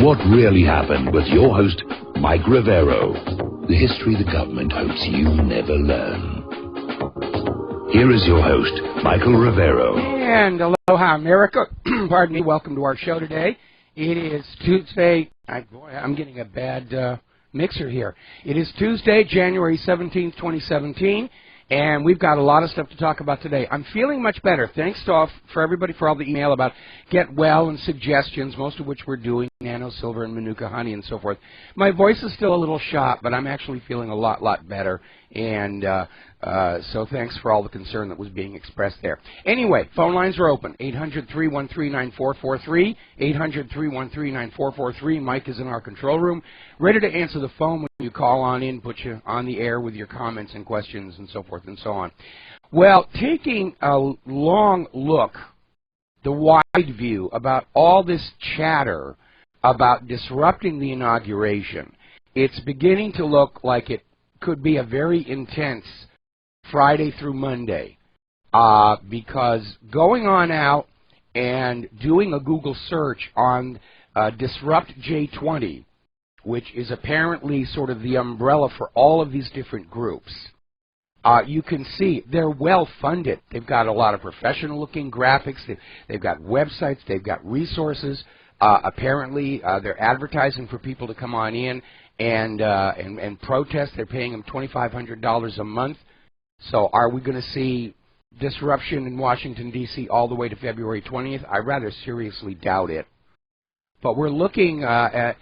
What Really Happened with your host, Mike Rivero. The history the government hopes you never learn. Here is your host, Michael Rivero. And aloha, America. Pardon me. Welcome to our show today. It is Tuesday. I'm getting a bad mixer here. It is Tuesday, January 17th, 2017. And we've got a lot of stuff to talk about today. I'm feeling much better. Thanks for everybody for all the email about get well and suggestions, most of which we're doing, nano silver and manuka honey and so forth. My voice is still a little shot, but I'm actually feeling a lot better. And so thanks for all the concern that was being expressed there. Anyway, phone lines are open. 800-313-9443, 800-313-9443. Mike is in our control room, ready to answer the phone when you call on in, put you on the air with your comments and questions and so forth and so on. Well, taking a long look, the wide view about all this chatter about disrupting the inauguration, it's beginning to look like it could be a very intense Friday through Monday, because going on out and doing a Google search on Disrupt J20, which is apparently sort of the umbrella for all of these different groups, you can see they're well funded. They've got a lot of professional looking graphics, they've got websites, they've got resources. Apparently they're advertising for people to come on in and protest. They're paying them $2,500 a month. So are we going to see disruption in Washington, D.C. all the way to February 20th? I rather seriously doubt it. But we're looking at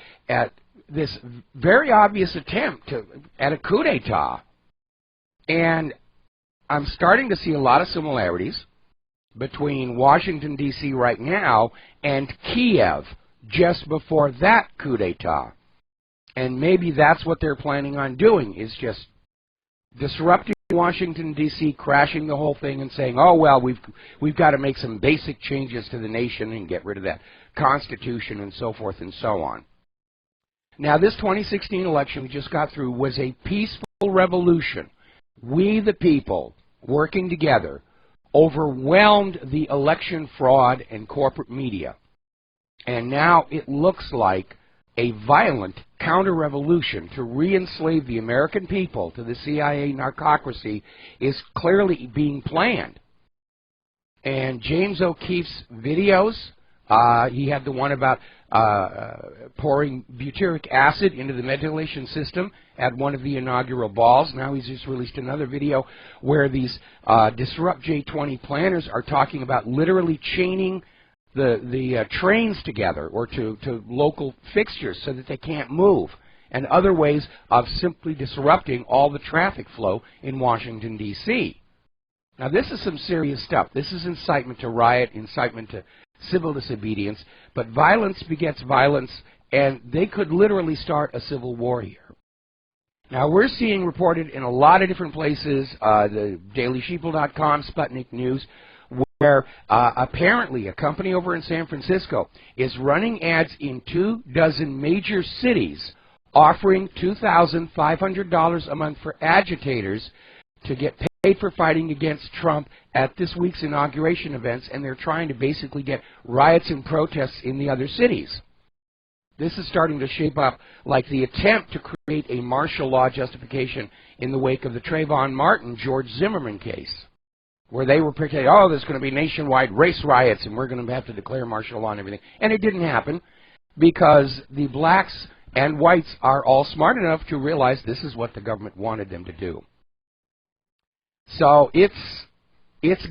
this very obvious attempt at a coup d'etat. And I'm starting to see a lot of similarities between Washington, D.C. right now and Kiev just before that coup d'etat. And maybe that's what they're planning on doing, is just disrupting Washington, D.C., crashing the whole thing and saying, oh, well, we've got to make some basic changes to the nation and get rid of that Constitution and so forth and so on. Now, this 2016 election we just got through was a peaceful revolution. We, the people, working together, overwhelmed the election fraud and corporate media. And now it looks like a violent counter-revolution to re-enslave the American people to the CIA narcocracy is clearly being planned. And James O'Keefe's videos, he had the one about pouring butyric acid into the ventilation system at one of the inaugural balls. Now he's just released another video where these Disrupt J20 planners are talking about literally chaining the trains together or to local fixtures so that they can't move, and other ways of simply disrupting all the traffic flow in Washington, D.C. Now, this is some serious stuff. This is incitement to riot, incitement to civil disobedience, but violence begets violence, and they could literally start a civil war here. Now, we're seeing reported in a lot of different places, the dailysheeple.com, Sputnik News, where apparently a company over in San Francisco is running ads in 24 major cities offering $2,500 a month for agitators to get paid for fighting against Trump at this week's inauguration events, and they're trying to basically get riots and protests in the other cities. This is starting to shape up like the attempt to create a martial law justification in the wake of the Trayvon Martin, George Zimmerman case, where they were predicting, oh, there's going to be nationwide race riots and we're going to have to declare martial law and everything. And it didn't happen because the blacks and whites are all smart enough to realize this is what the government wanted them to do. So it's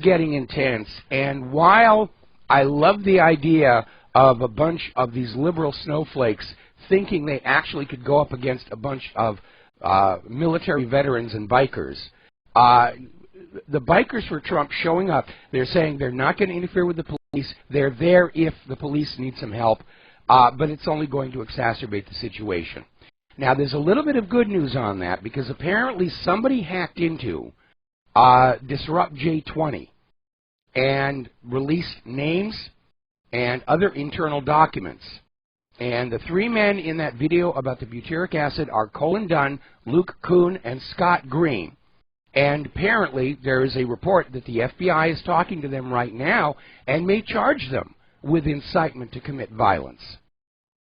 getting intense. And while I love the idea of a bunch of these liberal snowflakes thinking they actually could go up against a bunch of military veterans and bikers, the bikers for Trump showing up, they're saying they're not going to interfere with the police. They're there if the police need some help, but it's only going to exacerbate the situation. Now, there's a little bit of good news on that, because apparently somebody hacked into Disrupt J20 and released names and other internal documents. And the three men in that video about the butyric acid are Colin Dunn, Luke Kuhn, and Scott Green. And apparently there is a report that the FBI is talking to them right now and may charge them with incitement to commit violence.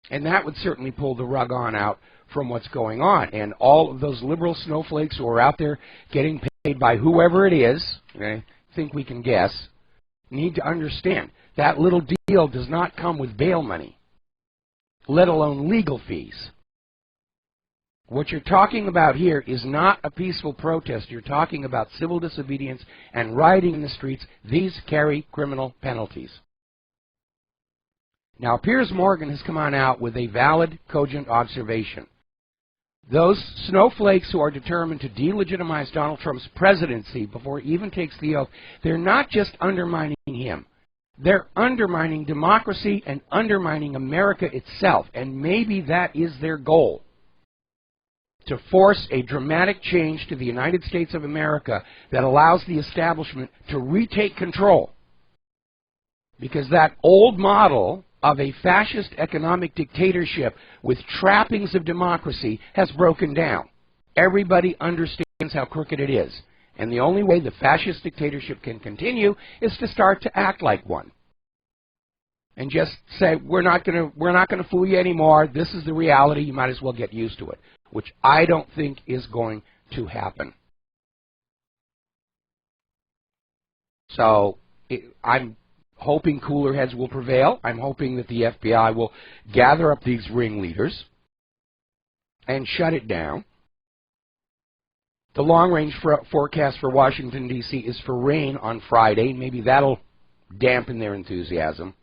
And that would certainly pull the rug out from what's going on. And all of those liberal snowflakes who are out there getting paid by whoever it is, I think we can guess, need to understand that little deal does not come with bail money, let alone legal fees. What you're talking about here is not a peaceful protest. You're talking about civil disobedience and rioting in the streets. These carry criminal penalties. Now, Piers Morgan has come on out with a valid, cogent observation. Those snowflakes who are determined to delegitimize Donald Trump's presidency before he even takes the oath, they're not just undermining him. They're undermining democracy and undermining America itself, and maybe that is their goal, to force a dramatic change to the United States of America that allows the establishment to retake control. Because that old model of a fascist economic dictatorship with trappings of democracy has broken down. Everybody understands how crooked it is. And the only way the fascist dictatorship can continue is to start to act like one. And just say, we're not going to fool you anymore. This is the reality. You might as well get used to it, which I don't think is going to happen. So I'm hoping cooler heads will prevail. I'm hoping that the FBI will gather up these ringleaders and shut it down. The long-range forecast for Washington, D.C. is for rain on Friday. Maybe that'll dampen their enthusiasm.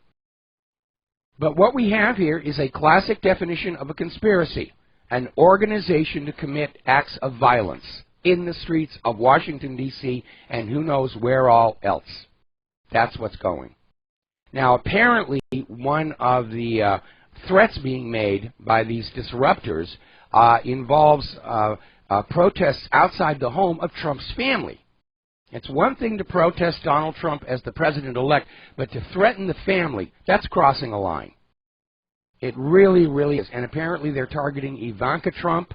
But what we have here is a classic definition of a conspiracy, an organization to commit acts of violence in the streets of Washington, D.C., and who knows where all else. That's what's going. Now, apparently, one of the threats being made by these disruptors involves protests outside the home of Trump's family. It's one thing to protest Donald Trump as the president-elect, but to threaten the family, that's crossing a line. It really, really is. And apparently they're targeting Ivanka Trump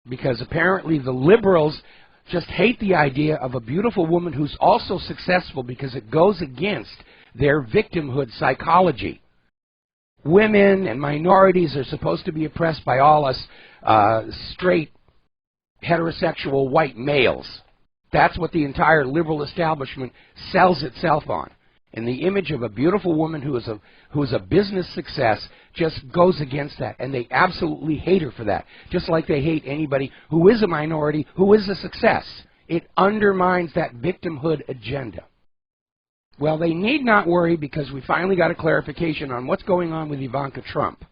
because apparently the liberals just hate the idea of a beautiful woman who's also successful because it goes against their victimhood psychology. Women and minorities are supposed to be oppressed by all us straight, heterosexual white males. That's what the entire liberal establishment sells itself on. And the image of a beautiful woman who is a business success just goes against that. And they absolutely hate her for that. Just like they hate anybody who is a minority, who is a success. It undermines that victimhood agenda. Well, they need not worry because we finally got a clarification on what's going on with Ivanka Trump.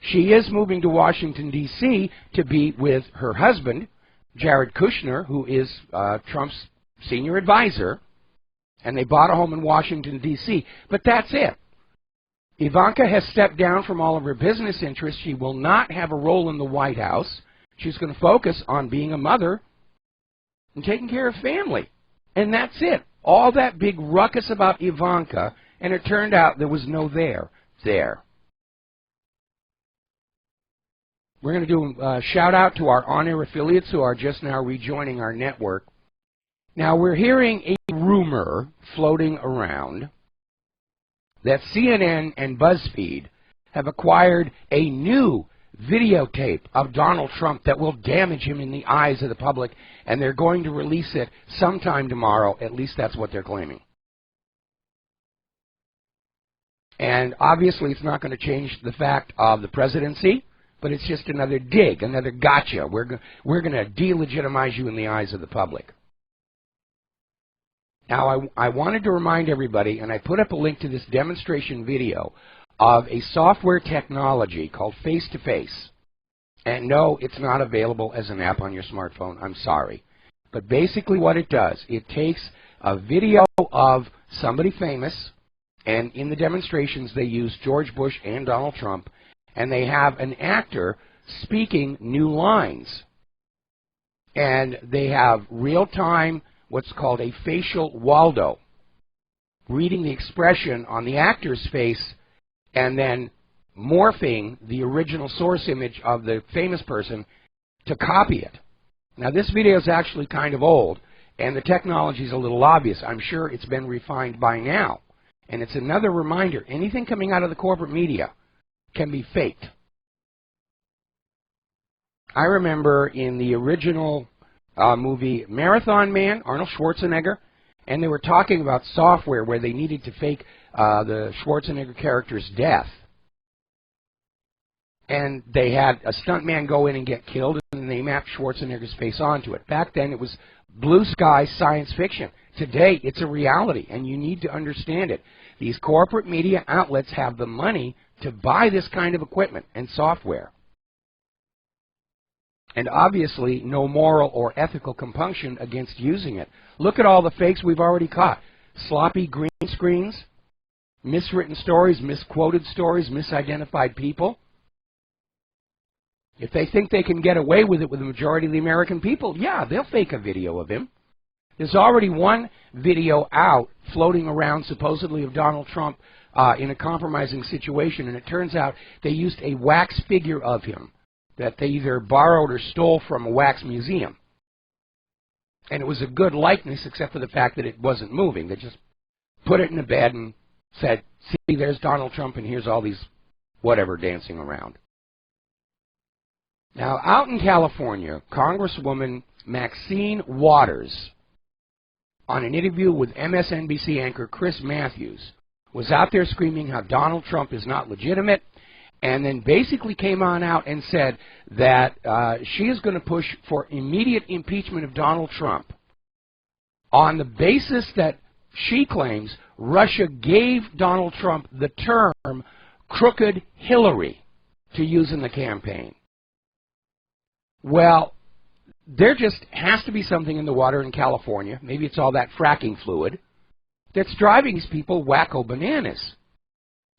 She is moving to Washington, D.C. to be with her husband, Jared Kushner, who is Trump's senior advisor, and they bought a home in Washington, D.C. But that's it. Ivanka has stepped down from all of her business interests. She will not have a role in the White House. She's going to focus on being a mother and taking care of family. And that's it. All that big ruckus about Ivanka, and it turned out there was no there. We're going to do a shout-out to our on-air affiliates who are just now rejoining our network. Now, we're hearing a rumor floating around that CNN and BuzzFeed have acquired a new videotape of Donald Trump that will damage him in the eyes of the public, and they're going to release it sometime tomorrow. At least that's what they're claiming. And obviously it's not going to change the fact of the presidency, but it's just another dig, another gotcha. We're going to delegitimize you in the eyes of the public. Now, I wanted to remind everybody, and I put up a link to this demonstration video of a software technology called Face-to-Face. And no, it's not available as an app on your smartphone. I'm sorry. But basically what it does, it takes a video of somebody famous, and in the demonstrations they use George Bush and Donald Trump, and they have an actor speaking new lines. And they have real-time, what's called a facial Waldo, reading the expression on the actor's face and then morphing the original source image of the famous person to copy it. Now, this video is actually kind of old, and the technology is a little obvious. I'm sure it's been refined by now. And it's another reminder, anything coming out of the corporate media, can be faked. I remember in the original movie Marathon Man, Arnold Schwarzenegger, and they were talking about software where they needed to fake the Schwarzenegger character's death. And they had a stuntman go in and get killed, and they mapped Schwarzenegger's face onto it. Back then, it was blue sky science fiction. Today, it's a reality, and you need to understand it. These corporate media outlets have the money to buy this kind of equipment and software. And obviously, no moral or ethical compunction against using it. Look at all the fakes we've already caught. Sloppy green screens, miswritten stories, misquoted stories, misidentified people. If they think they can get away with it with the majority of the American people, yeah, they'll fake a video of him. There's already one video out floating around supposedly of Donald Trump in a compromising situation, and it turns out they used a wax figure of him that they either borrowed or stole from a wax museum. And it was a good likeness except for the fact that it wasn't moving. They just put it in a bed and said, see, there's Donald Trump and here's all these whatever dancing around. Now, out in California, Congresswoman Maxine Waters, on an interview with MSNBC anchor Chris Matthews, was out there screaming how Donald Trump is not legitimate, and then basically came on out and said that she is going to push for immediate impeachment of Donald Trump on the basis that she claims Russia gave Donald Trump the term crooked Hillary to use in the campaign. Well, there just has to be something in the water in California, maybe it's all that fracking fluid, that's driving these people wacko bananas.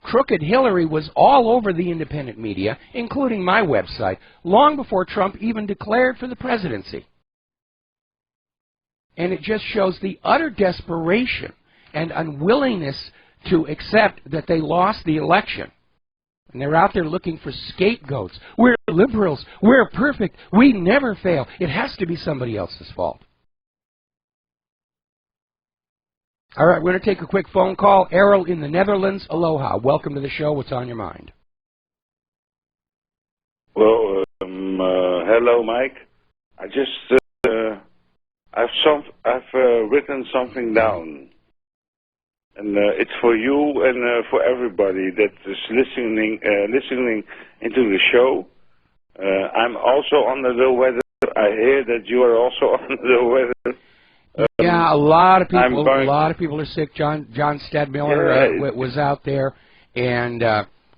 Crooked Hillary was all over the independent media, including my website, long before Trump even declared for the presidency. And it just shows the utter desperation and unwillingness to accept that they lost the election. And they're out there looking for scapegoats. We're liberals. We're perfect. We never fail. It has to be somebody else's fault. All right, we're going to take a quick phone call. Errol in the Netherlands. Aloha. Welcome to the show. What's on your mind? Well, hello, Mike. I just I've written something down, and it's for you and for everybody that is listening into the show. I'm also under the weather. I hear that you are also under the weather. Yeah, a lot of people are sick. John Stadmiller was out there, and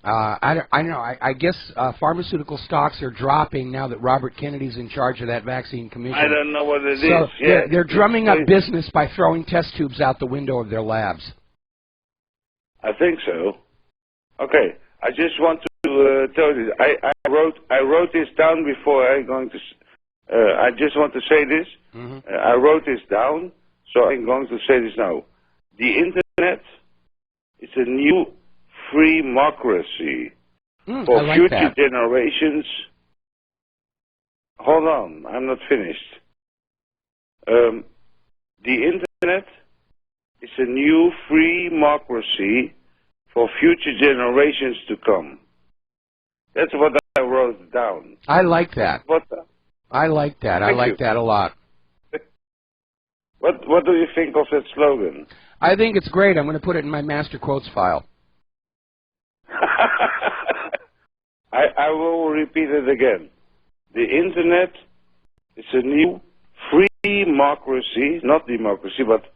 I guess pharmaceutical stocks are dropping now that Robert Kennedy's in charge of that vaccine commission. I don't know what it is. So yeah, they're drumming up business by throwing test tubes out the window of their labs. I think so. Okay, I just want to tell you. I wrote this down before I'm going to. I just want to say this. Mm-hmm. I wrote this down, so I'm going to say this now. The Internet is a new free democracy for future generations. Hold on, I'm not finished. The Internet is a new free democracy for future generations to come. That's what I wrote down. I like that. I like that. I like that a lot. What do you think of that slogan? I think it's great. I'm going to put it in my master quotes file. I will repeat it again. The Internet is a new free democracy, not democracy, but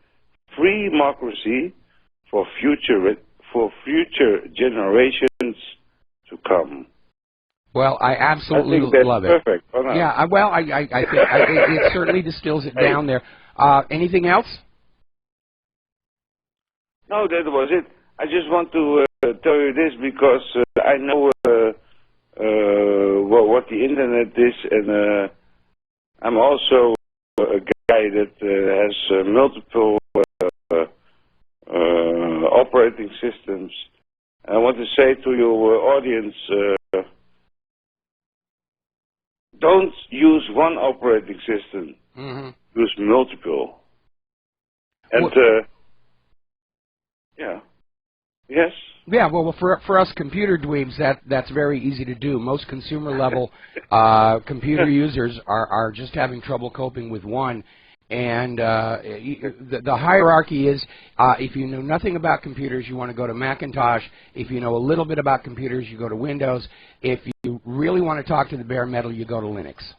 free democracy for future generations to come. Well, I absolutely love it. Perfect. Oh, no. Yeah, well, I think it certainly distills it down there. Anything else? No, that was it. I just want to tell you this because I know what the Internet is, and I'm also a guy that has multiple operating systems. I want to say to your audience, don't use one operating system. Mm-hmm. Use multiple. And yeah. Yes. Yeah, well, for us computer dweebs, that's very easy to do. Most consumer level computer users are just having trouble coping with one. And the hierarchy is, if you know nothing about computers, you want to go to Macintosh. If you know a little bit about computers, you go to Windows. If you really want to talk to the bare metal, you go to Linux.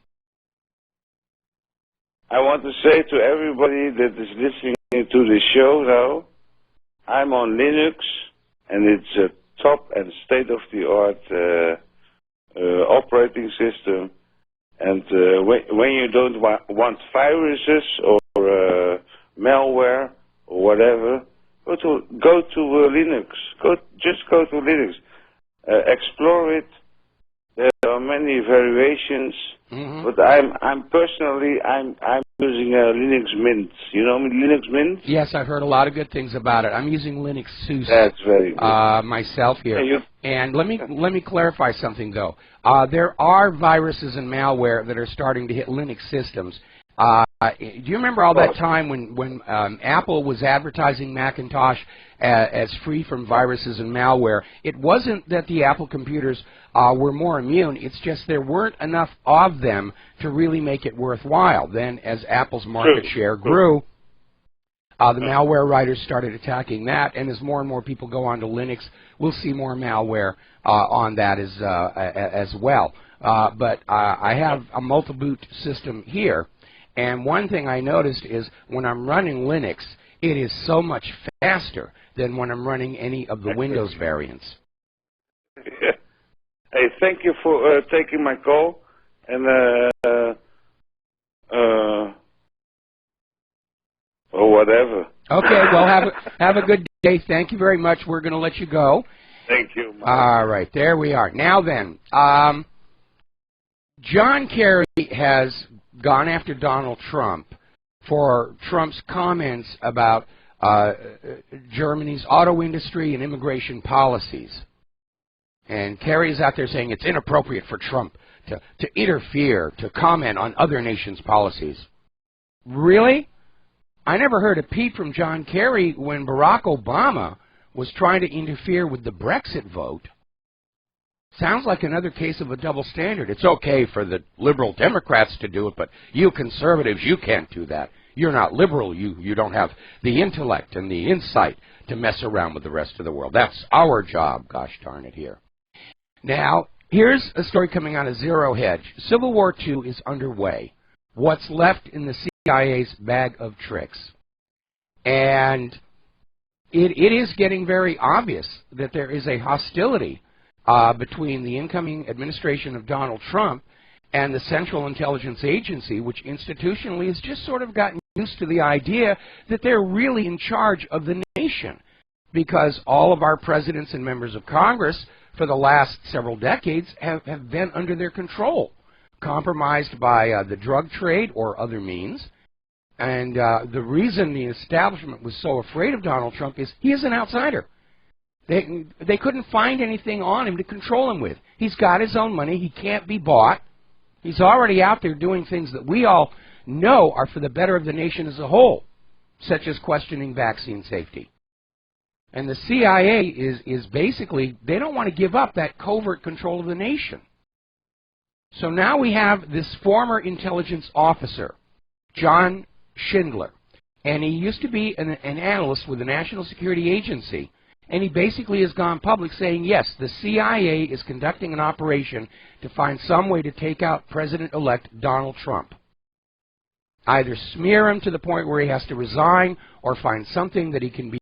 I want to say to everybody that is listening to the show now, I'm on Linux, and it's a top and state-of-the-art operating system. And when you don't want viruses or malware or whatever, go to Linux. Just go to Linux. Explore it. There are many variations, but I'm personally using Linux Mint. You know Linux Mint? Yes, I've heard a lot of good things about it. I'm using Linux SUSE. That's very good. Myself here. Yeah, and let me clarify something though. There are viruses and malware that are starting to hit Linux systems. Do you remember all that time when Apple was advertising Macintosh as free from viruses and malware? It wasn't that the Apple computers were more immune. It's just there weren't enough of them to really make it worthwhile. Then, as Apple's market share grew, the malware writers started attacking that, and as more and more people go onto Linux, we'll see more malware on that as well. But I have a multi-boot system here. And one thing I noticed is when I'm running Linux, it is so much faster than when I'm running any of the Windows variants. Yeah. Hey, thank you for taking my call, and or whatever. Okay, well, have a good day. Thank you very much. We're going to let you go. Thank you, Mike. All right, there we are. Now then, John Kerry has gone after Donald Trump for Trump's comments about Germany's auto industry and immigration policies. And Kerry's out there saying it's inappropriate for Trump to interfere, to comment on other nations' policies. Really? I never heard a peep from John Kerry when Barack Obama was trying to interfere with the Brexit vote. Sounds like another case of a double standard. It's okay for the liberal Democrats to do it, but you conservatives, you can't do that. You're not liberal. You don't have the intellect and the insight to mess around with the rest of the world. That's our job, gosh darn it, here. Now, here's a story coming out of Zero Hedge. Civil War II is underway. What's left in the CIA's bag of tricks? And it is getting very obvious that there is a hostility between the incoming administration of Donald Trump and the Central Intelligence Agency, which institutionally has just sort of gotten used to the idea that they're really in charge of the nation, because all of our presidents and members of Congress for the last several decades have been under their control, compromised by the drug trade or other means. And the reason the establishment was so afraid of Donald Trump is he is an outsider. They couldn't find anything on him to control him with. He's got his own money. He can't be bought. He's already out there doing things that we all know are for the better of the nation as a whole, such as questioning vaccine safety. And the CIA is basically, they don't want to give up that covert control of the nation. So now we have this former intelligence officer, John Schindler, and he used to be an analyst with the National Security Agency. And he basically has gone public saying, yes, the CIA is conducting an operation to find some way to take out President-elect Donald Trump. Either smear him to the point where he has to resign or find something that he can be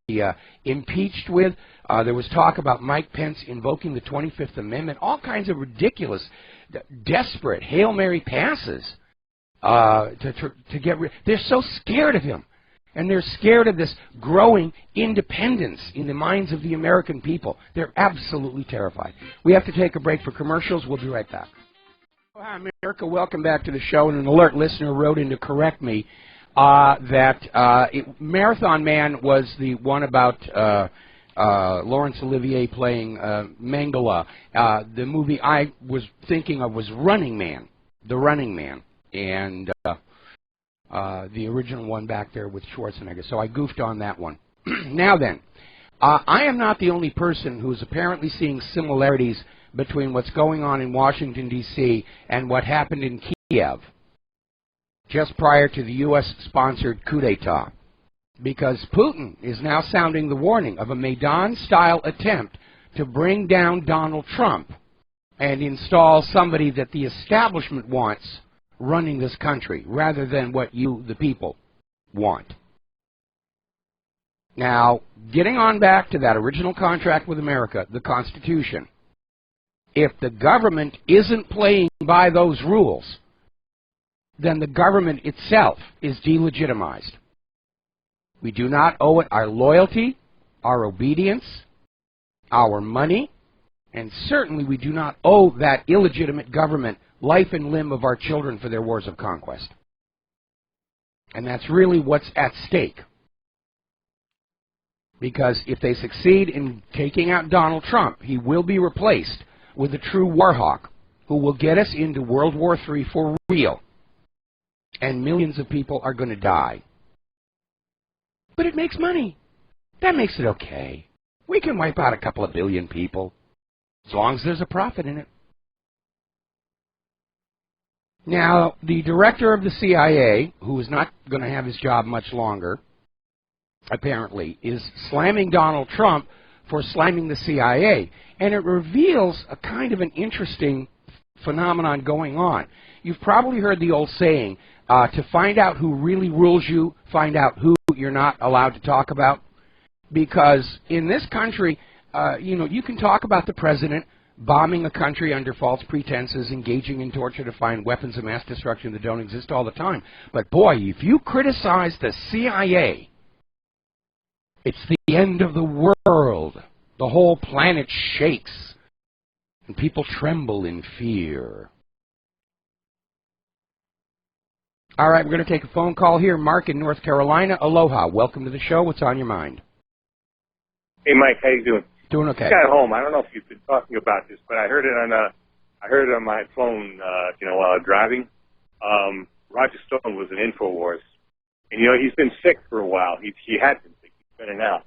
impeached with. There was talk about Mike Pence invoking the 25th Amendment, all kinds of ridiculous, desperate Hail Mary passes to get rid. They're so scared of him. And they're scared of this growing independence in the minds of the American people. They're absolutely terrified. We have to take a break for commercials. We'll be right back. Hi, America. Welcome back to the show. And an alert listener wrote in to correct me that Marathon Man was the one about Laurence Olivier playing Mengele. The movie I was thinking of was Running Man, The Running Man. And the original one back there with Schwarzenegger. So I goofed on that one. Now then, I am not the only person who's apparently seeing similarities between what's going on in Washington, D.C. and what happened in Kiev just prior to the U.S.-sponsored coup d'etat. Because Putin is now sounding the warning of a Maidan-style attempt to bring down Donald Trump and install somebody that the establishment wants running this country, rather than what you, the people, want. Now, getting on back to that original contract with America, the Constitution, if the government isn't playing by those rules, then the government itself is delegitimized. We do not owe it our loyalty, our obedience, our money, and certainly we do not owe that illegitimate government life and limb of our children for their wars of conquest. And that's really what's at stake. Because if they succeed in taking out Donald Trump, he will be replaced with a true war hawk who will get us into World War III for real. And millions of people are going to die. But it makes money. That makes it okay. We can wipe out a couple of billion people, as long as there's a profit in it. Now, the director of the CIA, who is not going to have his job much longer, apparently, is slamming Donald Trump for slamming the CIA. And it reveals a kind of an interesting phenomenon going on. You've probably heard the old saying, to find out who really rules you, find out who you're not allowed to talk about. Because in this country, you can talk about the president bombing a country under false pretenses, engaging in torture to find weapons of mass destruction that don't exist all the time. But boy, if you criticize the CIA, it's the end of the world. The whole planet shakes, and people tremble in fear. All right, we're going to take a phone call here. Mark in North Carolina. Aloha. Welcome to the show. What's on your mind? Hey, Mike. How you doing? Doing okay. I got home. I don't know if you've been talking about this, but I heard it on my phone, while I was driving. Roger Stone was in InfoWars, and he's been sick for a while. He had been sick. He's better now,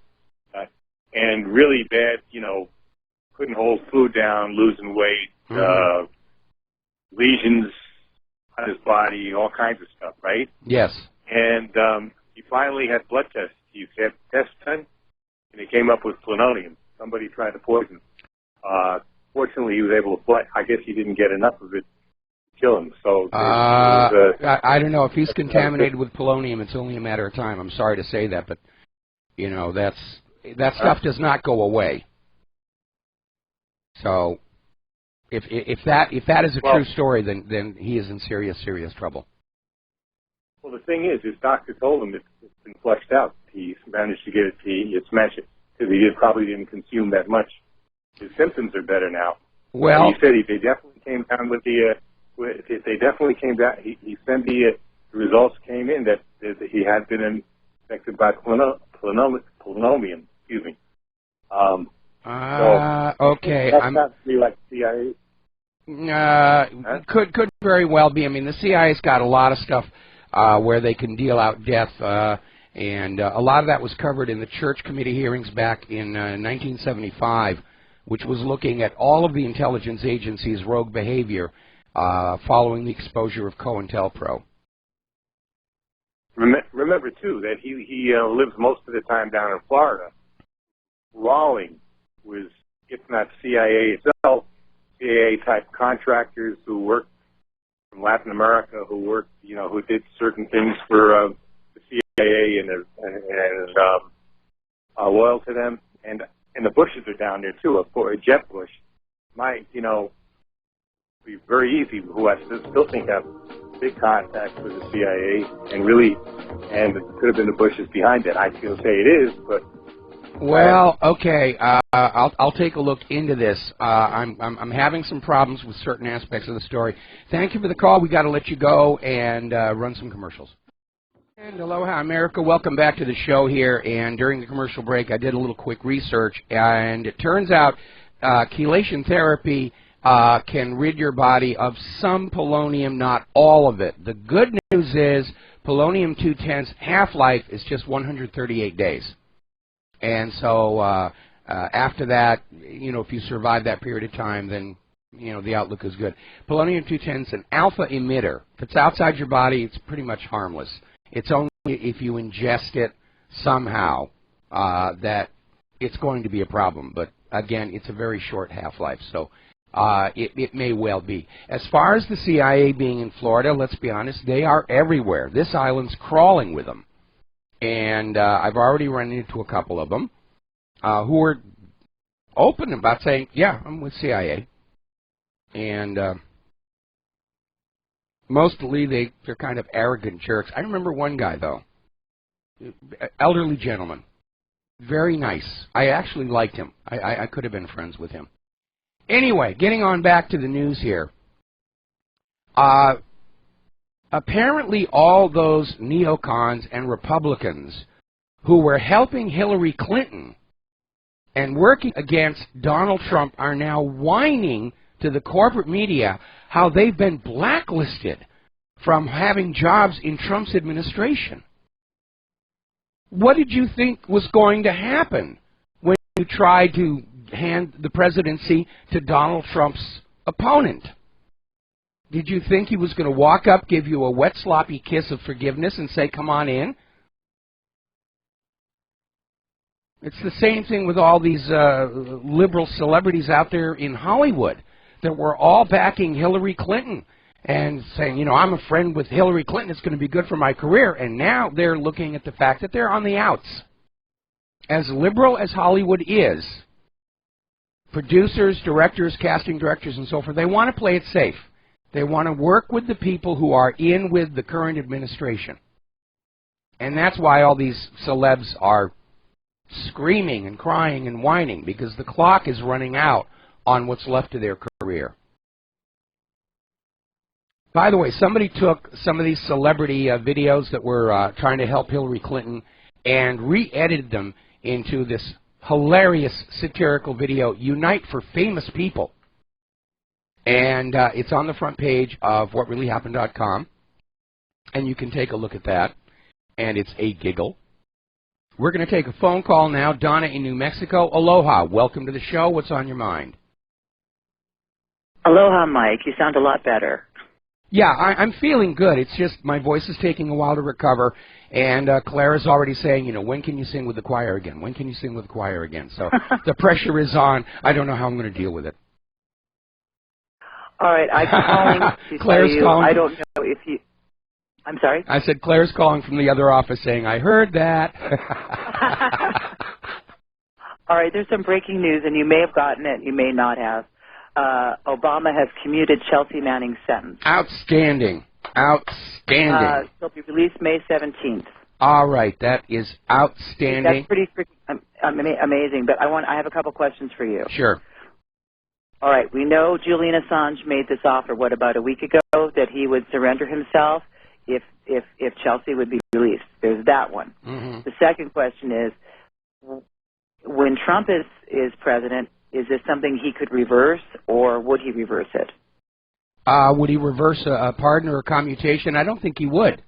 and really bad. Couldn't hold food down, losing weight, lesions on his body, all kinds of stuff, right? Yes. And he finally had blood tests. He had tests done, and he came up with plutonium. Somebody tried to poison him. Fortunately, he was able to fight. I guess he didn't get enough of it to kill him. So I don't know. If he's contaminated with polonium, it's only a matter of time. I'm sorry to say that, but that stuff does not go away. So if that is a true story, then he is in serious trouble. Well, the thing is, his doctor told him it's been flushed out. He managed to get it to smash it because he probably didn't consume that much. His symptoms are better now. Well, he said they definitely came down with the. They definitely came down. He said the results came in that he had been infected by polonium. Excuse me. Okay. That's not to be like CIA. Could very well be. I mean, the CIA's got a lot of stuff where they can deal out death, and a lot of that was covered in the Church Committee hearings back in 1975, which was looking at all of the intelligence agencies' rogue behavior following the exposure of COINTELPRO. Remember, too, that he lives most of the time down in Florida. Rawling was, if not CIA itself, CIA-type contractors who worked from Latin America, who did certain things for the CIA and loyal to them. And the Bushes are down there, too. Jeb Bush might, be very easy, who I still think have big contacts with the CIA, and it could have been the Bushes behind it. I still say it is, but... Well, okay, I'll take a look into this. I'm having some problems with certain aspects of the story. Thank you for the call. We got to let you go and run some commercials. And aloha, America. Welcome back to the show here. And during the commercial break, I did a little quick research, and it turns out chelation therapy can rid your body of some polonium, not all of it. The good news is polonium-210's half-life is just 138 days. And so after that, you know, if you survive that period of time, then, you know, the outlook is good. Polonium-210 is an alpha emitter. If it's outside your body, it's pretty much harmless. It's only if you ingest it somehow that it's going to be a problem. But again, it's a very short half-life, so it may well be. As far as the CIA being in Florida, let's be honest, they are everywhere. This island's crawling with them. And I've already run into a couple of them who are open about saying, yeah, I'm with CIA. And mostly they're kind of arrogant jerks. I remember one guy, though, elderly gentleman, very nice. I actually liked him. I could have been friends with him. Anyway, getting on back to the news here. Apparently all those neocons and Republicans who were helping Hillary Clinton and working against Donald Trump are now whining to the corporate media how they've been blacklisted from having jobs in Trump's administration. What did you think was going to happen when you tried to hand the presidency to Donald Trump's opponent? Did you think he was going to walk up, give you a wet, sloppy kiss of forgiveness and say, come on in? It's the same thing with all these liberal celebrities out there in Hollywood that were all backing Hillary Clinton and saying, you know, I'm a friend with Hillary Clinton, it's going to be good for my career. And now they're looking at the fact that they're on the outs. As liberal as Hollywood is, producers, directors, casting directors, and so forth, they want to play it safe. They want to work with the people who are in with the current administration. And that's why all these celebs are screaming and crying and whining, because the clock is running out on what's left of their career. By the way, somebody took some of these celebrity videos that were trying to help Hillary Clinton and re-edited them into this hilarious satirical video, Unite for Famous People. And it's on the front page of WhatReallyHappened.com, and you can take a look at that, and it's a giggle. We're going to take a phone call now. Donna in New Mexico. Aloha. Welcome to the show. What's on your mind? Aloha, Mike. You sound a lot better. Yeah, I'm feeling good. It's just my voice is taking a while to recover, and Clara's already saying, you know, when can you sing with the choir again? When can you sing with the choir again? So the pressure is on. I don't know how I'm going to deal with it. All right, I'm calling to Claire's tell you, calling. I don't know if you... I'm sorry? I said Claire's calling from the other office saying, I heard that. All right, there's some breaking news, and you may have gotten it, you may not have. Obama has commuted Chelsea Manning's sentence. Outstanding. Outstanding. He'll be released May 17th. All right, that is outstanding. That's pretty freaking amazing, but I have a couple questions for you. Sure. All right, we know Julian Assange made this offer, about a week ago, that he would surrender himself if Chelsea would be released. There's that one. Mm-hmm. The second question is, when Trump is president, is this something he could reverse, or would he reverse it? Would he reverse a pardon or a commutation? I don't think he would.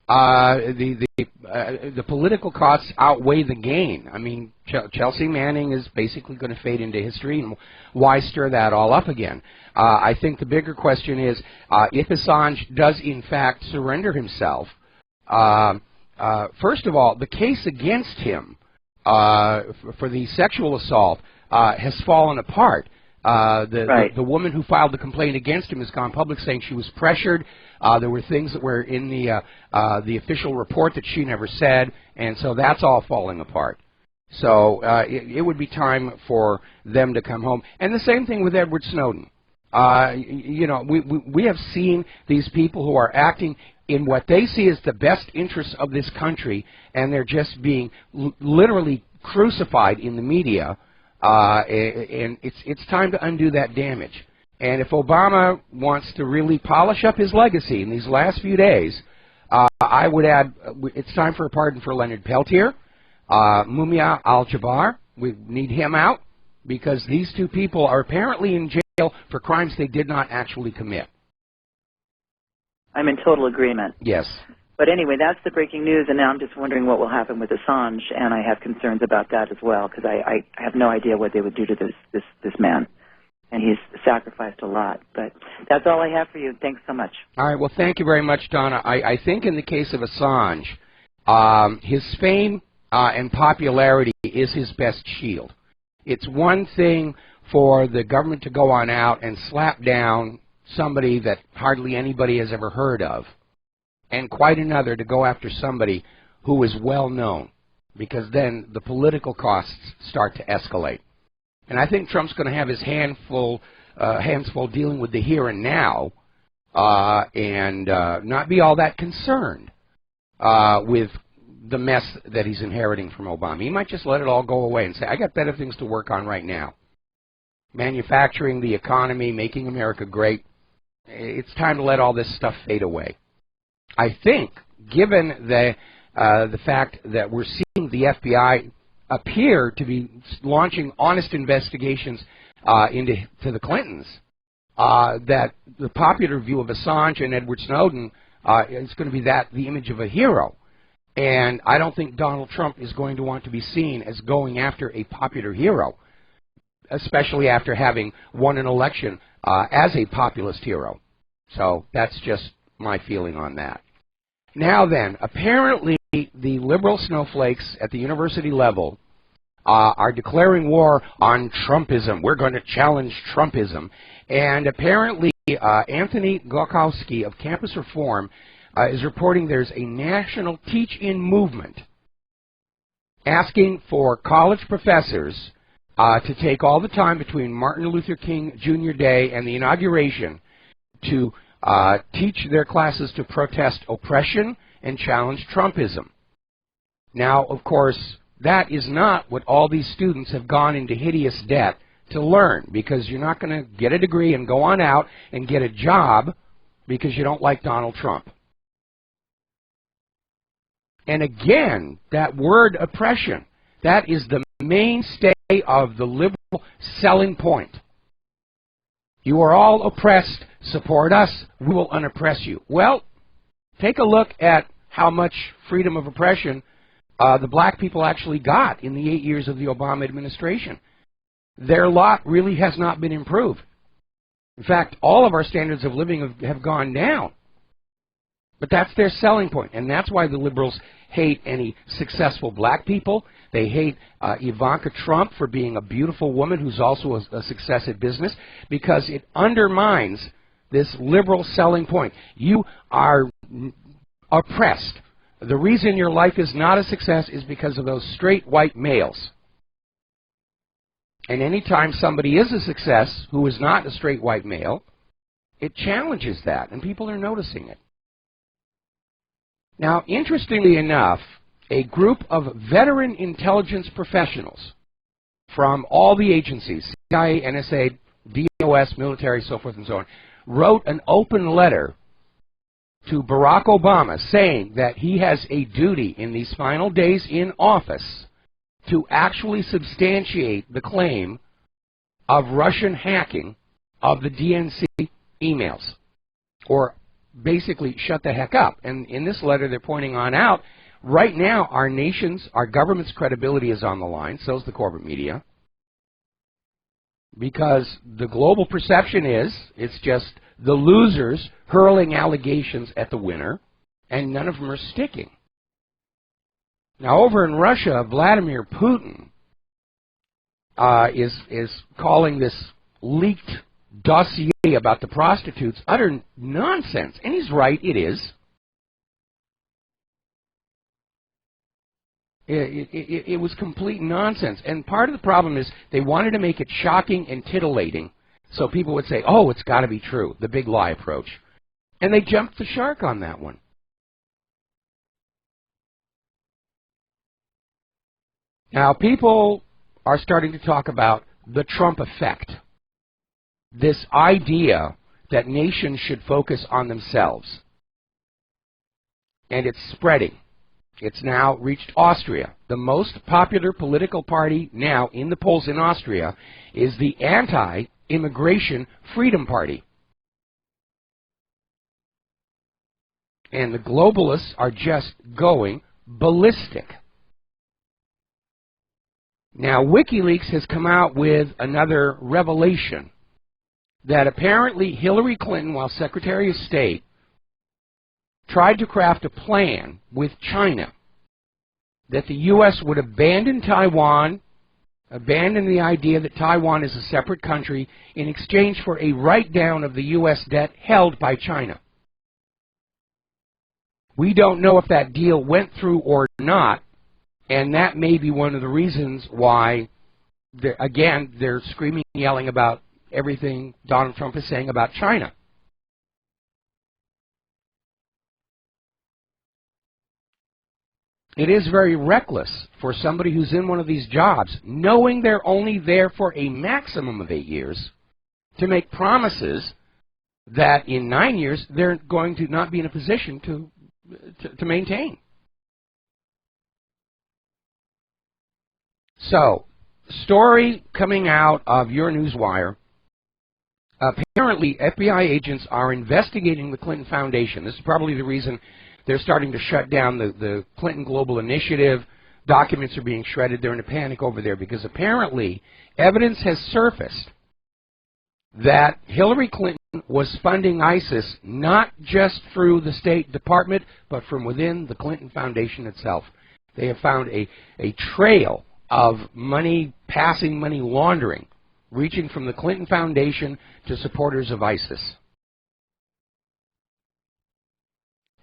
The political costs outweigh the gain. I mean, Chelsea Manning is basically going to fade into history, and why stir that all up again? I think the bigger question is, if Assange does in fact surrender himself, first of all, the case against him for the sexual assault has fallen apart. The woman who filed the complaint against him has gone public saying she was pressured. There were things that were in the official report that she never said, and so that's all falling apart. So it would be time for them to come home. And the same thing with Edward Snowden. You know, we have seen these people who are acting in what they see as the best interests of this country, and they're just being literally crucified in the media. And it's time to undo that damage. And if Obama wants to really polish up his legacy in these last few days, I would add it's time for a pardon for Leonard Peltier, Mumia al-Jabbar. We need him out because these two people are apparently in jail for crimes they did not actually commit. I'm in total agreement. Yes. But anyway, that's the breaking news, and now I'm just wondering what will happen with Assange, and I have concerns about that as well, because I have no idea what they would do to this man. And he's sacrificed a lot. But that's all I have for you. Thanks so much. All right. Well, thank you very much, Donna. I think in the case of Assange, his fame and popularity is his best shield. It's one thing for the government to go on out and slap down somebody that hardly anybody has ever heard of, and quite another to go after somebody who is well known, because then the political costs start to escalate. And I think Trump's going to have his hands full dealing with the here and now, and not be all that concerned with the mess that he's inheriting from Obama. He might just let it all go away and say, I got better things to work on right now. Manufacturing, the economy, making America great. It's time to let all this stuff fade away. I think, given the fact that we're seeing the FBI appear to be launching honest investigations into the Clintons, that the popular view of Assange and Edward Snowden is going to be the image of a hero. And I don't think Donald Trump is going to want to be seen as going after a popular hero, especially after having won an election as a populist hero. So that's just my feeling on that. Now then, apparently the liberal snowflakes at the university level are declaring war on Trumpism. We're going to challenge Trumpism. And apparently Anthony Gokowski of Campus Reform is reporting there's a national teach-in movement asking for college professors to take all the time between Martin Luther King Jr. Day and the inauguration to teach their classes to protest oppression and challenge Trumpism. Now, of course, that is not what all these students have gone into hideous debt to learn, because you're not going to get a degree and go on out and get a job because you don't like Donald Trump. And again, that word oppression, that is the mainstay of the liberal selling point. You are all oppressed, support us, we will unoppress you. Well, take a look at how much freedom of oppression the black people actually got in the 8 years of the Obama administration. Their lot really has not been improved. In fact, all of our standards of living have gone down. But that's their selling point, and that's why the liberals hate any successful black people. They hate Ivanka Trump for being a beautiful woman who's also a success at business, because it undermines this liberal selling point. You are oppressed. The reason your life is not a success is because of those straight white males. And anytime somebody is a success who is not a straight white male, it challenges that, and people are noticing it. Now, interestingly enough, a group of veteran intelligence professionals from all the agencies, CIA, NSA, DOS, military, so forth and so on, wrote an open letter to Barack Obama saying that he has a duty in these final days in office to actually substantiate the claim of Russian hacking of the DNC emails, or basically shut the heck up. And in this letter they're pointing on out, right now our government's credibility is on the line, so is the corporate media, because the global perception is it's just the losers hurling allegations at the winner, and none of them are sticking. Now, over in Russia, Vladimir Putin is calling this leaked dossier about the prostitutes utter nonsense. And he's right, it is. It was complete nonsense. And part of the problem is they wanted to make it shocking and titillating, so people would say, oh, it's got to be true, the big lie approach. And they jumped the shark on that one. Now, people are starting to talk about the Trump effect, this idea that nations should focus on themselves. And it's spreading. It's now reached Austria. The most popular political party now in the polls in Austria is the Anti-Immigration Freedom Party. And the globalists are just going ballistic. Now, WikiLeaks has come out with another revelation that apparently Hillary Clinton, while Secretary of State, tried to craft a plan with China that the U.S. would abandon Taiwan, abandon the idea that Taiwan is a separate country in exchange for a write-down of the U.S. debt held by China. We don't know if that deal went through or not, and that may be one of the reasons why, again, they're screaming and yelling about everything Donald Trump is saying about China. It is very reckless for somebody who's in one of these jobs, knowing they're only there for a maximum of 8 years, to make promises that in 9 years they're going to not be in a position to maintain. So, story coming out of your newswire. Apparently, FBI agents are investigating the Clinton Foundation. This is probably the reason they're starting to shut down the Clinton Global Initiative. Documents are being shredded. They're in a panic over there because apparently evidence has surfaced that Hillary Clinton was funding ISIS not just through the State Department, but from within the Clinton Foundation itself. They have found a trail of money, passing money laundering, reaching from the Clinton Foundation to supporters of ISIS.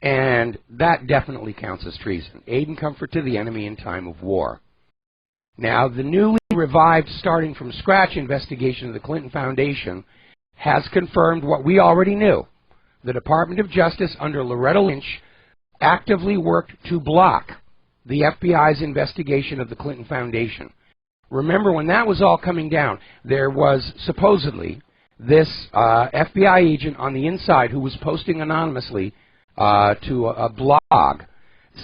And that definitely counts as treason. Aid and comfort to the enemy in time of war. Now, the newly revived, starting from scratch investigation of the Clinton Foundation has confirmed what we already knew. The Department of Justice under Loretta Lynch actively worked to block the FBI's investigation of the Clinton Foundation. Remember, when that was all coming down, there was supposedly this FBI agent on the inside who was posting anonymously to a blog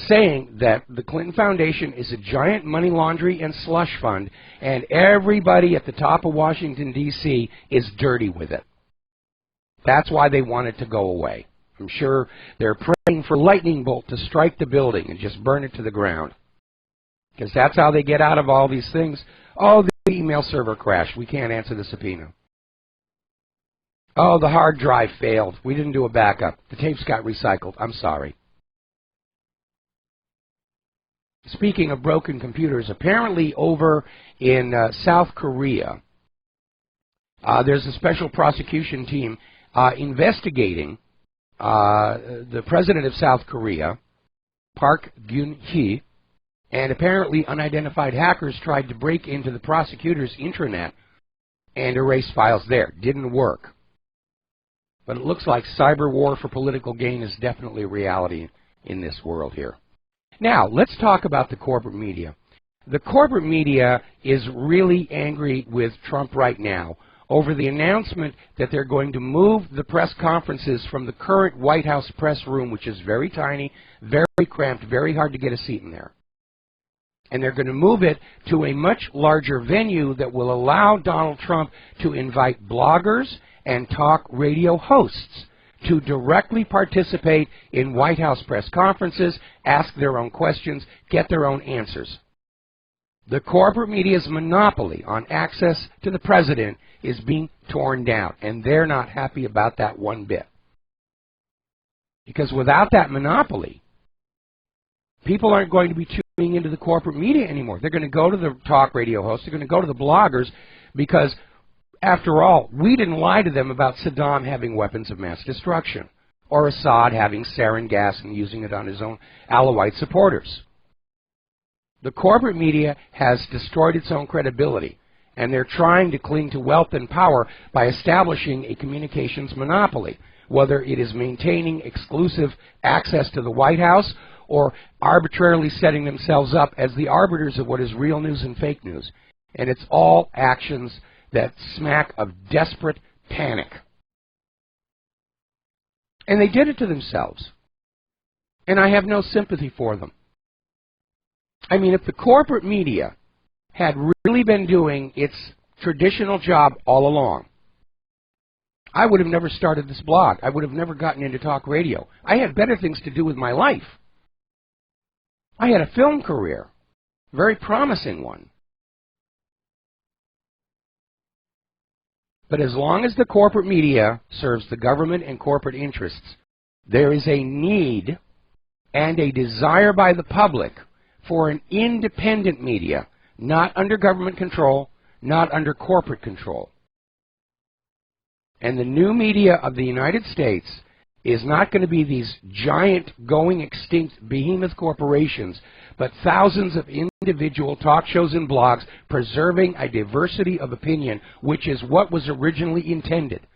saying that the Clinton Foundation is a giant money laundry and slush fund, and everybody at the top of Washington, D.C. is dirty with it. That's why they want it to go away. I'm sure they're praying for lightning bolt to strike the building and just burn it to the ground. Because that's how they get out of all these things. Oh, the email server crashed. We can't answer the subpoena. Oh, the hard drive failed. We didn't do a backup. The tapes got recycled. I'm sorry. Speaking of broken computers, apparently over in South Korea, there's a special prosecution team investigating the president of South Korea, Park Geun-hye, and apparently unidentified hackers tried to break into the prosecutor's intranet and erase files there. Didn't work. But it looks like cyber war for political gain is definitely a reality in this world here. Now, let's talk about the corporate media. The corporate media is really angry with Trump right now over the announcement that they're going to move the press conferences from the current White House press room, which is very tiny, very cramped, very hard to get a seat in there. And they're going to move it to a much larger venue that will allow Donald Trump to invite bloggers and talk radio hosts to directly participate in White House press conferences, ask their own questions, get their own answers. The corporate media's monopoly on access to the president is being torn down, and they're not happy about that one bit. Because without that monopoly, people aren't going to be tuning into the corporate media anymore. They're going to go to the talk radio hosts, they're going to go to the bloggers, because after all, we didn't lie to them about Saddam having weapons of mass destruction, or Assad having sarin gas and using it on his own Alawite supporters. The corporate media has destroyed its own credibility, and they're trying to cling to wealth and power by establishing a communications monopoly, whether it is maintaining exclusive access to the White House or arbitrarily setting themselves up as the arbiters of what is real news and fake news. And it's all actions that smack of desperate panic. And they did it to themselves. And I have no sympathy for them. I mean, if the corporate media had really been doing its traditional job all along, I would have never started this blog. I would have never gotten into talk radio. I had better things to do with my life. I had a film career, a very promising one. But as long as the corporate media serves the government and corporate interests, there is a need and a desire by the public for an independent media, not under government control, not under corporate control. And the new media of the United States is not going to be these giant, going extinct behemoth corporations, but thousands of individual talk shows and blogs preserving a diversity of opinion, which is what was originally intended.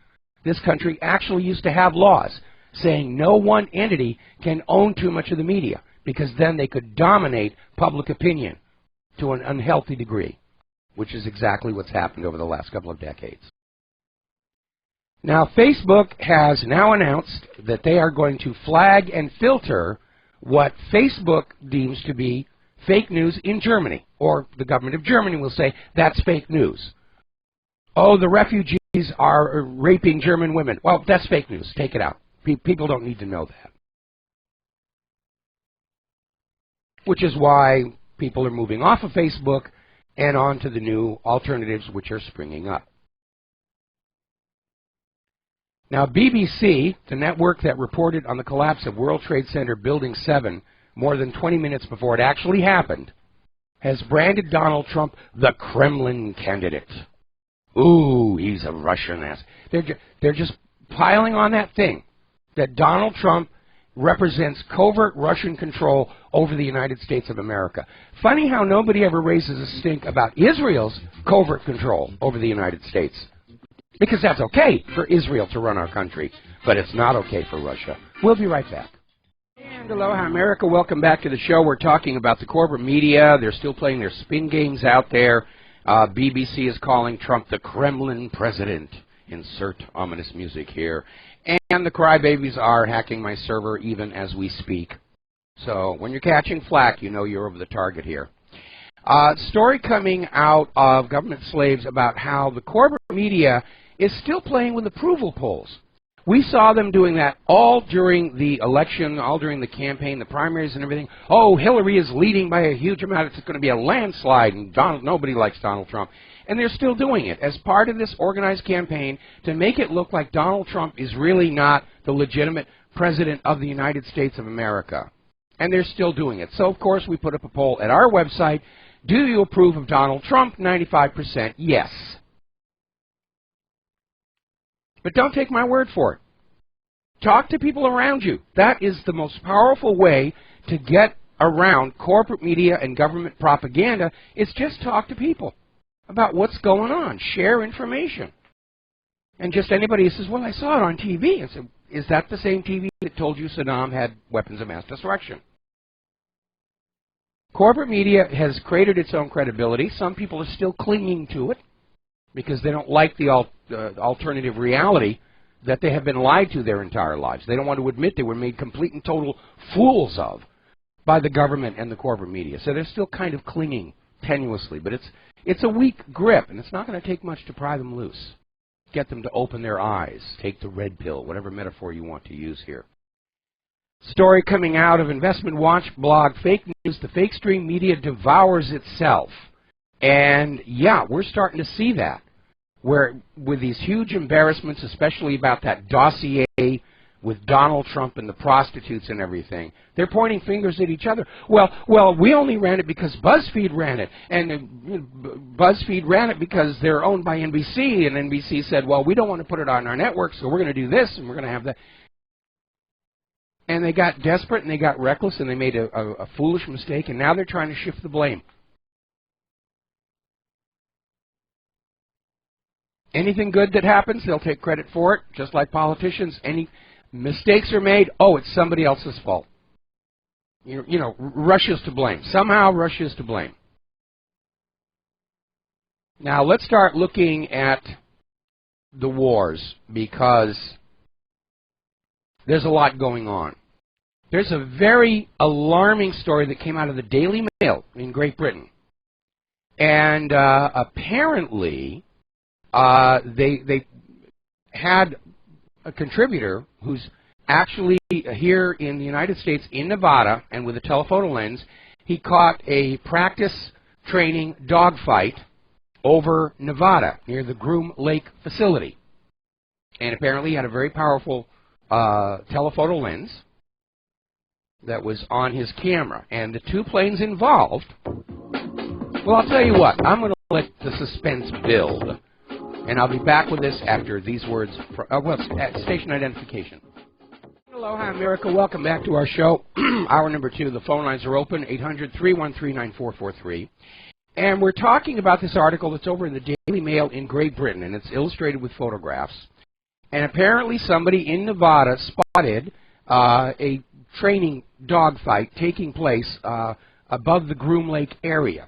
This country actually used to have laws saying no one entity can own too much of the media, because then they could dominate public opinion to an unhealthy degree, which is exactly what's happened over the last couple of decades. Now, Facebook has now announced that they are going to flag and filter what Facebook deems to be fake news in Germany, or the government of Germany will say that's fake news. Oh, the refugees are raping German women. Well, that's fake news. Take it out. People don't need to know that. Which is why people are moving off of Facebook and on to the new alternatives which are springing up. Now, BBC, the network that reported on the collapse of World Trade Center Building 7 more than 20 minutes before it actually happened, has branded Donald Trump the Kremlin candidate. Ooh, he's a Russian ass. They're just piling on that thing, that Donald Trump represents covert Russian control over the United States of America. Funny how nobody ever raises a stink about Israel's covert control over the United States. Because that's okay for Israel to run our country, but it's not okay for Russia. We'll be right back. And aloha, America. Welcome back to the show. We're talking about the corporate media. They're still playing their spin games out there. BBC is calling Trump the Kremlin president. Insert ominous music here. And the crybabies are hacking my server even as we speak. So when you're catching flack, you know you're over the target here. Story coming out of government slaves about how the corporate media is still playing with approval polls. We saw them doing that all during the election, all during the campaign, the primaries and everything. Oh, Hillary is leading by a huge amount. It's going to be a landslide, and nobody likes Donald Trump. And they're still doing it as part of this organized campaign to make it look like Donald Trump is really not the legitimate president of the United States of America. And they're still doing it. So, of course, we put up a poll at our website. Do you approve of Donald Trump? 95% yes. But don't take my word for it. Talk to people around you. That is the most powerful way to get around corporate media and government propaganda. Is just talk to people about what's going on. Share information. And just anybody who says, well, I saw it on TV. And said, is that the same TV that told you Saddam had weapons of mass destruction? Corporate media has created its own credibility. Some people are still clinging to it because they don't like the alternative reality that they have been lied to their entire lives. They don't want to admit they were made complete and total fools of by the government and the corporate media. So they're still kind of clinging tenuously. But it's a weak grip, and it's not going to take much to pry them loose. Get them to open their eyes, take the red pill, whatever metaphor you want to use here. Story coming out of Investment Watch blog, Fake News, the fake stream media devours itself. And yeah, we're starting to see that, where with these huge embarrassments, especially about that dossier with Donald Trump and the prostitutes and everything, they're pointing fingers at each other. Well, we only ran it because BuzzFeed ran it, and BuzzFeed ran it because they're owned by NBC, and NBC said, well, we don't want to put it on our network, so we're going to do this, and we're going to have that. And they got desperate, and they got reckless, and they made a foolish mistake, and now they're trying to shift the blame. Anything good that happens, they'll take credit for it, just like politicians. Any mistakes are made, oh, it's somebody else's fault. You know, Russia's to blame. Somehow Russia's to blame. Now, let's start looking at the wars, because there's a lot going on. There's a very alarming story that came out of the Daily Mail in Great Britain. And apparently, they had a contributor who's actually here in the United States, in Nevada, and with a telephoto lens, he caught a practice training dogfight over Nevada near the Groom Lake facility. And apparently he had a very powerful telephoto lens that was on his camera. And the two planes involved, well, I'll tell you what, I'm going to let the suspense build. And I'll be back with this after these words, station identification. Aloha, America. Welcome back to our show. Hour number 2. The phone lines are open, 800-313-9443. And we're talking about this article that's over in the Daily Mail in Great Britain, and it's illustrated with photographs. And apparently somebody in Nevada spotted a training dogfight taking place above the Groom Lake area.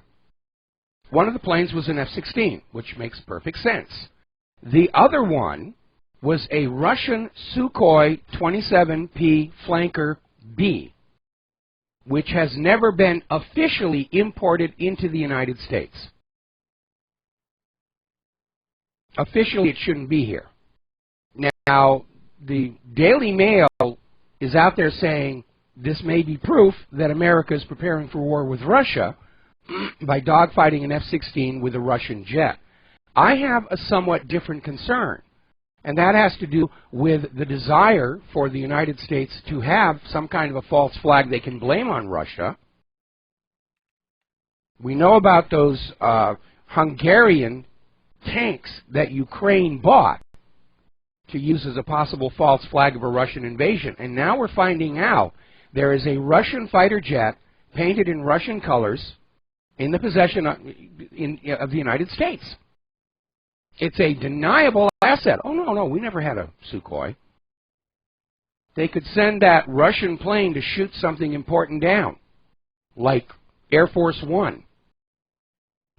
One of the planes was an F-16, which makes perfect sense. The other one was a Russian Sukhoi 27P Flanker B, which has never been officially imported into the United States. Officially, it shouldn't be here. Now, the Daily Mail is out there saying this may be proof that America is preparing for war with Russia by dogfighting an F-16 with a Russian jet. I have a somewhat different concern, and that has to do with the desire for the United States to have some kind of a false flag they can blame on Russia. We know about those Hungarian tanks that Ukraine bought to use as a possible false flag of a Russian invasion. And now we're finding out there is a Russian fighter jet painted in Russian colors in the possession of the United States. It's a deniable asset. Oh, no, we never had a Sukhoi. They could send that Russian plane to shoot something important down, like Air Force One,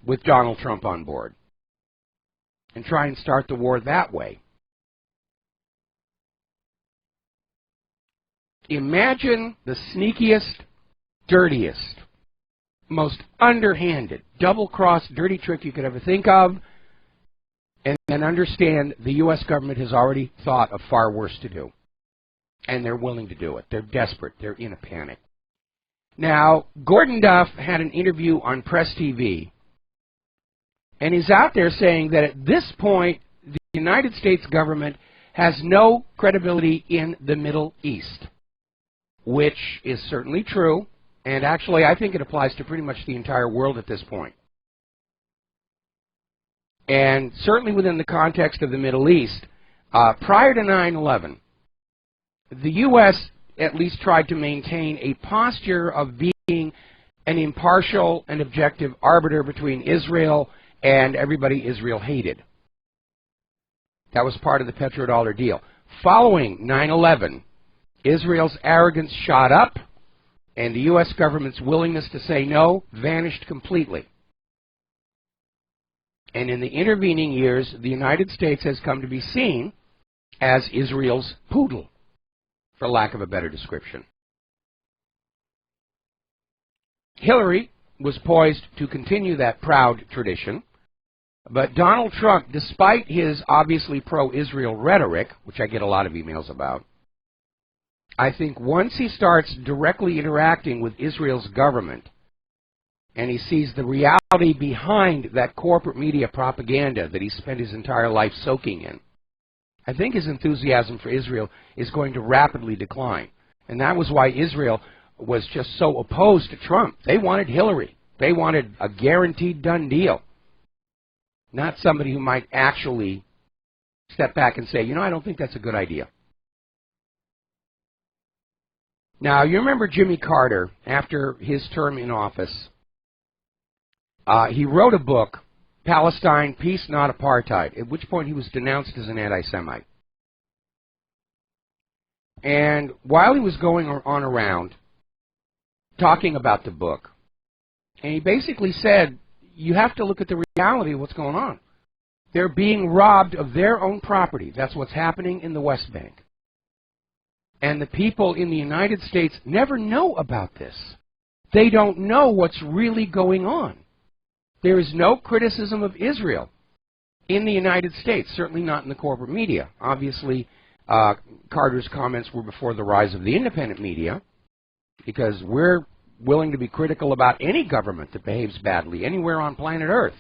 with Donald Trump on board, and try and start the war that way. Imagine the sneakiest, dirtiest, most underhanded, double-crossed, dirty trick you could ever think of, and then understand the U.S. government has already thought of far worse to do. And they're willing to do it. They're desperate. They're in a panic. Now, Gordon Duff had an interview on Press TV, and he's out there saying that at this point, the United States government has no credibility in the Middle East, which is certainly true, and actually I think it applies to pretty much the entire world at this point. And certainly within the context of the Middle East, prior to 9/11, the U.S. at least tried to maintain a posture of being an impartial and objective arbiter between Israel and everybody Israel hated. That was part of the petrodollar deal. Following 9/11, Israel's arrogance shot up, and the U.S. government's willingness to say no vanished completely. And in the intervening years, the United States has come to be seen as Israel's poodle, for lack of a better description. Hillary was poised to continue that proud tradition, but Donald Trump, despite his obviously pro-Israel rhetoric, which I get a lot of emails about, I think once he starts directly interacting with Israel's government, and he sees the reality behind that corporate media propaganda that he spent his entire life soaking in, I think his enthusiasm for Israel is going to rapidly decline. And that was why Israel was just so opposed to Trump. They wanted Hillary. They wanted a guaranteed done deal, not somebody who might actually step back and say, you know, I don't think that's a good idea. Now, you remember Jimmy Carter, after his term in office, he wrote a book, Palestine, Peace, Not Apartheid, at which point he was denounced as an anti-Semite. And while he was going on around talking about the book, and he basically said, you have to look at the reality of what's going on. They're being robbed of their own property. That's what's happening in the West Bank. And the people in the United States never know about this. They don't know what's really going on. There is no criticism of Israel in the United States, certainly not in the corporate media. Obviously, Carter's comments were before the rise of the independent media, because we're willing to be critical about any government that behaves badly anywhere on planet Earth.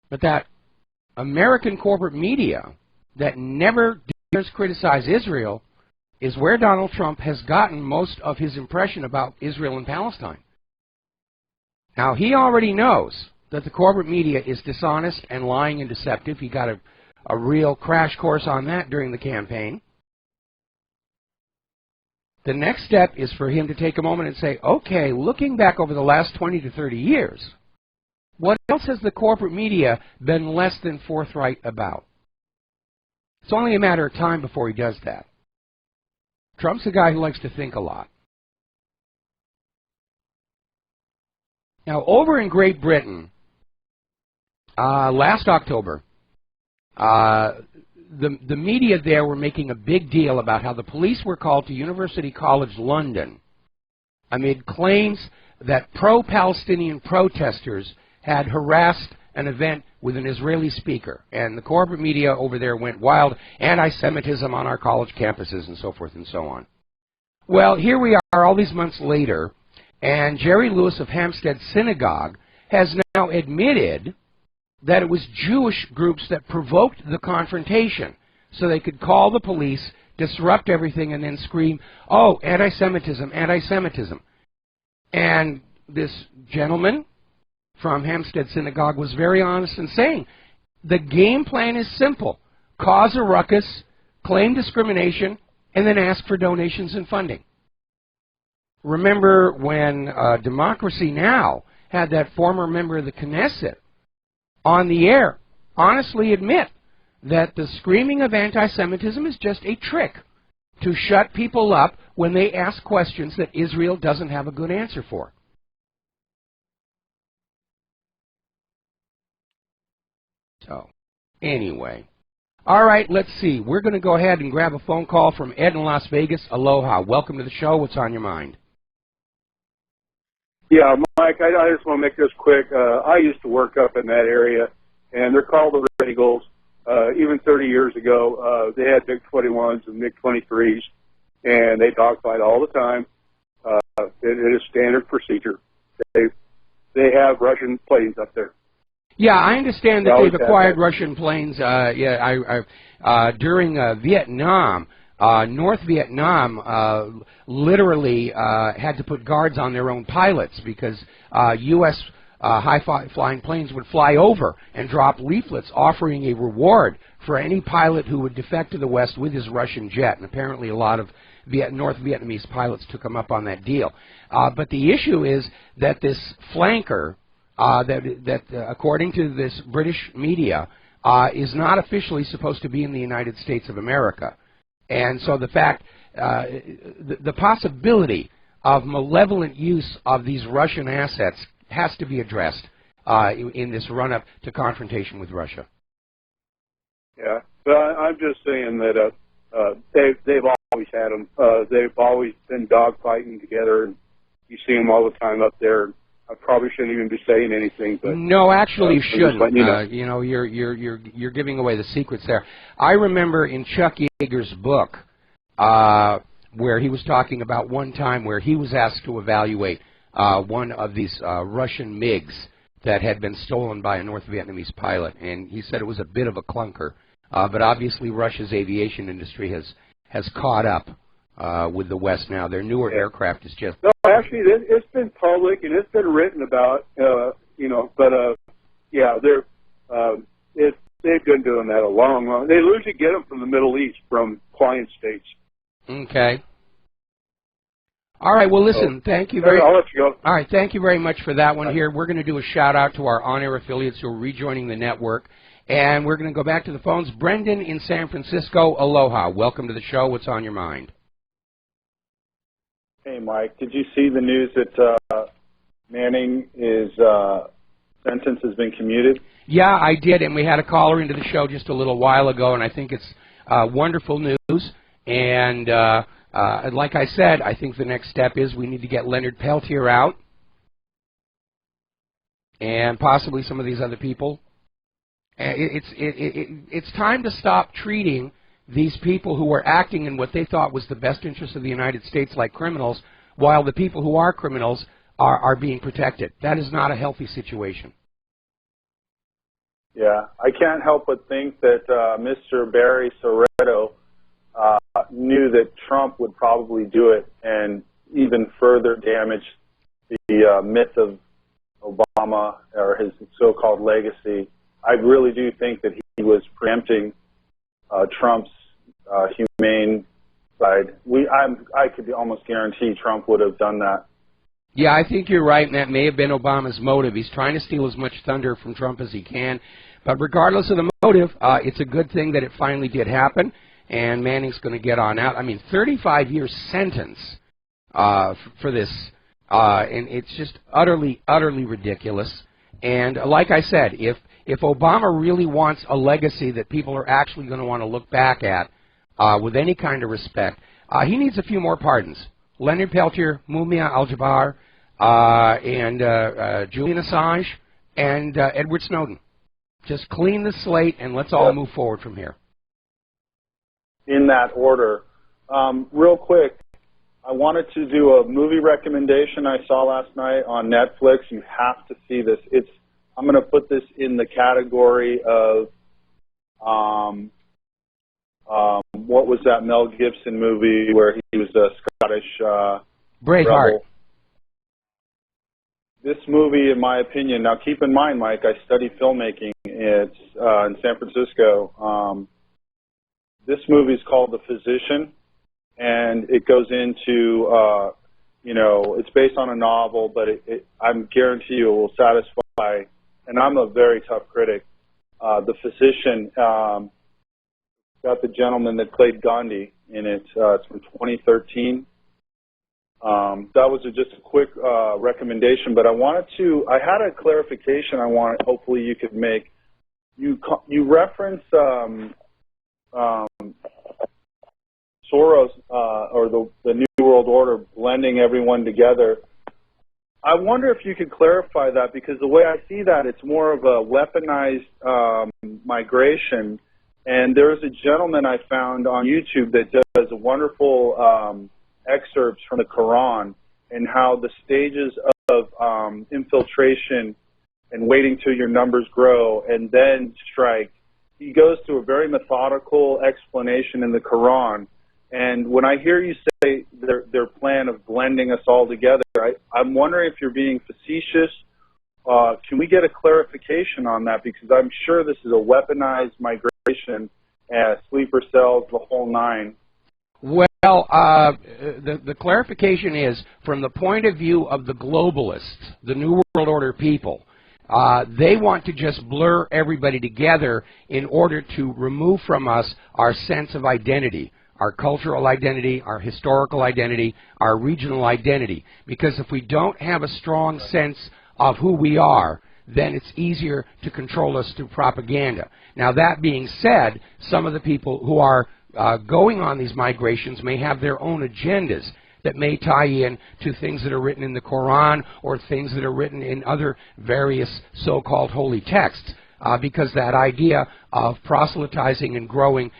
But that American corporate media that never dares criticize Israel is where Donald Trump has gotten most of his impression about Israel and Palestine. Now, he already knows that the corporate media is dishonest and lying and deceptive. He got a real crash course on that during the campaign. The next step is for him to take a moment and say, okay, looking back over the last 20 to 30 years, what else has the corporate media been less than forthright about? It's only a matter of time before he does that. Trump's a guy who likes to think a lot. Now, over in Great Britain, last October, the media there were making a big deal about how the police were called to University College London amid claims that pro-Palestinian protesters had harassed an event with an Israeli speaker. And the corporate media over there went wild, anti-Semitism on our college campuses and so forth and so on. Well, here we are all these months later, and Jerry Lewis of Hampstead Synagogue has now admitted that it was Jewish groups that provoked the confrontation so they could call the police, disrupt everything, and then scream, oh, anti-Semitism, anti-Semitism. And this gentleman from Hampstead Synagogue was very honest in saying, the game plan is simple. Cause a ruckus, claim discrimination, and then ask for donations and funding. Remember when Democracy Now! Had that former member of the Knesset on the air honestly admit that the screaming of anti-Semitism is just a trick to shut people up when they ask questions that Israel doesn't have a good answer for. So, anyway. All right, let's see. We're going to go ahead and grab a phone call from Ed in Las Vegas. Aloha. Welcome to the show. What's on your mind? Yeah, Mike, I just want to make this quick. I used to work up in that area, and they're called the Red Eagles. Even 30 years ago, they had MiG-21s and MiG-23s, and they dogfight all the time. It is standard procedure. They have Russian planes up there. Yeah, I understand that they've acquired Russian planes. During Vietnam, North Vietnam literally had to put guards on their own pilots because U.S. high-flying planes would fly over and drop leaflets offering a reward for any pilot who would defect to the West with his Russian jet. And apparently a lot of North Vietnamese pilots took them up on that deal. But the issue is that this flanker, according to this British media, is not officially supposed to be in the United States of America. And so the fact, the possibility of malevolent use of these Russian assets has to be addressed in this run-up to confrontation with Russia. Yeah, but I'm just saying that they've always had them. They've always been dogfighting together, and you see them all the time up there. I probably shouldn't even be saying anything, but no, actually, you shouldn't. You know, you're giving away the secrets there. I remember in Chuck Yeager's book where he was talking about one time where he was asked to evaluate one of these Russian MiGs that had been stolen by a North Vietnamese pilot, and he said it was a bit of a clunker. But obviously, Russia's aviation industry has caught up with the West now. Their newer aircraft is just... No, actually, it's been public and it's been written about, yeah, they've been doing that a long. They usually get them from the Middle East, from client states. Okay. All right, well, listen, thank you very... I'll let you go. All right, thank you very much for that one here. We're going to do a shout-out to our on-air affiliates who are rejoining the network, and we're going to go back to the phones. Brendan in San Francisco, aloha. Welcome to the show. What's on your mind? Hey, Mike, did you see the news that Manning is sentence has been commuted? Yeah, I did, and we had a caller into the show just a little while ago, and I think it's wonderful news. And like I said, I think the next step is we need to get Leonard Peltier out and possibly some of these other people It's time to stop treating these people who are acting in what they thought was the best interest of the United States like criminals, while the people who are criminals are being protected. That is not a healthy situation. Yeah, I can't help but think that Mr. Barry Soretto knew that Trump would probably do it and even further damage the myth of Obama or his so-called legacy. I really do think that he was preempting Trump's humane side. I could almost guarantee Trump would have done that. Yeah, I think you're right, and that may have been Obama's motive. He's trying to steal as much thunder from Trump as he can. But regardless of the motive, it's a good thing that it finally did happen, and Manning's going to get on out. I mean, 35-year sentence for this, and it's just utterly, utterly ridiculous. And like I said, if Obama really wants a legacy that people are actually going to want to look back at with any kind of respect, he needs a few more pardons. Leonard Peltier, Mumia Al-Jabbar, and Julian Assange, and Edward Snowden. Just clean the slate, and let's all move forward from here. In that order. Real quick, I wanted to do a movie recommendation I saw last night on Netflix. You have to see this. I'm going to put this in the category of what was that Mel Gibson movie where he was a Scottish Braveheart. rebel? This movie, in my opinion, now keep in mind, Mike, I study filmmaking. It's in San Francisco. This movie is called The Physician, and it goes into, it's based on a novel, but I guarantee you it will satisfy, and I'm a very tough critic. The Physician, got the gentleman that played Gandhi in it. It's from 2013. That was just a quick recommendation, but I had a clarification hopefully you could make. You reference Soros or the New World Order blending everyone together. I wonder if you could clarify that, because the way I see that, it's more of a weaponized migration. And there's a gentleman I found on YouTube that does wonderful excerpts from the Quran and how the stages of infiltration and waiting till your numbers grow and then strike. He goes through a very methodical explanation in the Quran. And when I hear you say their plan of blending us all together, I'm wondering if you're being facetious. Can we get a clarification on that? Because I'm sure this is a weaponized migration, sleeper cells, the whole nine. Well, the clarification is, from the point of view of the globalists, the New World Order people, they want to just blur everybody together in order to remove from us our sense of identity, our cultural identity, our historical identity, our regional identity. Because if we don't have a strong sense of who we are, then it's easier to control us through propaganda. Now, that being said, some of the people who are going on these migrations may have their own agendas that may tie in to things that are written in the Quran or things that are written in other various so-called holy texts, because that idea of proselytizing and growing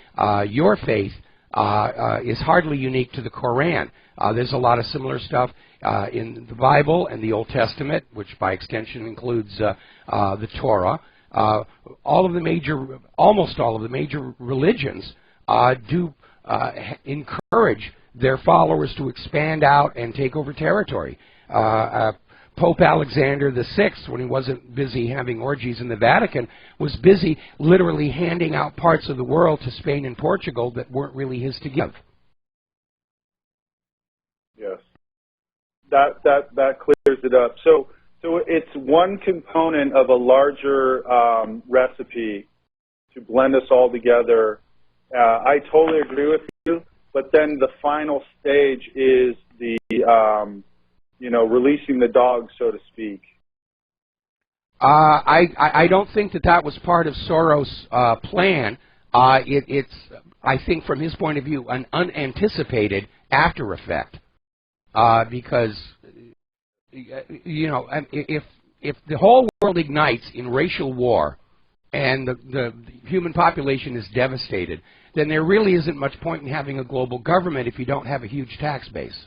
your faith is hardly unique to the Quran. There's a lot of similar stuff in the Bible and the Old Testament, which by extension includes the Torah. Almost all of the major religions do encourage their followers to expand out and take over territory. Pope Alexander VI, when he wasn't busy having orgies in the Vatican, was busy literally handing out parts of the world to Spain and Portugal that weren't really his to give. Yes, that clears it up. So it's one component of a larger recipe to blend us all together. I totally agree with you, but then the final stage is the releasing the dog, so to speak. I don't think that was part of Soros' plan. It's, I think, from his point of view, an unanticipated after effect. Because, if the whole world ignites in racial war and the human population is devastated, then there really isn't much point in having a global government if you don't have a huge tax base.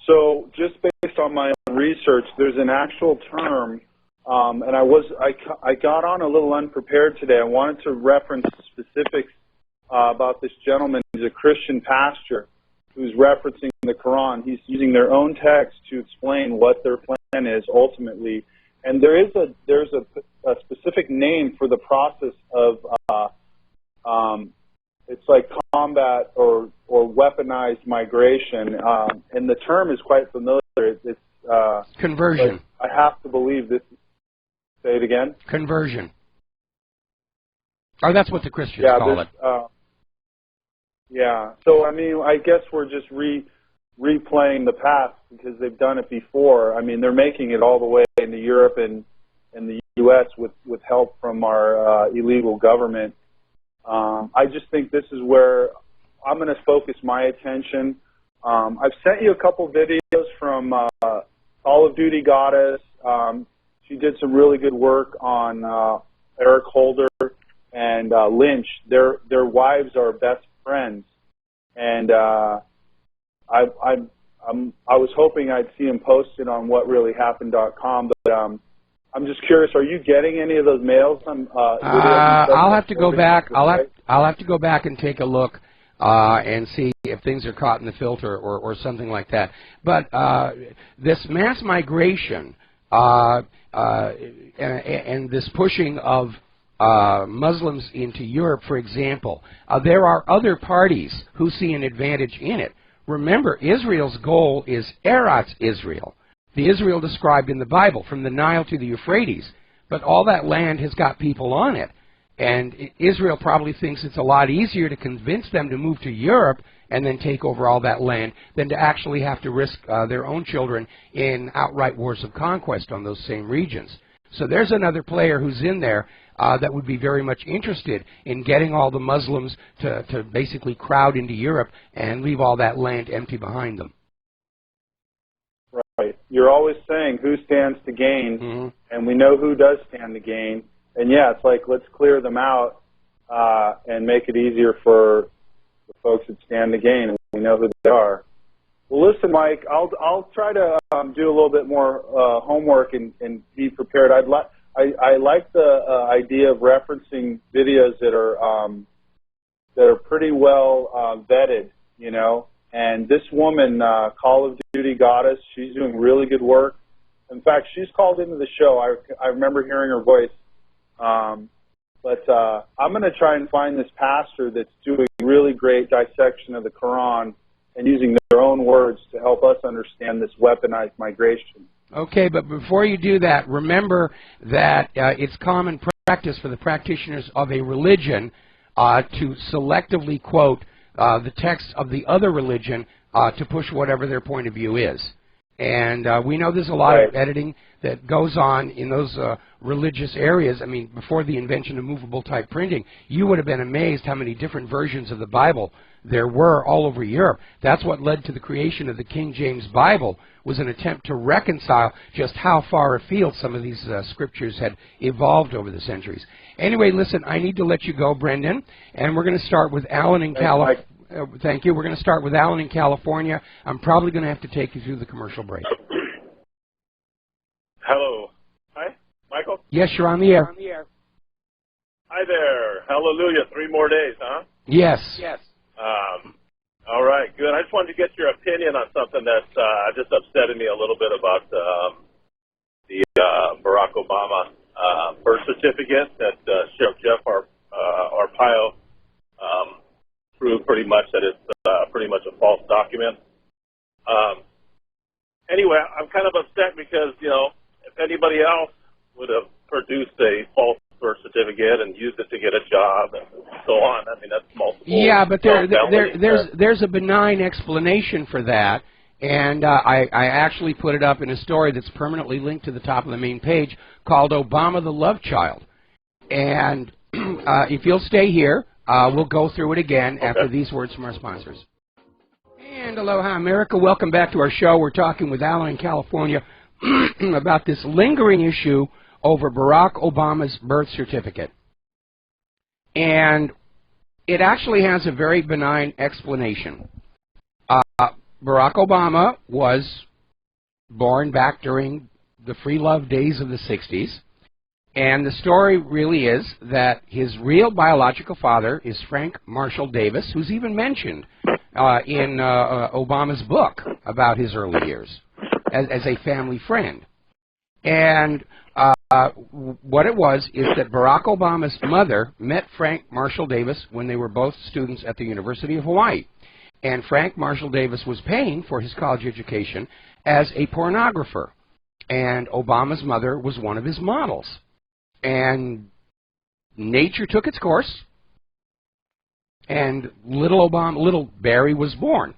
So just based on my own research, there's an actual term, and I got on a little unprepared today. I wanted to reference specifics about this gentleman. He's a Christian pastor who's referencing the Quran. He's using their own text to explain what their plan is ultimately. And there's a specific name for the process of it's like combat or weaponized migration, and the term is quite familiar. It's conversion. I have to believe this. Say it again. Conversion. Oh, that's what the Christians call it. Yeah. So I mean, I guess we're just replaying the past because they've done it before. I mean, they're making it all the way into Europe and the U.S. with help from our illegal government. I just think this is where I'm going to focus my attention. I've sent you a couple videos from Call of Duty Goddess. She did some really good work on Eric Holder and Lynch. Their wives are best friends, and I was hoping I'd see them posted on WhatReallyHappened.com, but I'm just curious. Are you getting any of those mails? I'll have to go back. I'll have to go back and take a look and see if things are caught in the filter or something like that. But this mass migration and this pushing of Muslims into Europe, for example, there are other parties who see an advantage in it. Remember, Israel's goal is Eretz Israel, the Israel described in the Bible, from the Nile to the Euphrates. But all that land has got people on it. And Israel probably thinks it's a lot easier to convince them to move to Europe and then take over all that land than to actually have to risk their own children in outright wars of conquest on those same regions. So there's another player who's in there that would be very much interested in getting all the Muslims to basically crowd into Europe and leave all that land empty behind them. Right. You're always saying who stands to gain, and we know who does stand to gain. And yeah, it's like, let's clear them out and make it easier for the folks that stand to gain, and we know who they are. Well, listen, Mike, I'll try to do a little bit more homework and be prepared. I like the idea of referencing videos that are pretty well vetted, you know. And this woman, Call of Duty Goddess, she's doing really good work. In fact, she's called into the show. I remember hearing her voice. But I'm going to try and find this pastor that's doing really great dissection of the Quran and using their own words to help us understand this weaponized migration. Okay, but before you do that, remember that it's common practice for the practitioners of a religion to selectively quote the text of the other religion to push whatever their point of view is. And we know there's a lot of editing that goes on in those religious areas. I mean, before the invention of movable type printing, you would have been amazed how many different versions of the Bible there were all over Europe. That's what led to the creation of the King James Bible, was an attempt to reconcile just how far afield some of these scriptures had evolved over the centuries. Anyway, listen, I need to let you go, Brendan, and we're going to start with Alan in California. Thank you. We're going to start with Alan in California. I'm probably going to have to take you through the commercial break. Hello. Hi, Michael? Yes, you're on the air. Hi there. Hallelujah. 3 more days, huh? Yes. All right, good. I just wanted to get your opinion on something that's just upsetting me a little bit about the Barack Obama birth certificate that Jeff Arpaio proved pretty much that it's pretty much a false document. Anyway, I'm kind of upset because, you know, if anybody else would have produced a false birth certificate and used it to get a job and so on, I mean, that's multiple. Yeah, but there's a benign explanation for that, and I actually put it up in a story that's permanently linked to the top of the main page called Obama the Love Child. And if you'll stay here, we'll go through it again after these words from our sponsors. And aloha, America. Welcome back to our show. We're talking with Alan in California, about this lingering issue over Barack Obama's birth certificate. And it actually has a very benign explanation. Barack Obama was born back during the free love days of the 60s. And the story really is that his real biological father is Frank Marshall Davis, who's even mentioned in Obama's book about his early years as a family friend. And what it was is that Barack Obama's mother met Frank Marshall Davis when they were both students at the University of Hawaii. And Frank Marshall Davis was paying for his college education as a pornographer. And Obama's mother was one of his models. And nature took its course, and little Barry was born.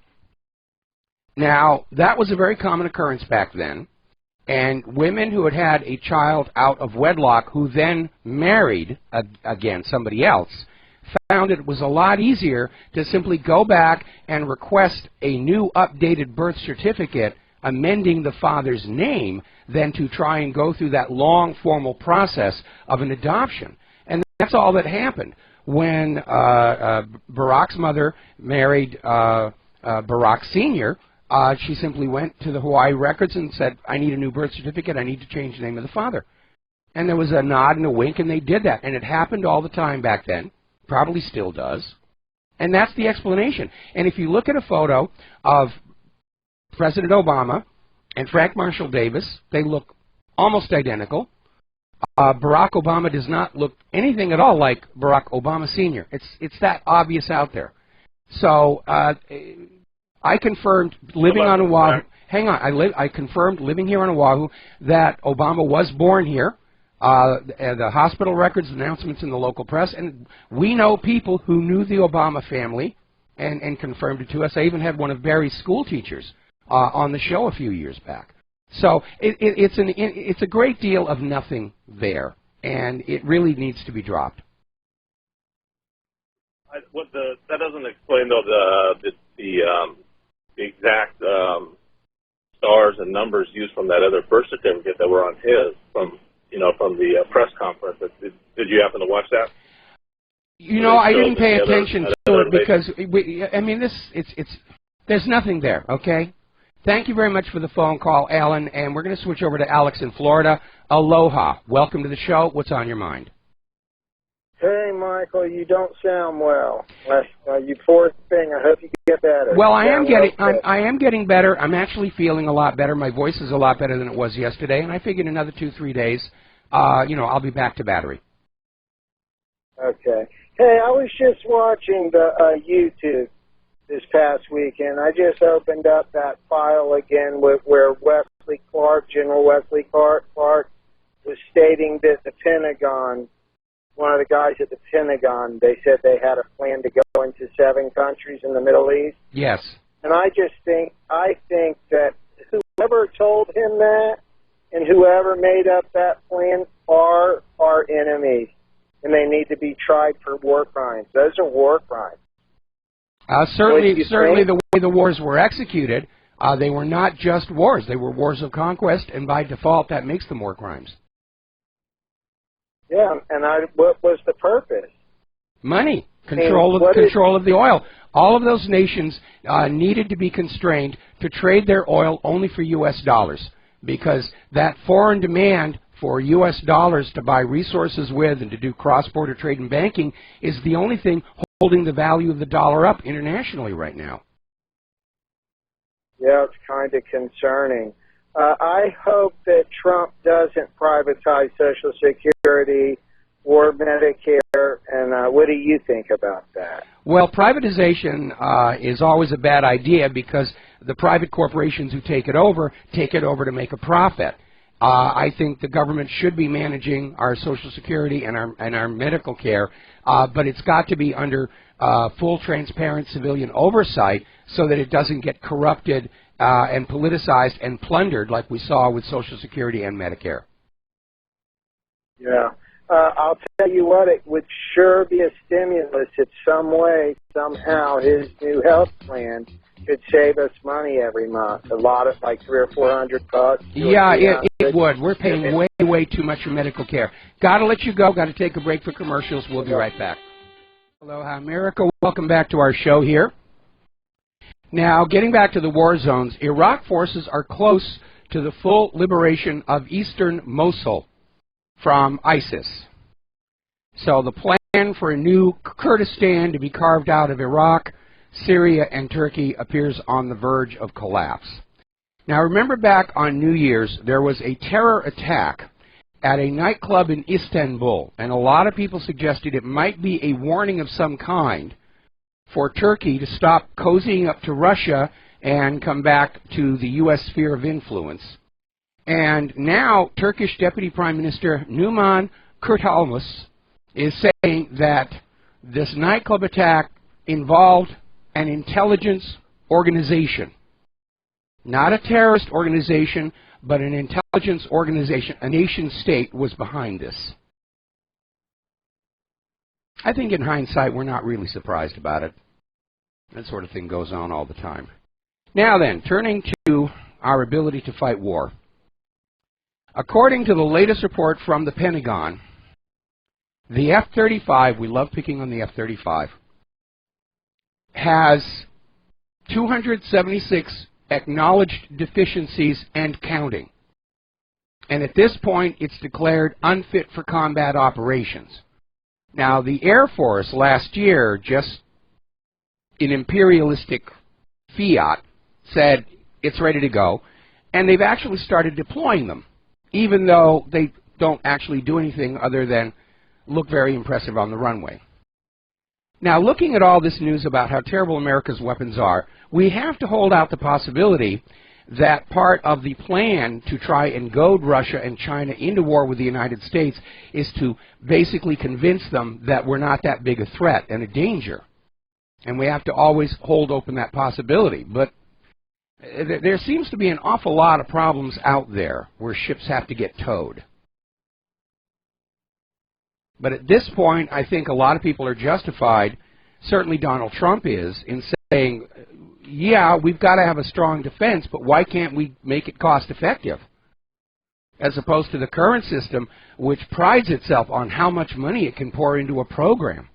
Now, that was a very common occurrence back then, and women who had had a child out of wedlock who then married, again, somebody else, found it was a lot easier to simply go back and request a new updated birth certificate amending the father's name than to try and go through that long formal process of an adoption. And that's all that happened. When Barack's mother married Barack Sr., she simply went to the Hawaii records and said, I need a new birth certificate, I need to change the name of the father. And there was a nod and a wink, and they did that. And it happened all the time back then, probably still does. And that's the explanation. And if you look at a photo of President Obama and Frank Marshall Davis, they look almost identical. Barack Obama does not look anything at all like Barack Obama Sr. It's that obvious out there. So I confirmed living on Oahu. Hang on, I confirmed living here on Oahu that Obama was born here. The hospital records, announcements in the local press, and we know people who knew the Obama family and confirmed it to us. I even had one of Barry's school teachers on the show a few years back. So it's a great deal of nothing there, and it really needs to be dropped. That doesn't explain though the exact stars and numbers used from that other birth certificate that were on his from the press conference. Did you happen to watch that? I didn't pay attention to it because there's nothing there. Okay. Thank you very much for the phone call, Alan, and we're going to switch over to Alex in Florida. Aloha. Welcome to the show. What's on your mind? Hey, Michael, you don't sound well. You poor thing. I hope you get better. Well, I am getting better. I'm actually feeling a lot better. My voice is a lot better than it was yesterday, and I figured another 2-3 days, I'll be back to battery. Okay. Hey, I was just watching the YouTube this past week, and I just opened up that file again where General Wesley Clark was stating that the Pentagon, one of the guys at the Pentagon, they said they had a plan to go into 7 countries in the Middle East. Yes. And I think that whoever told him that and whoever made up that plan are our enemies, and they need to be tried for war crimes. Those are war crimes. Certainly the way the wars were executed, they were not just wars. They were wars of conquest, and by default, that makes them war crimes. Yeah, and what was the purpose? Money, control of the oil. All of those nations needed to be constrained to trade their oil only for U.S. dollars, because that foreign demand for U.S. dollars to buy resources with and to do cross-border trade and banking is the only thing holding the value of the dollar up internationally right now. Yeah, it's kind of concerning. I hope that Trump doesn't privatize Social Security or Medicare, and what do you think about that? Well, privatization is always a bad idea because the private corporations who take it over to make a profit. I think the government should be managing our Social Security and our medical care, but it's got to be under full, transparent civilian oversight so that it doesn't get corrupted and politicized and plundered like we saw with Social Security and Medicare. Yeah. I'll tell you what, it would sure be a stimulus if some way, somehow, his new health plan could save us money every month. A lot of, like, $300 or $400. Yeah, it would. We're paying way too much for medical care. Got to let you go. Got to take a break for commercials. We'll be right back. Aloha, America. Welcome back to our show here. Now, getting back to the war zones, Iraq forces are close to the full liberation of eastern Mosul from ISIS. So the plan for a new Kurdistan to be carved out of Iraq, Syria, and Turkey appears on the verge of collapse. Now, remember back on New Year's, there was a terror attack at a nightclub in Istanbul, and a lot of people suggested it might be a warning of some kind for Turkey to stop cozying up to Russia and come back to the U.S. sphere of influence. And now Turkish Deputy Prime Minister Numan Kurtulmuş is saying that this nightclub attack involved an intelligence organization. Not a terrorist organization, but an intelligence organization. A nation state was behind this. I think in hindsight, we're not really surprised about it. That sort of thing goes on all the time. Now then, turning to our ability to fight war. According to the latest report from the Pentagon, the F-35, we love picking on the F-35, has 276 acknowledged deficiencies and counting. And at this point, it's declared unfit for combat operations. Now, the Air Force last year, just in imperialistic fiat, said it's ready to go, and they've actually started deploying them, even though they don't actually do anything other than look very impressive on the runway. Now, looking at all this news about how terrible America's weapons are, we have to hold out the possibility that part of the plan to try and goad Russia and China into war with the United States is to basically convince them that we're not that big a threat and a danger. And we have to always hold open that possibility. But there seems to be an awful lot of problems out there where ships have to get towed. But at this point, I think a lot of people are justified, certainly Donald Trump is, in saying, yeah, we've got to have a strong defense, but why can't we make it cost effective? As opposed to the current system, which prides itself on how much money it can pour into a program.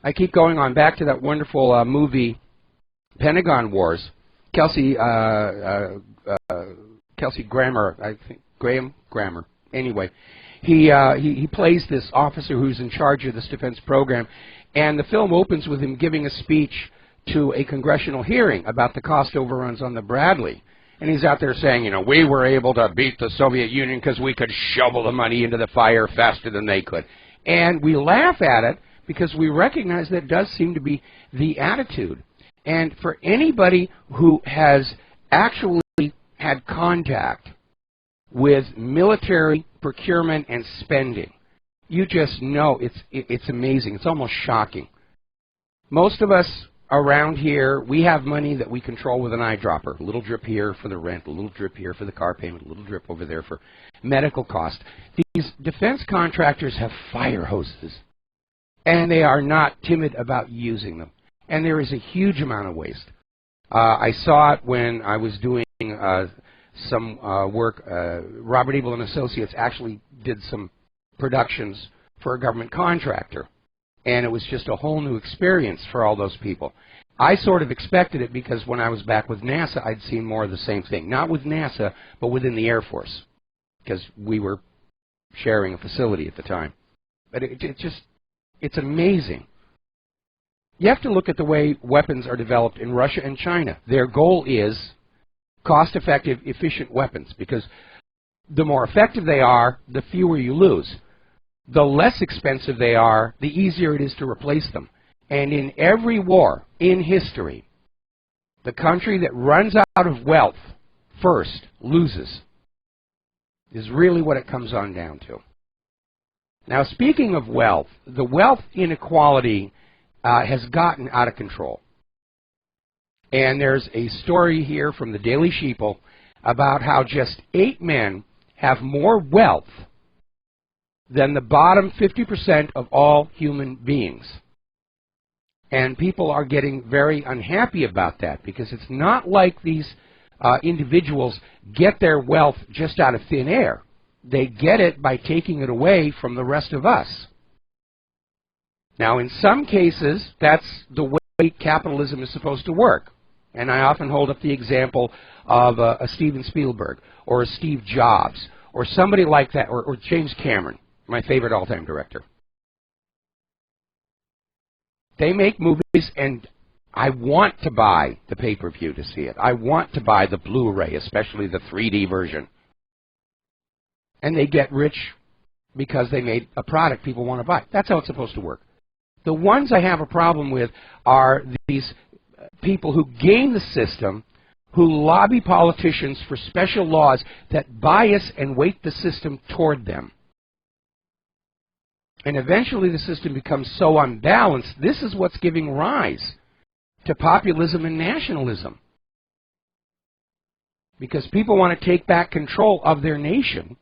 I keep going on back to that wonderful movie, Pentagon Wars. Kelsey Grammer, I think, Graham Grammer. Anyway, he plays this officer who's in charge of this defense program, and the film opens with him giving a speech to a congressional hearing about the cost overruns on the Bradley. And he's out there saying, you know, we were able to beat the Soviet Union because we could shovel the money into the fire faster than they could. And we laugh at it because we recognize that does seem to be the attitude. And for anybody who has actually had contact with military procurement and spending, you just know it's amazing. It's almost shocking. Most of us around here, we have money that we control with an eyedropper. A little drip here for the rent, a little drip here for the car payment, a little drip over there for medical costs. These defense contractors have fire hoses, and they are not timid about using them. And there is a huge amount of waste. I saw it when I was doing some work. Robert Abel and Associates actually did some productions for a government contractor. And it was just a whole new experience for all those people. I sort of expected it because when I was back with NASA, I'd seen more of the same thing. Not with NASA, but within the Air Force, because we were sharing a facility at the time. But it's amazing. You have to look at the way weapons are developed in Russia and China. Their goal is cost-effective, efficient weapons, because the more effective they are, the fewer you lose. The less expensive they are, the easier it is to replace them. And in every war in history, the country that runs out of wealth first loses, is really what it comes on down to. Now, speaking of wealth, the wealth inequality has gotten out of control. And there's a story here from the Daily Sheeple about how just 8 men have more wealth than the bottom 50% of all human beings. And people are getting very unhappy about that because it's not like these individuals get their wealth just out of thin air. They get it by taking it away from the rest of us. Now, in some cases, that's the way capitalism is supposed to work. And I often hold up the example of a Steven Spielberg or a Steve Jobs or somebody like that, or James Cameron, my favorite all-time director. They make movies, and I want to buy the pay-per-view to see it. I want to buy the Blu-ray, especially the 3D version. And they get rich because they made a product people want to buy. That's how it's supposed to work. The ones I have a problem with are these people who game the system, who lobby politicians for special laws that bias and weight the system toward them. And eventually the system becomes so unbalanced, this is what's giving rise to populism and nationalism. Because people want to take back control of their nation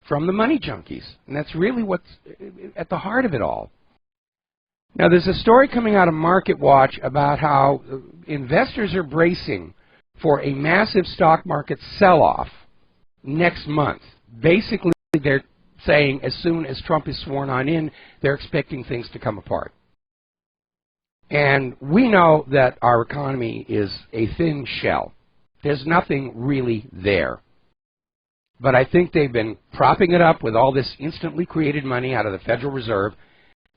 from the money junkies. And that's really what's at the heart of it all. Now, there's a story coming out of Market Watch about how investors are bracing for a massive stock market sell-off next month. Basically, they're saying as soon as Trump is sworn on in, they're expecting things to come apart. And we know that our economy is a thin shell. There's nothing really there. But I think they've been propping it up with all this instantly created money out of the Federal Reserve.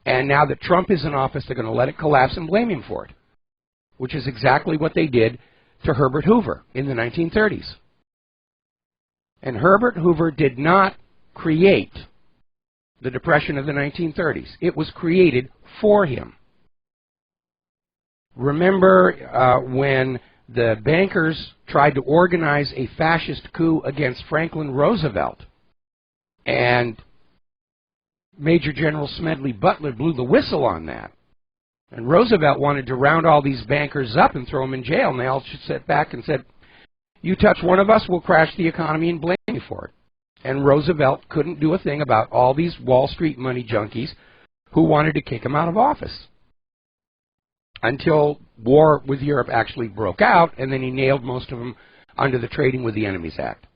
And now that Trump is in office, they're going to let it collapse and blame him for it, which is exactly what they did to Herbert Hoover in the 1930s. And Herbert Hoover did not create the Depression of the 1930s. It was created for him. Remember when the bankers tried to organize a fascist coup against Franklin Roosevelt, and Major General Smedley Butler blew the whistle on that. And Roosevelt wanted to round all these bankers up and throw them in jail, and they all sat back and said, you touch one of us, we'll crash the economy and blame you for it. And Roosevelt couldn't do a thing about all these Wall Street money junkies who wanted to kick him out of office. Until war with Europe actually broke out, and then he nailed most of them under the Trading with the Enemies Act.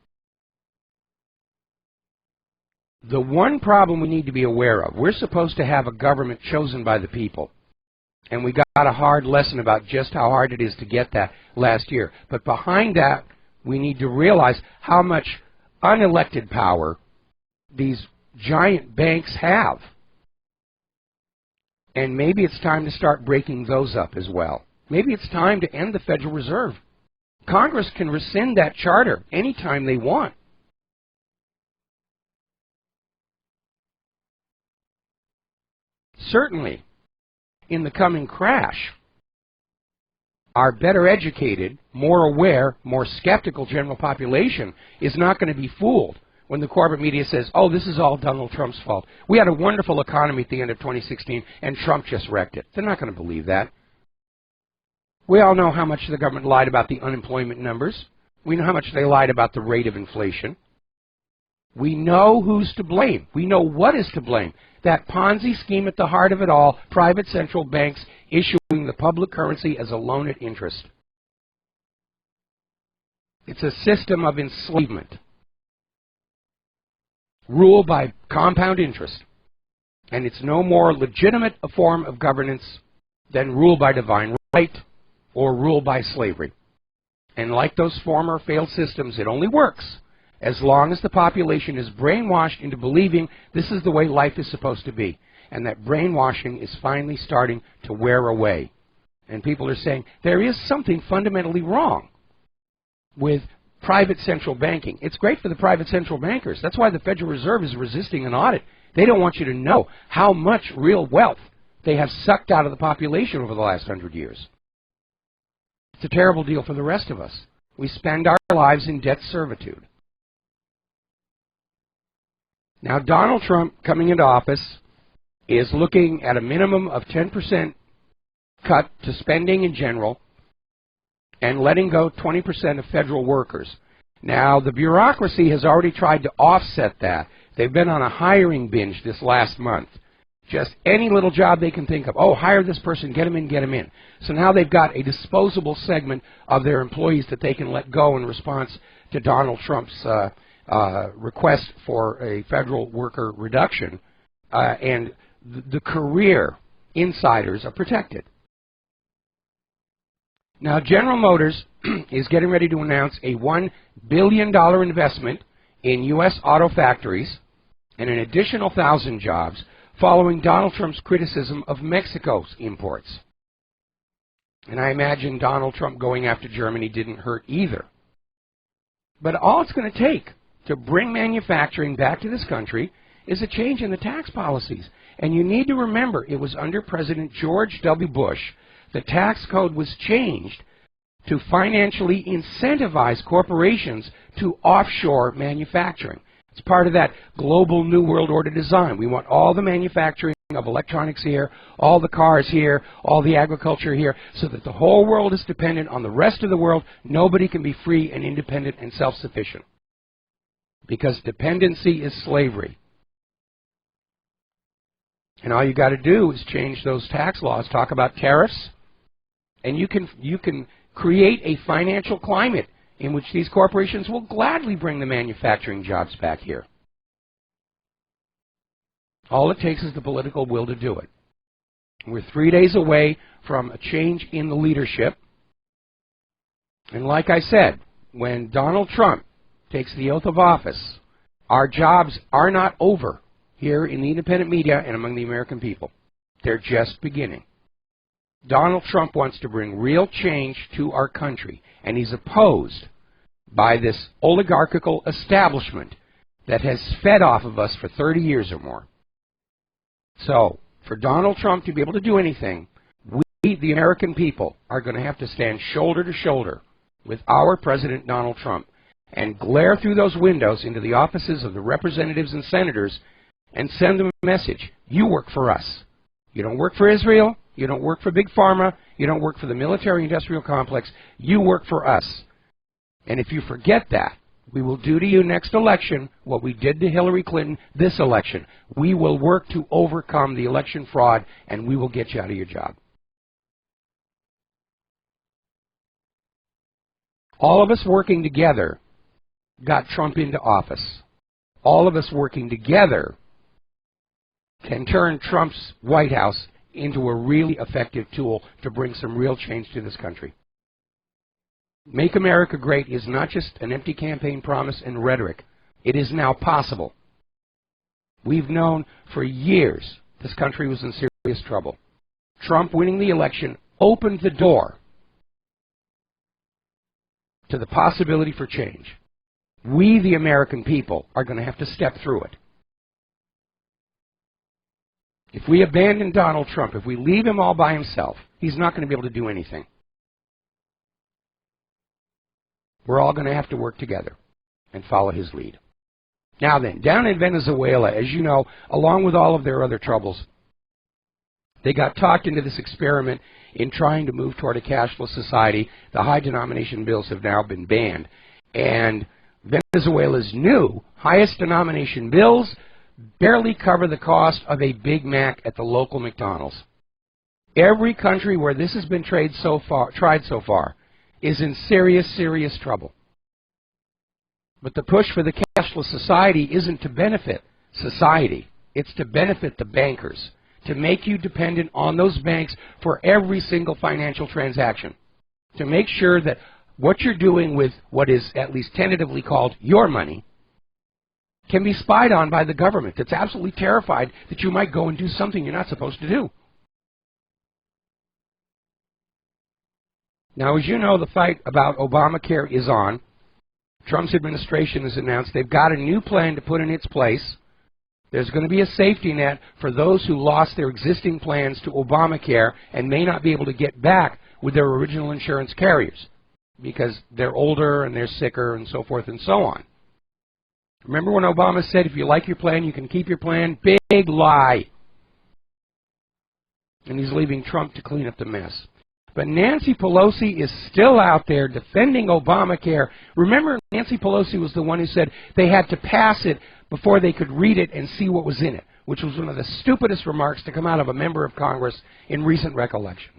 The one problem we need to be aware of, we're supposed to have a government chosen by the people. And we got a hard lesson about just how hard it is to get that last year. But behind that, we need to realize how much unelected power these giant banks have. And maybe it's time to start breaking those up as well. Maybe it's time to end the Federal Reserve. Congress can rescind that charter anytime they want. Certainly, in the coming crash, our better educated, more aware, more skeptical general population is not going to be fooled when the corporate media says, oh, this is all Donald Trump's fault. We had a wonderful economy at the end of 2016, and Trump just wrecked it. They're not going to believe that. We all know how much the government lied about the unemployment numbers. We know how much they lied about the rate of inflation. We know who's to blame. We know what is to blame. That Ponzi scheme at the heart of it all, private central banks issuing the public currency as a loan at interest. It's a system of enslavement, ruled by compound interest. And it's no more legitimate a form of governance than rule by divine right or rule by slavery. And like those former failed systems, it only works as long as the population is brainwashed into believing this is the way life is supposed to be. And that brainwashing is finally starting to wear away. And people are saying there is something fundamentally wrong with private central banking. It's great for the private central bankers. That's why the Federal Reserve is resisting an audit. They don't want you to know how much real wealth they have sucked out of the population over the last 100 years. It's a terrible deal for the rest of us. We spend our lives in debt servitude. Now, Donald Trump, coming into office, is looking at a minimum of 10% cut to spending in general and letting go 20% of federal workers. Now, the bureaucracy has already tried to offset that. They've been on a hiring binge this last month. Just any little job they can think of. Oh, hire this person, get them in, get them in. So now they've got a disposable segment of their employees that they can let go in response to Donald Trump's request for a federal worker reduction. And the career insiders are protected. Now, General Motors is getting ready to announce a $1 billion investment in U.S. auto factories and an additional 1,000 jobs following Donald Trump's criticism of Mexico's imports. And I imagine Donald Trump going after Germany didn't hurt either. But all it's going to take to bring manufacturing back to this country is a change in the tax policies. And you need to remember, it was under President George W. Bush the tax code was changed to financially incentivize corporations to offshore manufacturing. It's part of that global New World Order design. We want all the manufacturing of electronics here, all the cars here, all the agriculture here, so that the whole world is dependent on the rest of the world. Nobody can be free and independent and self-sufficient. Because dependency is slavery. And all you got to do is change those tax laws, talk about tariffs, and you can create a financial climate in which these corporations will gladly bring the manufacturing jobs back here. All it takes is the political will to do it. We're 3 days away from a change in the leadership. And like I said, when Donald Trump takes the oath of office, our jobs are not over here in the independent media and among the American people. They're just beginning. Donald Trump wants to bring real change to our country, and he's opposed by this oligarchical establishment that has fed off of us for 30 years or more. So, for Donald Trump to be able to do anything, we, the American people, are going to have to stand shoulder to shoulder with our President Donald Trump and glare through those windows into the offices of the representatives and senators and send them a message. You work for us. You don't work for Israel. You don't work for Big Pharma. You don't work for the military-industrial complex. You work for us. And if you forget that, we will do to you next election what we did to Hillary Clinton this election. We will work to overcome the election fraud, and we will get you out of your job. All of us working together got Trump into office. All of us working together can turn Trump's White House into a really effective tool to bring some real change to this country. Make America Great is not just an empty campaign promise and rhetoric. It is now possible. We've known for years this country was in serious trouble. Trump winning the election opened the door to the possibility for change. We, the American people, are going to have to step through it. If we abandon Donald Trump, if we leave him all by himself, he's not going to be able to do anything. We're all going to have to work together and follow his lead. Now then, down in Venezuela, as you know, along with all of their other troubles, they got talked into this experiment in trying to move toward a cashless society. The high denomination bills have now been banned. And Venezuela's new highest denomination bills barely cover the cost of a Big Mac at the local McDonald's. Every country where this has been tried so far is in serious, serious trouble. But the push for the cashless society isn't to benefit society. It's to benefit the bankers, to make you dependent on those banks for every single financial transaction, to make sure that what you're doing with what is at least tentatively called your money can be spied on by the government that's absolutely terrified that you might go and do something you're not supposed to do. Now, as you know, the fight about Obamacare is on. Trump's administration has announced they've got a new plan to put in its place. There's going to be a safety net for those who lost their existing plans to Obamacare and may not be able to get back with their original insurance carriers because they're older and they're sicker and so forth and so on. Remember when Obama said, if you like your plan, you can keep your plan? Big lie. And he's leaving Trump to clean up the mess. But Nancy Pelosi is still out there defending Obamacare. Remember, Nancy Pelosi was the one who said they had to pass it before they could read it and see what was in it. which was one of the stupidest remarks to come out of a member of Congress in recent recollection.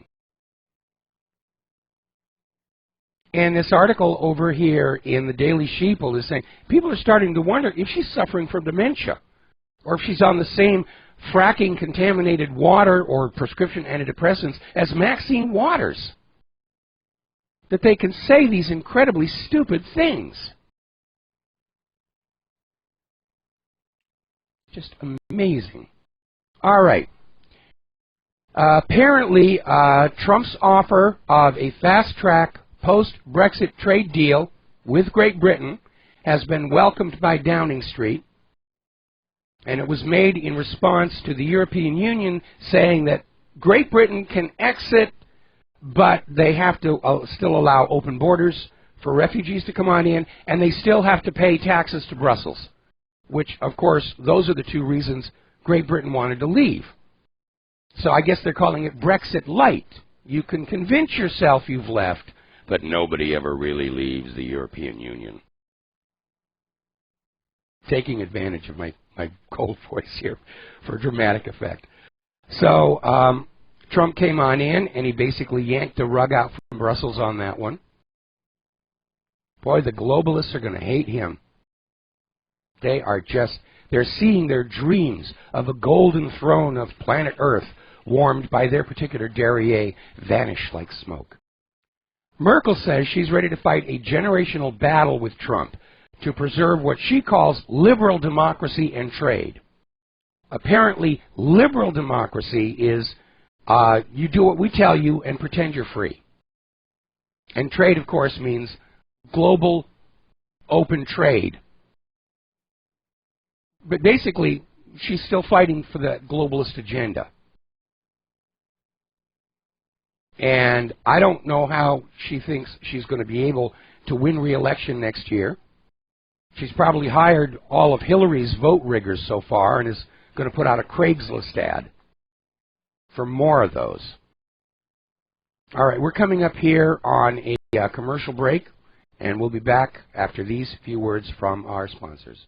And this article over here in the Daily Sheeple is saying people are starting to wonder if she's suffering from dementia or if she's on the same fracking-contaminated water or prescription antidepressants as Maxine Waters. That they can say these incredibly stupid things. Just amazing. All right. Apparently, Trump's offer of a fast-track post-Brexit trade deal with Great Britain has been welcomed by Downing Street, and it was made in response to the European Union saying that Great Britain can exit, but they have to still allow open borders for refugees to come on in, and they still have to pay taxes to Brussels, which, of course, those are the two reasons Great Britain wanted to leave. So I guess they're calling it Brexit Light. You can convince yourself you've left, but nobody ever really leaves the European Union. Taking advantage of my cold voice here for dramatic effect. So Trump came on in, and he basically yanked the rug out from Brussels on that one. Boy, the globalists are going to hate him. They are just, they're seeing their dreams of a golden throne of planet Earth warmed by their particular derriere vanish like smoke. Merkel says she's ready to fight a generational battle with Trump to preserve what she calls liberal democracy and trade. Apparently, liberal democracy is you do what we tell you and pretend you're free. And trade, of course, means global open trade. But basically, she's still fighting for the globalist agenda. And I don't know how she thinks she's going to be able to win re-election next year. She's probably hired all of Hillary's vote riggers so far and is going to put out a Craigslist ad for more of those. All right, we're coming up here on a commercial break, and we'll be back after these few words from our sponsors.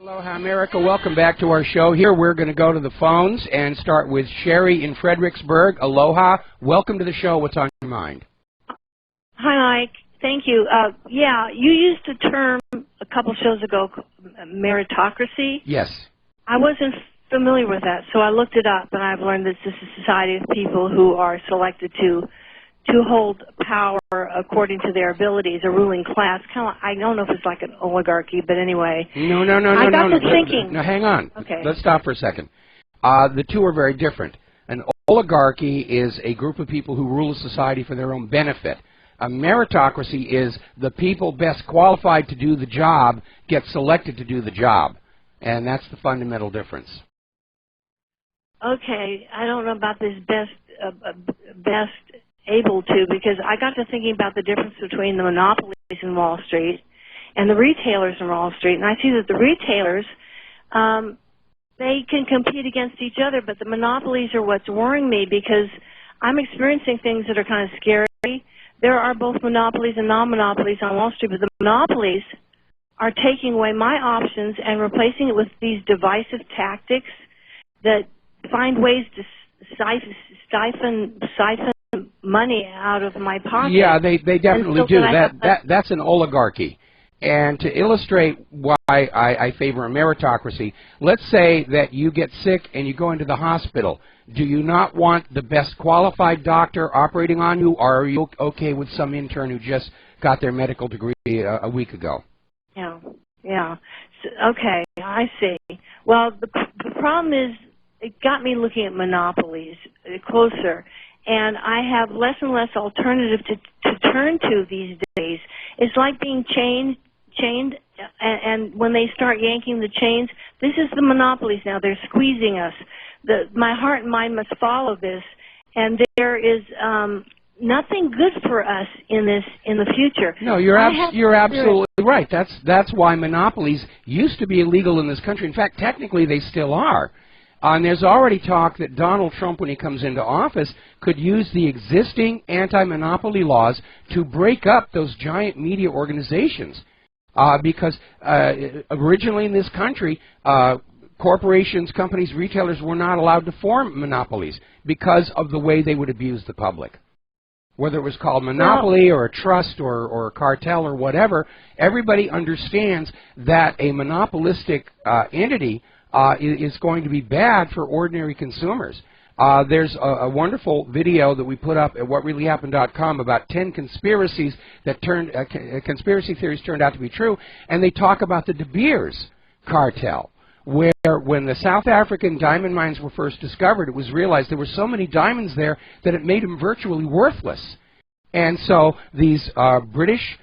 Aloha, America. Welcome back to our show. Here we're going to go to the phones and start with Sherry in Fredericksburg. Aloha. Welcome to the show. What's on your mind? Hi, Mike. Thank you. Yeah, you used a term a couple shows ago, meritocracy. Yes. I wasn't familiar with that, so I looked it up, and I've learned that this is a society of people who are selected to hold power according to their abilities, a ruling class. Kind of, I don't know if it's like an oligarchy, but anyway. No. I got to thinking. No, hang on. Okay. Let's stop for a second. The two are very different. An oligarchy is a group of people who rule a society for their own benefit. A meritocracy is the people best qualified to do the job get selected to do the job. And that's the fundamental difference. Okay, I don't know about this best able to, because I got to thinking about the difference between the monopolies in Wall Street and the retailers in Wall Street, and I see that the retailers, they can compete against each other, but the monopolies are what's worrying me, because I'm experiencing things that are kind of scary. There are both monopolies and non-monopolies on Wall Street, but the monopolies are taking away my options and replacing it with these divisive tactics that find ways to siphon money out of my pocket. Yeah, they definitely do. That's an oligarchy. And to illustrate why I favor a meritocracy, let's say that you get sick and you go into the hospital. Do you not want the best qualified doctor operating on you, or are you okay with some intern who just got their medical degree a week ago? Yeah. So, okay, I see. Well, the problem is, it got me looking at monopolies closer, and I have less and less alternative to turn to these days. It's like being chained, and when they start yanking the chains, this is the monopolies now. They're squeezing us. My heart and mind must follow this, and there is nothing good for us in the future. No, you're absolutely right. That's why monopolies used to be illegal in this country. In fact, technically they still are. And there's already talk that Donald Trump, when he comes into office, could use the existing anti-monopoly laws to break up those giant media organizations. Because originally in this country, corporations, companies, retailers were not allowed to form monopolies because of the way they would abuse the public. Whether it was called monopoly or a trust or a cartel or whatever, everybody understands that a monopolistic entity is going to be bad for ordinary consumers. There's a wonderful video that we put up at WhatReallyHappened.com about 10 conspiracies that conspiracy theories turned out to be true, and they talk about the De Beers cartel, where when the South African diamond mines were first discovered, it was realized there were so many diamonds there that it made them virtually worthless. And so these British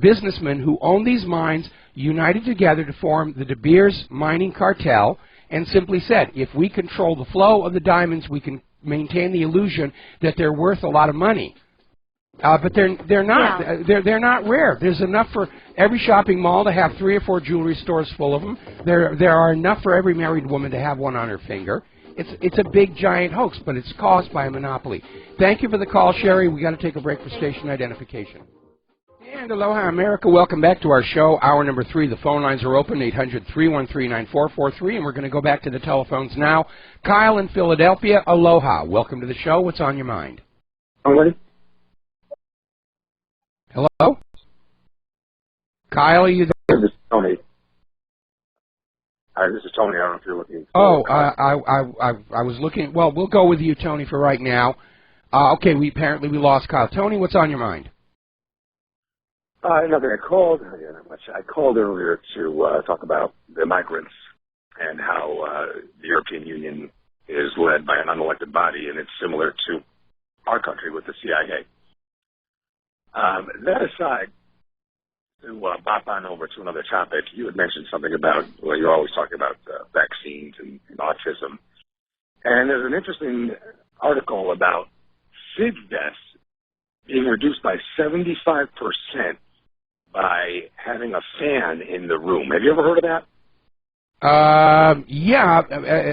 businessmen who owned these mines united together to form the De Beers mining cartel and simply said, if we control the flow of the diamonds, we can maintain the illusion that they're worth a lot of money. But they're not. Yeah. They're not rare. There's enough for every shopping mall to have 3 or 4 jewelry stores full of them. There are enough for every married woman to have one on her finger. It's a big giant hoax, but it's caused by a monopoly. Thank you for the call, Sherry. We got to take a break for station identification. And aloha, America. Welcome back to our show, hour number 3. The phone lines are open, 800-313-9443, and we're going to go back to the telephones now. Kyle in Philadelphia, aloha. Welcome to the show. What's on your mind? Hello? Hello? Kyle, are you there? This is Tony. Hi, this is Tony. I don't know if you're looking. I was looking. Well, we'll go with you, Tony, for right now. Okay, we lost Kyle. Tony, what's on your mind? Nothing. I called earlier to talk about the migrants and how the European Union is led by an unelected body, and it's similar to our country with the CIA. That aside, to bop on over to another topic, you had mentioned something about, well, you're always talking about vaccines and autism. And there's an interesting article about SIDS deaths being reduced by 75% by having a fan in the room. Have you ever heard of that? Yeah,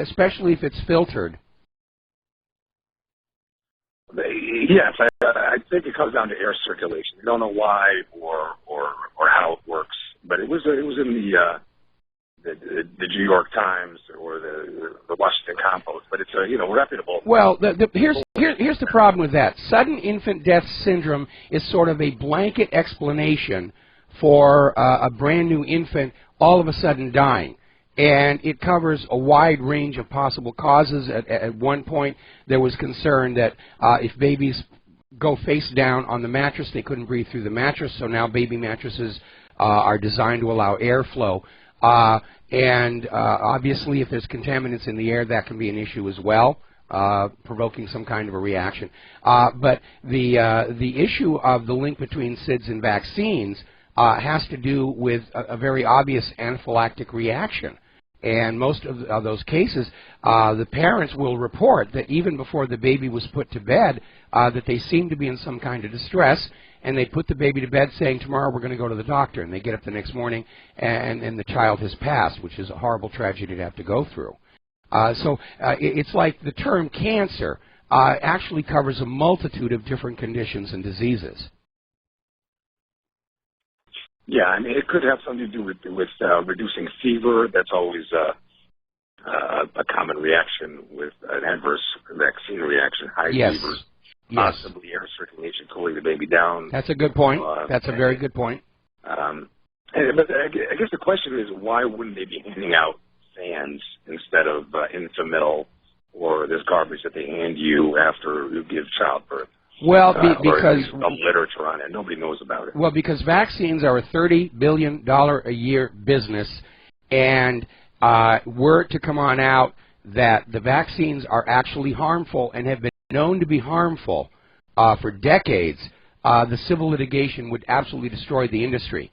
especially if it's filtered. Yes, I think it comes down to air circulation. We don't know why or how it works, but it was in the New York Times or the Washington Compost. But it's reputable. Well, here's the problem with that. Sudden infant death syndrome is sort of a blanket explanation for a brand new infant all of a sudden dying. And it covers a wide range of possible causes. At one point, there was concern that if babies go face down on the mattress, they couldn't breathe through the mattress, so now baby mattresses are designed to allow airflow. Obviously, if there's contaminants in the air, that can be an issue as well, provoking some kind of a reaction. But the issue of the link between SIDS and vaccines has to do with a very obvious anaphylactic reaction. And most of those cases, the parents will report that even before the baby was put to bed, that they seemed to be in some kind of distress, and they put the baby to bed saying, tomorrow we're going to go to the doctor. And they get up the next morning, and the child has passed, which is a horrible tragedy to have to go through. It's like the term cancer actually covers a multitude of different conditions and diseases. Yeah, I mean, it could have something to do with reducing fever. That's always a common reaction with an adverse vaccine reaction, high fevers, possibly air circulation cooling the baby down. That's a good point. That's a very good point. But I guess the question is, why wouldn't they be handing out fans instead of Infamil or this garbage that they hand you after you give childbirth? Well, because some literature on it, nobody knows about it. Well, because vaccines are a $30 billion a year business, and word to come on out that the vaccines are actually harmful and have been known to be harmful for decades, the civil litigation would absolutely destroy the industry.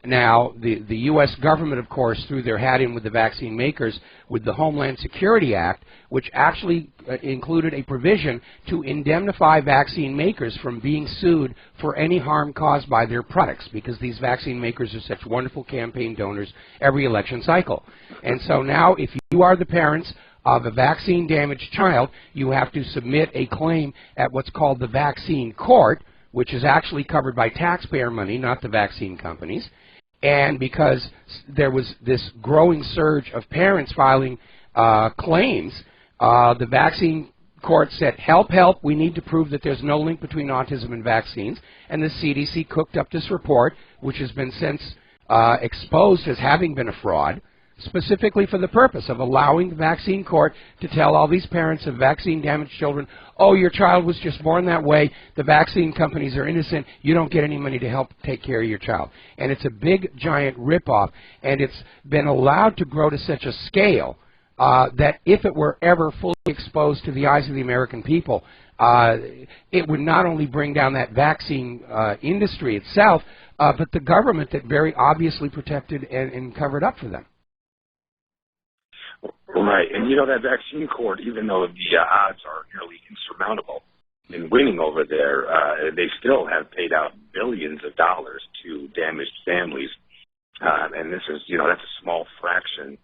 Now, the U.S. government, of course, threw their hat in with the vaccine makers with the Homeland Security Act, which actually included a provision to indemnify vaccine makers from being sued for any harm caused by their products, because these vaccine makers are such wonderful campaign donors every election cycle. And so now, if you are the parents of a vaccine-damaged child, you have to submit a claim at what's called the vaccine court, which is actually covered by taxpayer money, not the vaccine companies. And because there was this growing surge of parents filing claims, the vaccine court said, help, help, we need to prove that there's no link between autism and vaccines. And the CDC cooked up this report, which has been since exposed as having been a fraud, specifically for the purpose of allowing the vaccine court to tell all these parents of vaccine-damaged children, oh, your child was just born that way, the vaccine companies are innocent, you don't get any money to help take care of your child. And it's a big, giant ripoff, and it's been allowed to grow to such a scale that if it were ever fully exposed to the eyes of the American people, it would not only bring down that vaccine industry itself, but the government that very obviously protected and covered up for them. Right, and you know that vaccine court, even though the odds are nearly insurmountable in winning over there, they still have paid out billions of dollars to damaged families, and this is, that's a small fraction.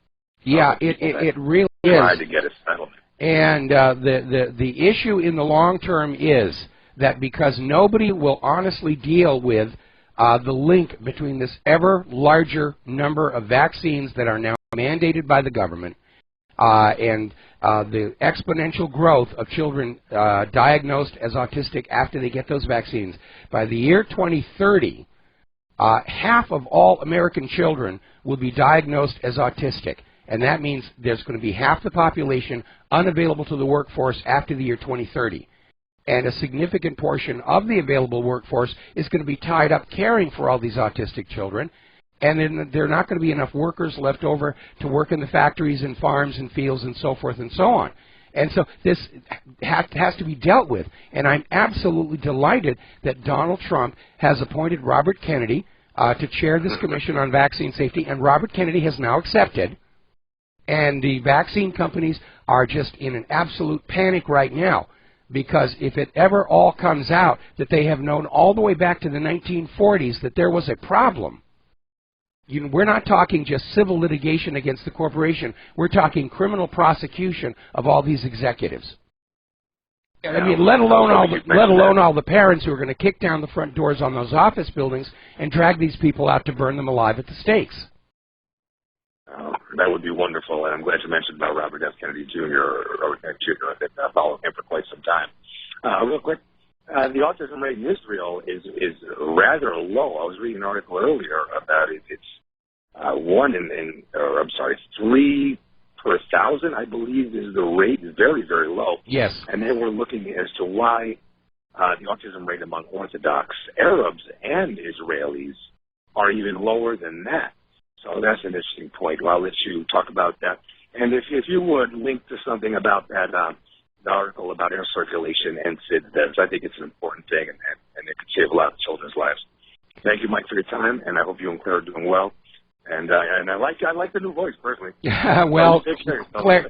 Yeah, it really is. Tried to get a settlement. And the issue in the long term is that because nobody will honestly deal with the link between this ever larger number of vaccines that are now mandated by the government and the exponential growth of children diagnosed as autistic after they get those vaccines. By the year 2030, half of all American children will be diagnosed as autistic. And that means there's going to be half the population unavailable to the workforce after the year 2030. And a significant portion of the available workforce is going to be tied up caring for all these autistic children. And then there are not going to be enough workers left over to work in the factories and farms and fields and so forth and so on. And so this has to be dealt with. And I'm absolutely delighted that Donald Trump has appointed Robert Kennedy to chair this Commission on Vaccine Safety. And Robert Kennedy has now accepted. And the vaccine companies are just in an absolute panic right now, because if it ever all comes out that they have known all the way back to the 1940s that there was a problem, we're not talking just civil litigation against the corporation. We're talking criminal prosecution of all these executives. I mean, let alone all the parents who are going to kick down the front doors on those office buildings and drag these people out to burn them alive at the stakes. That would be wonderful, and I'm glad you mentioned about Robert F. Kennedy Jr. Robert Kennedy Jr. I've been following him for quite some time. Real quick, the autism rate in Israel is rather low. I was reading an article earlier about it. It's 3 per 1,000, I believe, is the rate. Is very, very low. Yes. And they were looking as to why the autism rate among Orthodox Arabs and Israelis are even lower than that. So that's an interesting point. Well, I'll let you talk about that. And if you would link to something about that the article about air circulation and SIDS, I think it's an important thing, and it could save a lot of children's lives. Thank you, Mike, for your time, and I hope you and Claire are doing well. And I like the new voice, personally. Well,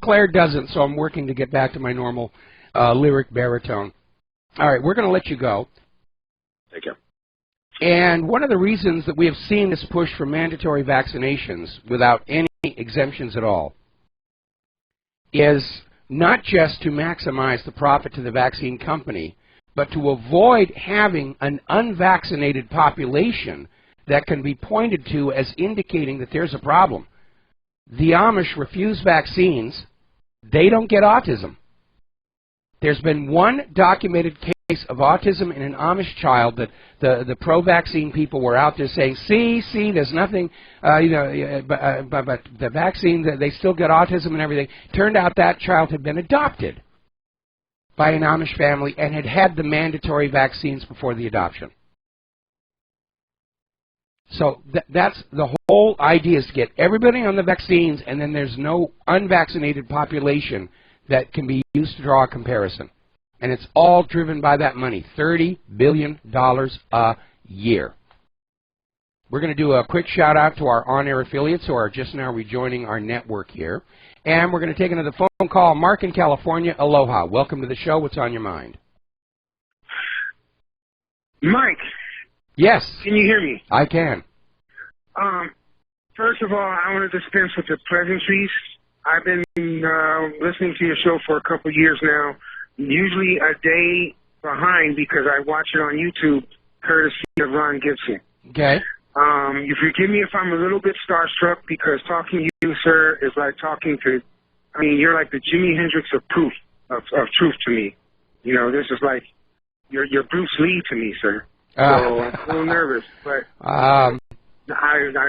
Claire doesn't, so I'm working to get back to my normal lyric baritone. All right, we're going to let you go. Take care. And one of the reasons that we have seen this push for mandatory vaccinations without any exemptions at all is not just to maximize the profit to the vaccine company, but to avoid having an unvaccinated population that can be pointed to as indicating that there's a problem. The Amish refuse vaccines. They don't get autism. There's been one documented case of autism in an Amish child that the pro-vaccine people were out there saying, see, there's nothing, but the vaccine, they still get autism and everything. Turned out that child had been adopted by an Amish family and had had the mandatory vaccines before the adoption. So that's the whole idea, is to get everybody on the vaccines, and then there's no unvaccinated population that can be used to draw a comparison. And it's all driven by that money, $30 billion a year. We're going to do a quick shout out to our on-air affiliates who are just now rejoining our network here. And we're going to take another phone call. Mark in California, aloha. Welcome to the show. What's on your mind? Mike. Yes. Can you hear me? I can. First of all, I want to dispense with the pleasantries. I've been listening to your show for a couple of years now, usually a day behind because I watch it on YouTube, courtesy of Ron Gibson. Okay. forgive me if I'm a little bit starstruck, because talking to you, sir, is like talking to, I mean, you're like the Jimi Hendrix of truth to me. You know, this is like, you're Bruce Lee to me, sir. So I'm a little nervous, but I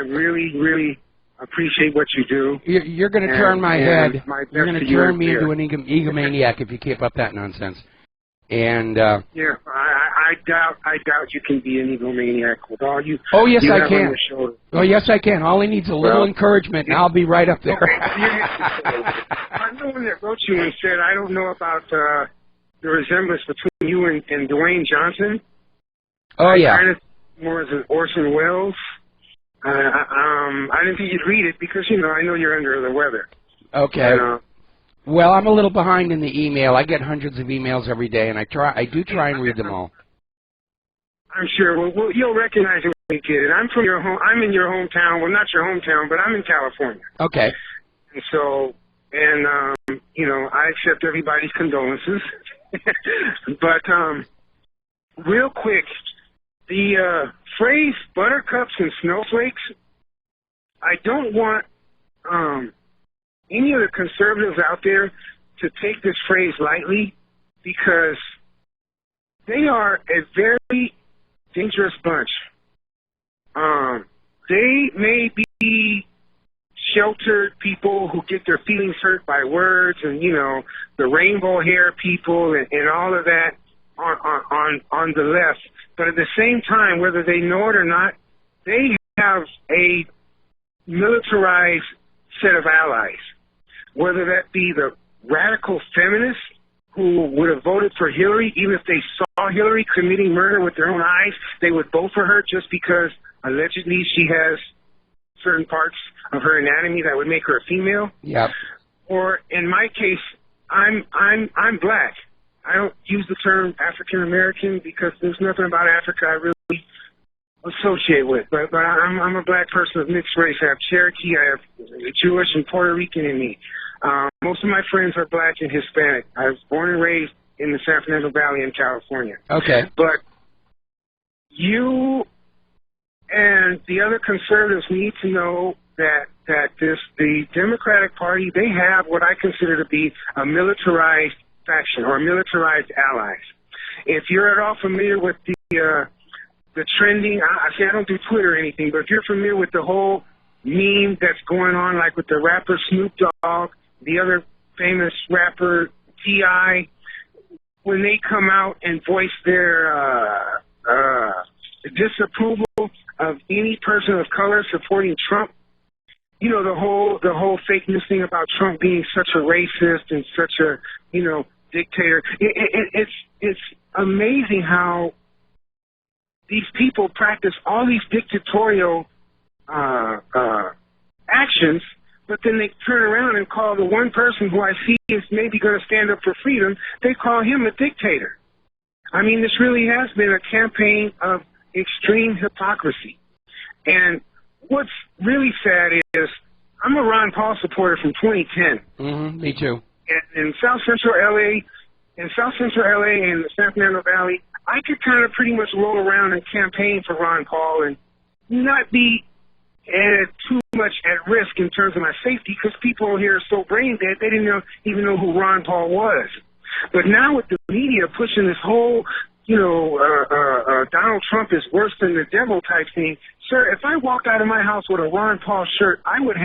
really, really appreciate what you do. You're going to turn my head. You're going to turn me into an egomaniac if you keep up that nonsense. And yeah, I doubt you can be an egomaniac with all you. Oh yes, I can. Oh yes, I can. All he needs is a little encouragement, and I'll be right up there. I'm the one that wrote you and said I don't know about the resemblance between you and Dwayne Johnson. Oh yeah. Kind of more as an Orson Welles. I didn't think you'd read it because I know you're under the weather. Okay. Well, I'm a little behind in the email. I get hundreds of emails every day, and I do try and read them all. I'm sure. Well, you'll recognize it when you get it. I'm from your home. I'm in your hometown. Well, not your hometown, but I'm in California. Okay. And so, I accept everybody's condolences. But real quick, the phrase "buttercups and snowflakes," I don't want any of the conservatives out there to take this phrase lightly, because they are a very dangerous bunch. They may be sheltered people who get their feelings hurt by words, and the rainbow hair people and all of that on the left. But at the same time, whether they know it or not, they have a militarized set of allies, whether that be the radical feminists who would have voted for Hillary, even if they saw Hillary committing murder with their own eyes, they would vote for her just because allegedly she has certain parts of her anatomy that would make her a female. Yep. Or in my case, I'm black. I don't use the term African American because there's nothing about Africa I really associate with. But I'm a black person of mixed race. I have Cherokee, I have Jewish and Puerto Rican in me. Most of my friends are black and Hispanic. I was born and raised in the San Fernando Valley in California. Okay. But you and the other conservatives need to know that the Democratic Party, they have what I consider to be a militarized faction or militarized allies. If you're at all familiar with the trending, I don't do Twitter or anything, but if you're familiar with the whole meme that's going on, like with the rapper Snoop Dogg, the other famous rapper T.I., when they come out and voice their disapproval of any person of color supporting Trump, the whole fake news thing about Trump being such a racist and such a dictator. It's amazing how these people practice all these dictatorial actions, but then they turn around and call the one person who I see is maybe going to stand up for freedom, they call him a dictator. I mean, this really has been a campaign of extreme hypocrisy. And what's really sad is I'm a Ron Paul supporter from 2010. Mm-hmm, me too. In South Central LA and the San Fernando Valley, I could kind of pretty much roll around and campaign for Ron Paul and not be too much at risk in terms of my safety, because people here are so brain dead they didn't even know who Ron Paul was. But now with the media pushing this whole, Donald Trump is worse than the devil type thing, sir, if I walked out of my house with a Ron Paul shirt, with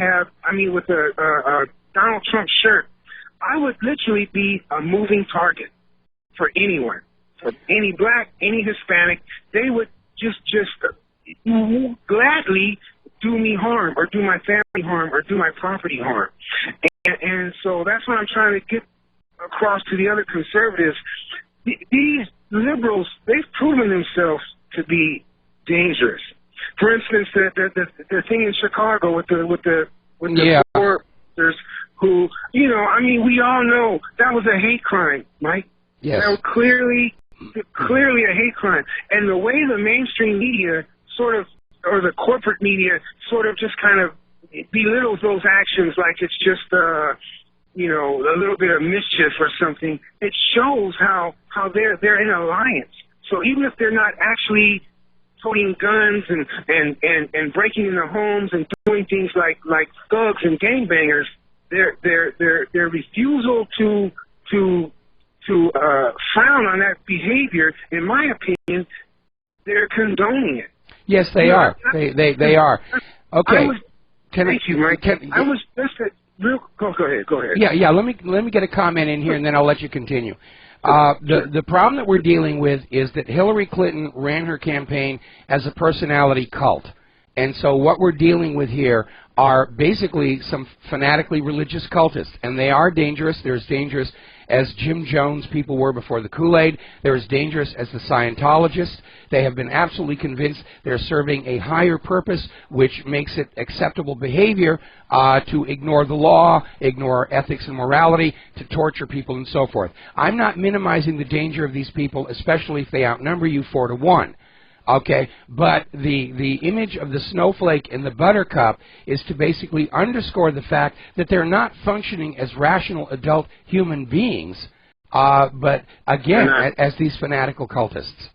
a Donald Trump shirt, I would literally be a moving target for anyone, for any black, any Hispanic. They would just gladly do me harm or do my family harm or do my property harm. And so that's what I'm trying to get across to the other conservatives. These liberals, they've proven themselves to be dangerous. For instance, the thing in Chicago with the four officers who, we all know that was a hate crime, Mike. Yes. That was clearly a hate crime. And the way the mainstream media or the corporate media just kind of belittles those actions like it's just a little bit of mischief or something, it shows how they're in alliance. So even if they're not actually toting guns and breaking into homes and doing things like thugs and gangbangers, their refusal to frown on that behavior, in my opinion, they're condoning it. Yes, they are. They are. Okay. Thank you, Mike. I was just go ahead. Yeah. Let me get a comment in here, and then I'll let you continue. The problem that we're dealing with is that Hillary Clinton ran her campaign as a personality cult. And so what we're dealing with here are basically some fanatically religious cultists. And they are dangerous. They're as dangerous as Jim Jones people were before the Kool-Aid. They're as dangerous as the Scientologists. They have been absolutely convinced they're serving a higher purpose, which makes it acceptable behavior to ignore the law, ignore ethics and morality, to torture people and so forth. I'm not minimizing the danger of these people, especially if they outnumber you 4-to-1. Okay, but the image of the snowflake and the buttercup is to basically underscore the fact that they're not functioning as rational adult human beings, but again, as these fanatical cultists.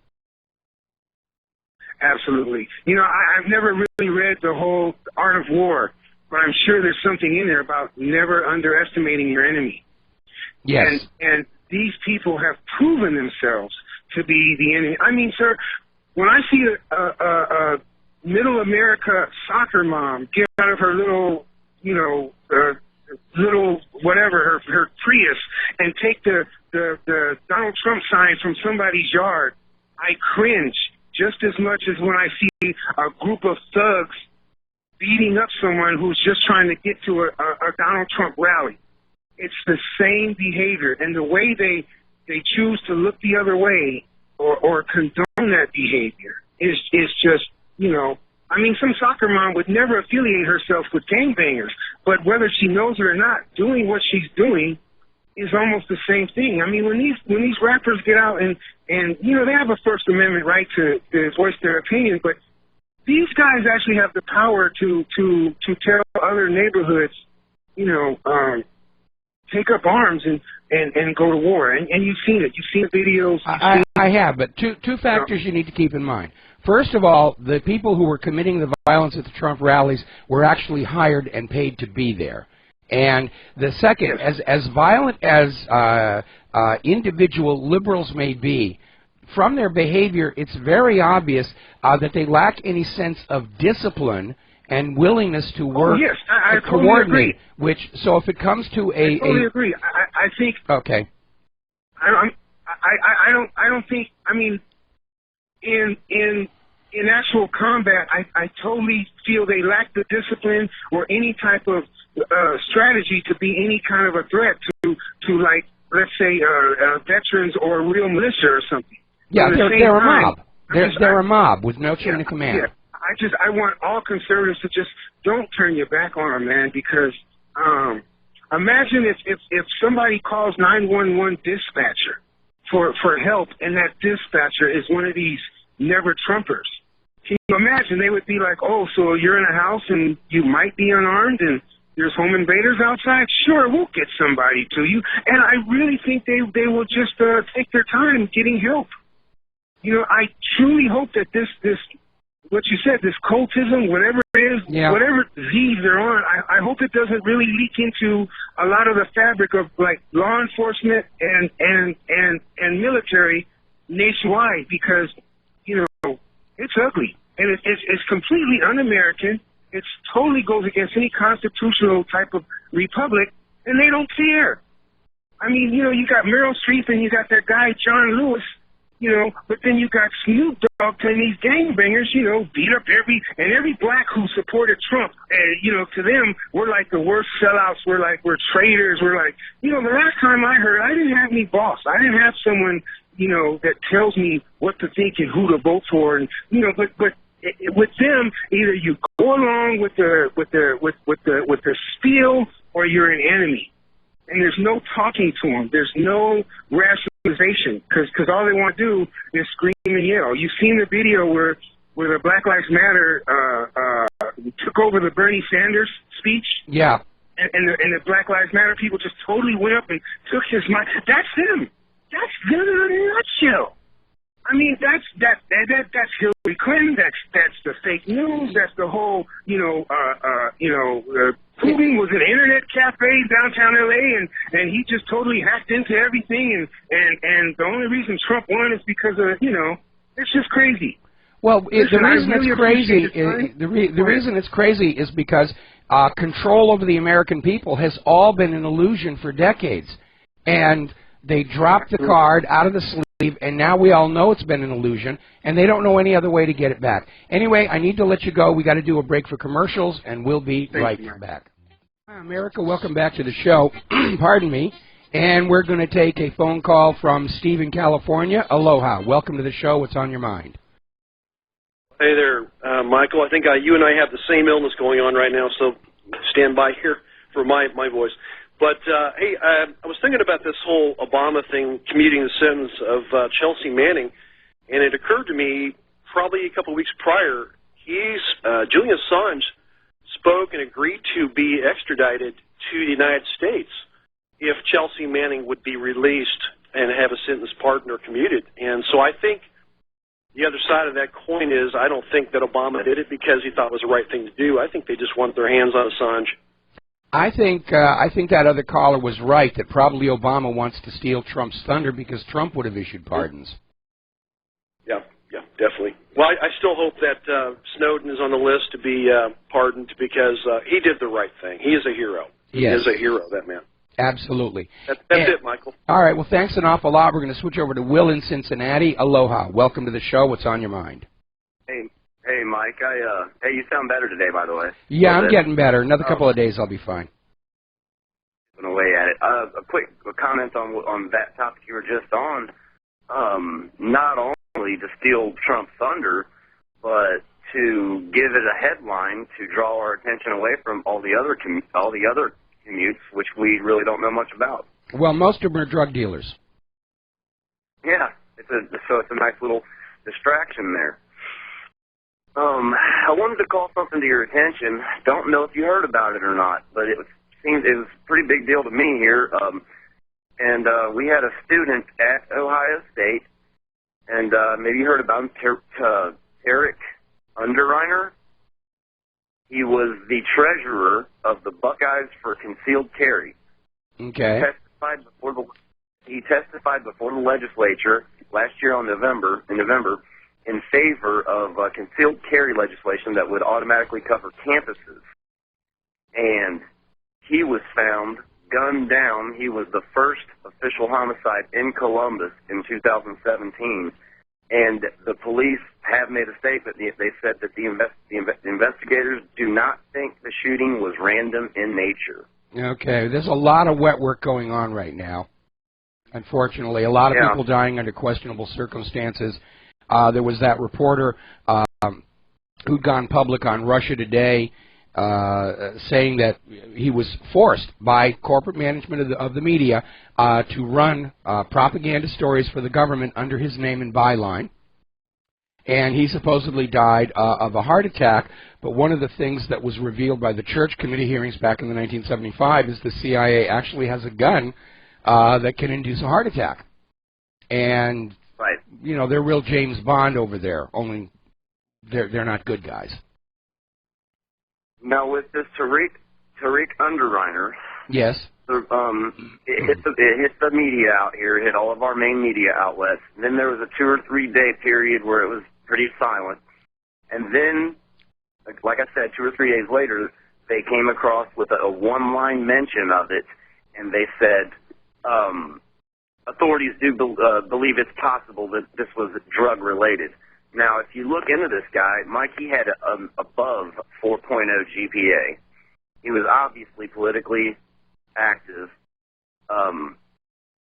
Absolutely. You know, I've never really read the whole Art of War, but I'm sure there's something in there about never underestimating your enemy. Yes. And these people have proven themselves to be the enemy. I mean, sir, when I see a middle America soccer mom get out of her little, little whatever, her Prius, and take the Donald Trump sign from somebody's yard, I cringe just as much as when I see a group of thugs beating up someone who's just trying to get to a Donald Trump rally. It's the same behavior, and the way they choose to look the other way or condone that behavior is just, I mean, some soccer mom would never affiliate herself with gangbangers, but whether she knows it or not, doing what she's doing is almost the same thing. I mean, when these rappers get out and they have a First Amendment right to voice their opinion, but these guys actually have the power to tell other neighborhoods, take up arms and go to war. And you've seen it. You've seen the videos. I have, but two factors you need to keep in mind. First of all, the people who were committing the violence at the Trump rallies were actually hired and paid to be there. And the second, as violent as individual liberals may be, from their behavior, it's very obvious that they lack any sense of discipline and willingness to work, I to totally coordinate. Agree. So if it comes to I totally agree. I think. Okay. I don't think. I mean, in actual combat, I totally feel they lack the discipline or any type of strategy to be any kind of a threat to like, let's say, veterans or a real militia or something. Yeah, they're a mob. They're a mob with no chain of command. Yeah. I want all conservatives to just don't turn your back on them, man, because imagine if somebody calls 911 dispatcher for help, and that dispatcher is one of these never Trumpers. Can you imagine? They would be like, oh, so you're in a house and you might be unarmed and there's home invaders outside? Sure, we'll get somebody to you. And I really think they will just take their time getting help. I truly hope that this what you said, this cultism, whatever it is, whatever disease they're on, I hope it doesn't really leak into a lot of the fabric of like law enforcement and military nationwide, because it's ugly and it's completely un-American. It totally goes against any constitutional type of republic, and they don't care. I mean, you got Meryl Streep and you got that guy John Lewis. But then you got Snoop Dogg and these gangbangers, beat up every black who supported Trump. And, to them, we're like the worst sellouts. We're traitors. We're like, the last time I heard, I didn't have any boss. I didn't have someone, that tells me what to think and who to vote for. And, but with them, either you go along with the spiel or you're an enemy. And there's no talking to them. There's no rationalization, because all they want to do is scream and yell. You've seen the video where the Black Lives Matter took over the Bernie Sanders speech. Yeah. And the Black Lives Matter people just totally went up and took his mic. That's them. That's them in a nutshell. I mean, that's Hillary Clinton. That's the fake news. That's the whole, Putin was an internet cafe downtown LA, and he just totally hacked into everything. And the only reason Trump won is because of, it's just crazy. Well, the reason it's crazy is because control over the American people has all been an illusion for decades, and they dropped the card out of the sleeve, and now we all know it's been an illusion, and they don't know any other way to get it back. Anyway, I need to let you go. We got to do a break for commercials, and we'll be right back. Hi, America. Welcome back to the show. Pardon me. And we're going to take a phone call from Steve in California. Aloha. Welcome to the show. What's on your mind? Hey there, Michael. I think you and I have the same illness going on right now, so stand by here for my voice. But, hey, I was thinking about this whole Obama thing, commuting the sentence of Chelsea Manning, and it occurred to me probably a couple of weeks prior, Julian Assange spoke and agreed to be extradited to the United States if Chelsea Manning would be released and have a sentence pardoned or commuted. And so I think the other side of that coin is I don't think that Obama did it because he thought it was the right thing to do. I think they just want their hands on Assange. I think that other caller was right, that probably Obama wants to steal Trump's thunder because Trump would have issued pardons. Yeah, definitely. Well, I still hope that Snowden is on the list to be pardoned because he did the right thing. He is a hero. Yes. He is a hero, that man. Absolutely. That's it, Michael. All right, well, thanks an awful lot. We're going to switch over to Will in Cincinnati. Aloha. Welcome to the show. What's on your mind? Hey, Mike. Hey, you sound better today, by the way. Yeah, I'm getting better. Another couple of days, I'll be fine. Going away at it. A quick comment on that topic you were just on. Not only to steal Trump's thunder, but to give it a headline to draw our attention away from all the other commutes, which we really don't know much about. Well, most of them are drug dealers. Yeah, so it's a nice little distraction there. I wanted to call something to your attention. Don't know if you heard about it or not, but it was a pretty big deal to me here. And we had a student at Ohio State, and maybe you heard about him, Eric Underreiner. He was the treasurer of the Buckeyes for Concealed Carry. Okay. He testified before the legislature last year in November in favor of concealed carry legislation that would automatically cover campuses. And he was found gunned down. He was the first official homicide in Columbus in 2017. And the police have made a statement. They said that the investigators do not think the shooting was random in nature. Okay, there's a lot of wet work going on right now. Unfortunately, a lot of people dying under questionable circumstances. There was that reporter who'd gone public on Russia Today saying that he was forced by corporate management of the media to run propaganda stories for the government under his name and byline. And he supposedly died of a heart attack, but one of the things that was revealed by the Church Committee hearings back in the 1975 is the CIA actually has a gun that can induce a heart attack. And, they're real James Bond over there, only they're not good guys. Now, with this Tariq Underreiner, yes, it hit the media out here, it hit all of our main media outlets. And then there was a 2 or 3 day period where it was pretty silent. And then, like I said, 2 or 3 days later, they came across with a one-line mention of it, and they said, authorities do believe it's possible that this was drug-related. Now, if you look into this guy, Mike, he had above 4.0 GPA. He was obviously politically active.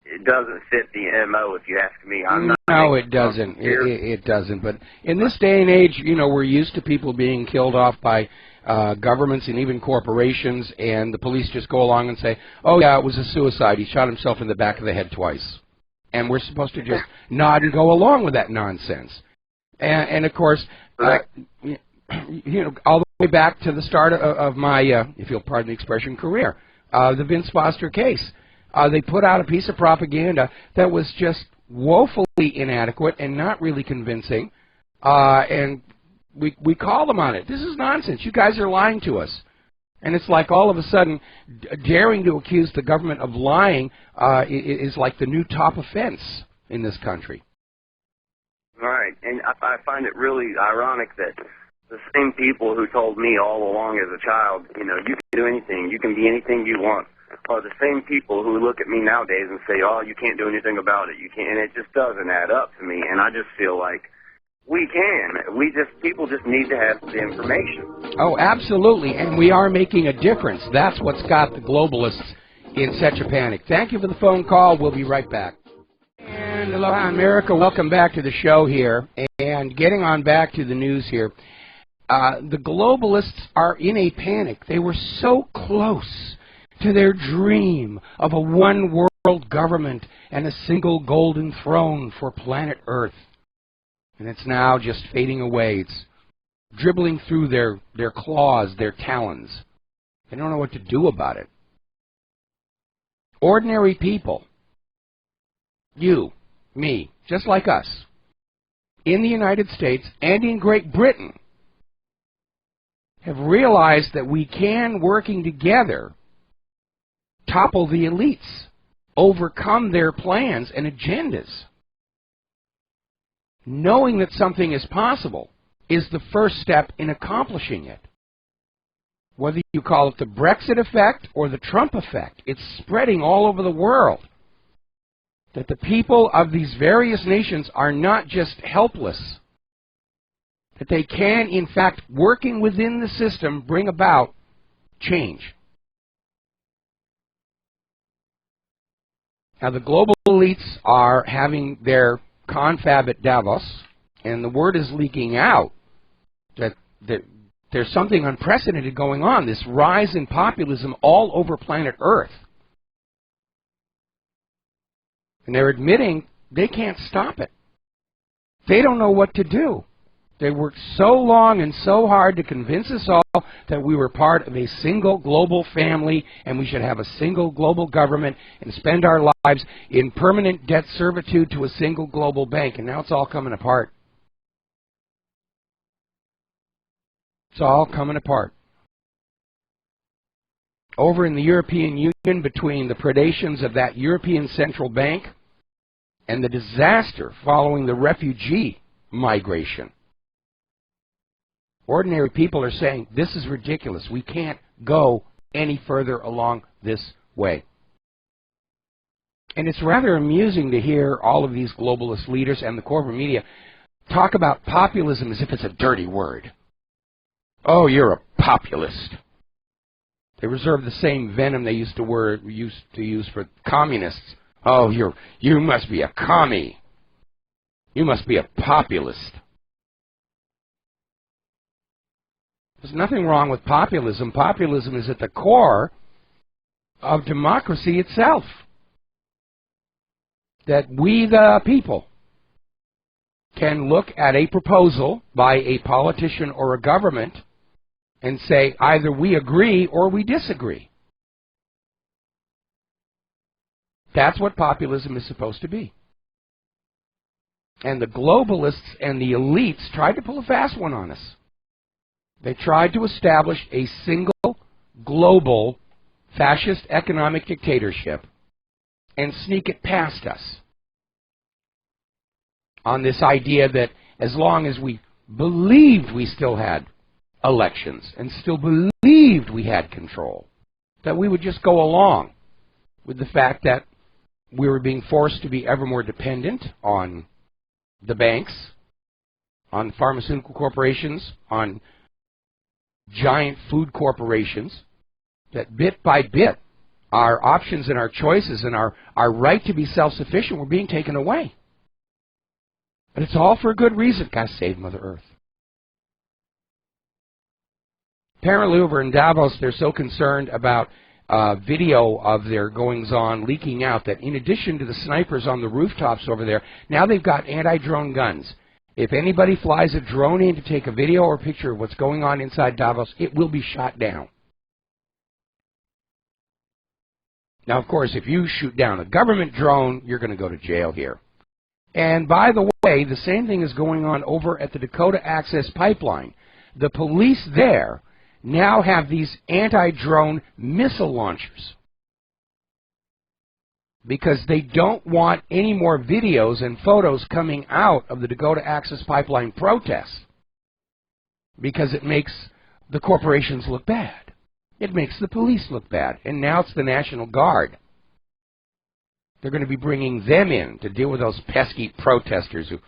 It doesn't fit the MO, if you ask me. No, it doesn't. It doesn't. But in this day and age, we're used to people being killed off by governments and even corporations, and the police just go along and say, oh, yeah, it was a suicide. He shot himself in the back of the head twice. And we're supposed to just nod and go along with that nonsense. And of course, all the way back to the start of my, if you'll pardon the expression, career, the Vince Foster case. They put out a piece of propaganda that was just woefully inadequate and not really convincing, and we call them on it. This is nonsense. You guys are lying to us. And it's like all of a sudden daring to accuse the government of lying is like the new top offense in this country. Right, and I find it really ironic that the same people who told me all along as a child, you know, you can do anything, you can be anything you want, are the same people who look at me nowadays and say, oh, you can't do anything about it. You can't, and it just doesn't add up to me. And I just feel like we can. People just need to have the information. Oh, absolutely, and we are making a difference. That's what's got the globalists in such a panic. Thank you for the phone call. We'll be right back. And aloha, America. Welcome back to the show here. And getting on back to the news here. The globalists are in a panic. They were so close to their dream of a one-world government and a single golden throne for planet Earth. And it's now just fading away. It's dribbling through their claws, their talons. They don't know what to do about it. Ordinary people, you, me, just like us, in the United States and in Great Britain, have realized that we can, working together, topple the elites, overcome their plans and agendas. Knowing that something is possible is the first step in accomplishing it. Whether you call it the Brexit effect or the Trump effect, it's spreading all over the world. That the people of these various nations are not just helpless, that they can, in fact, working within the system, bring about change. Now, the global elites are having their confab at Davos, and the word is leaking out that there's something unprecedented going on, this rise in populism all over planet Earth. And they're admitting they can't stop it. They don't know what to do. They worked so long and so hard to convince us all that we were part of a single global family and we should have a single global government and spend our lives in permanent debt servitude to a single global bank. And now it's all coming apart. It's all coming apart. Over in the European Union, between the predations of that European Central Bank and the disaster following the refugee migration, ordinary people are saying, this is ridiculous. We can't go any further along this way. And it's rather amusing to hear all of these globalist leaders and the corporate media talk about populism as if it's a dirty word. Oh, you're a populist. They reserve the same venom they used to use for communists. Oh, you must be a commie. You must be a populist. There's nothing wrong with populism. Populism is at the core of democracy itself. That we, the people, can look at a proposal by a politician or a government and say either we agree or we disagree. That's what populism is supposed to be. And the globalists and the elites tried to pull a fast one on us. They tried to establish a single global fascist economic dictatorship and sneak it past us on this idea that as long as we believed we still had elections and still believed we had control, that we would just go along with the fact that we were being forced to be ever more dependent on the banks, on pharmaceutical corporations, on giant food corporations, that bit by bit our options and our choices and our right to be self-sufficient were being taken away. But it's all for a good reason. God save Mother Earth. Apparently over in Davos, they're so concerned about video of their goings-on leaking out that in addition to the snipers on the rooftops over there, now they've got anti-drone guns. If anybody flies a drone in to take a video or picture of what's going on inside Davos, it will be shot down. Now, of course, if you shoot down a government drone, you're going to go to jail here. And by the way, the same thing is going on over at the Dakota Access Pipeline. The police there now have these anti-drone missile launchers because they don't want any more videos and photos coming out of the Dakota Access Pipeline protests because it makes the corporations look bad. It makes the police look bad. And now it's the National Guard. They're going to be bringing them in to deal with those pesky protesters who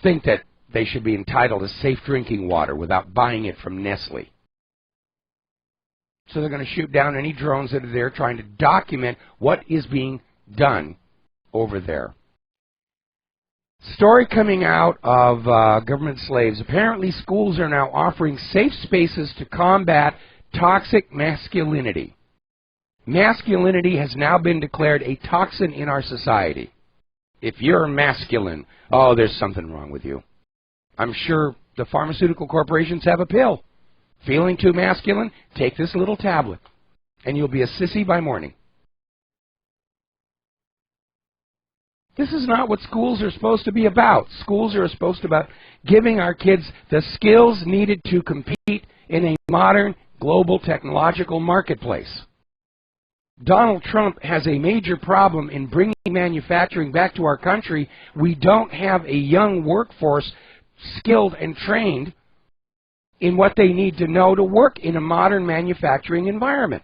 think that they should be entitled to safe drinking water without buying it from Nestle. So they're going to shoot down any drones that are there trying to document what is being done over there. Story coming out of government slaves. Apparently schools are now offering safe spaces to combat toxic masculinity. Masculinity has now been declared a toxin in our society. If you're masculine, oh, there's something wrong with you. I'm sure the pharmaceutical corporations have a pill. Feeling too masculine? Take this little tablet, and you'll be a sissy by morning. This is not what schools are supposed to be about. Schools are supposed to be about giving our kids the skills needed to compete in a modern, global, technological marketplace. Donald Trump has a major problem in bringing manufacturing back to our country. We don't have a young workforce skilled and trained in what they need to know to work in a modern manufacturing environment.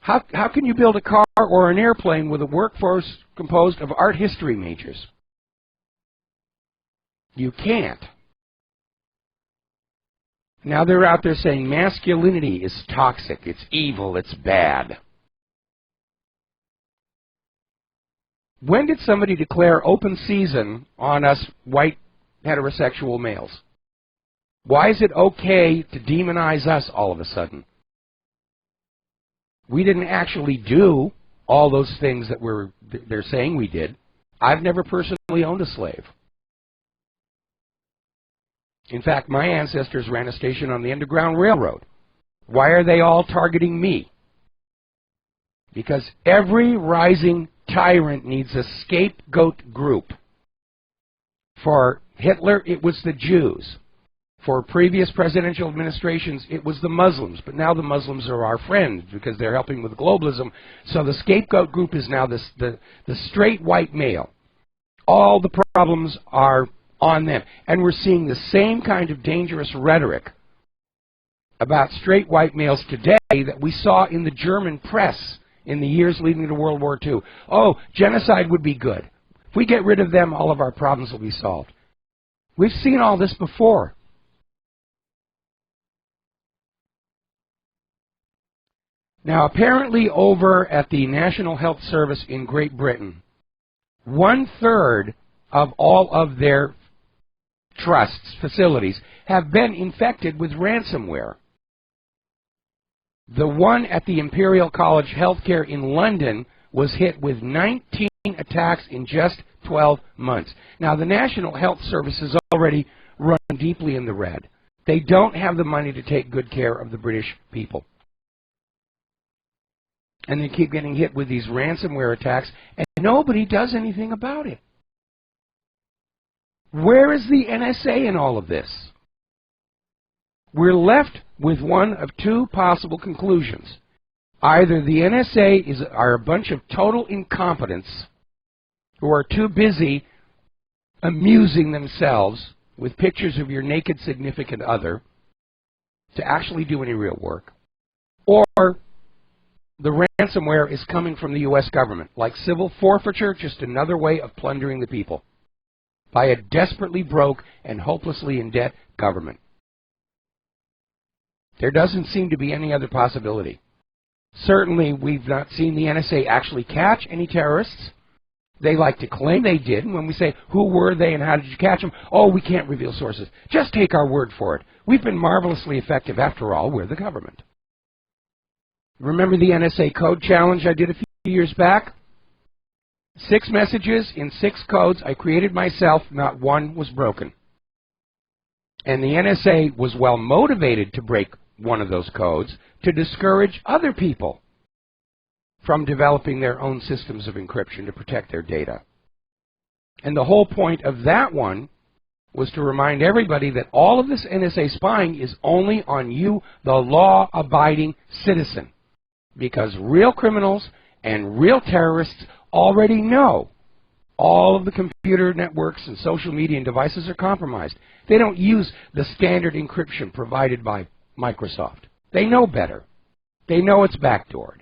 How can you build a car or an airplane with a workforce composed of art history majors? You can't. Now they're out there saying masculinity is toxic, it's evil, it's bad. When did somebody declare open season on us white heterosexual males? Why is it okay to demonize us all of a sudden? We didn't actually do all those things that they're saying we did. I've never personally owned a slave. In fact, my ancestors ran a station on the Underground Railroad. Why are they all targeting me? Because every rising tyrant needs a scapegoat group. For Hitler, it was the Jews. For previous presidential administrations, it was the Muslims. But now the Muslims are our friends because they're helping with globalism. So the scapegoat group is now the straight white male. All the problems are on them. And we're seeing the same kind of dangerous rhetoric about straight white males today that we saw in the German press in the years leading to World War II. Oh, genocide would be good. If we get rid of them, all of our problems will be solved. We've seen all this before. Now, apparently over at the National Health Service in Great Britain, 1/3 of all of their trusts, facilities, have been infected with ransomware. The one at the Imperial College Healthcare in London was hit with 19 attacks in just 12 months. Now, the National Health Service is already run deeply in the red. They don't have the money to take good care of the British people. And they keep getting hit with these ransomware attacks, and nobody does anything about it. Where is the NSA in all of this? We're left with one of two possible conclusions. Either the NSA are a bunch of total incompetents who are too busy amusing themselves with pictures of your naked significant other to actually do any real work, or the ransomware is coming from the U.S. government, like civil forfeiture, just another way of plundering the people by a desperately broke and hopelessly in debt government. There doesn't seem to be any other possibility. Certainly, we've not seen the NSA actually catch any terrorists. They like to claim they did, and when we say, who were they and how did you catch them? Oh, we can't reveal sources. Just take our word for it. We've been marvelously effective. After all, we're the government. Remember the NSA code challenge I did a few years back? 6 messages in 6 codes I created myself, not one was broken. And the NSA was well motivated to break one of those codes to discourage other people from developing their own systems of encryption to protect their data. And the whole point of that one was to remind everybody that all of this NSA spying is only on you, the law-abiding citizen, because real criminals and real terrorists already know all of the computer networks and social media and devices are compromised. They don't use the standard encryption provided by Microsoft. They know better. They know it's backdoored.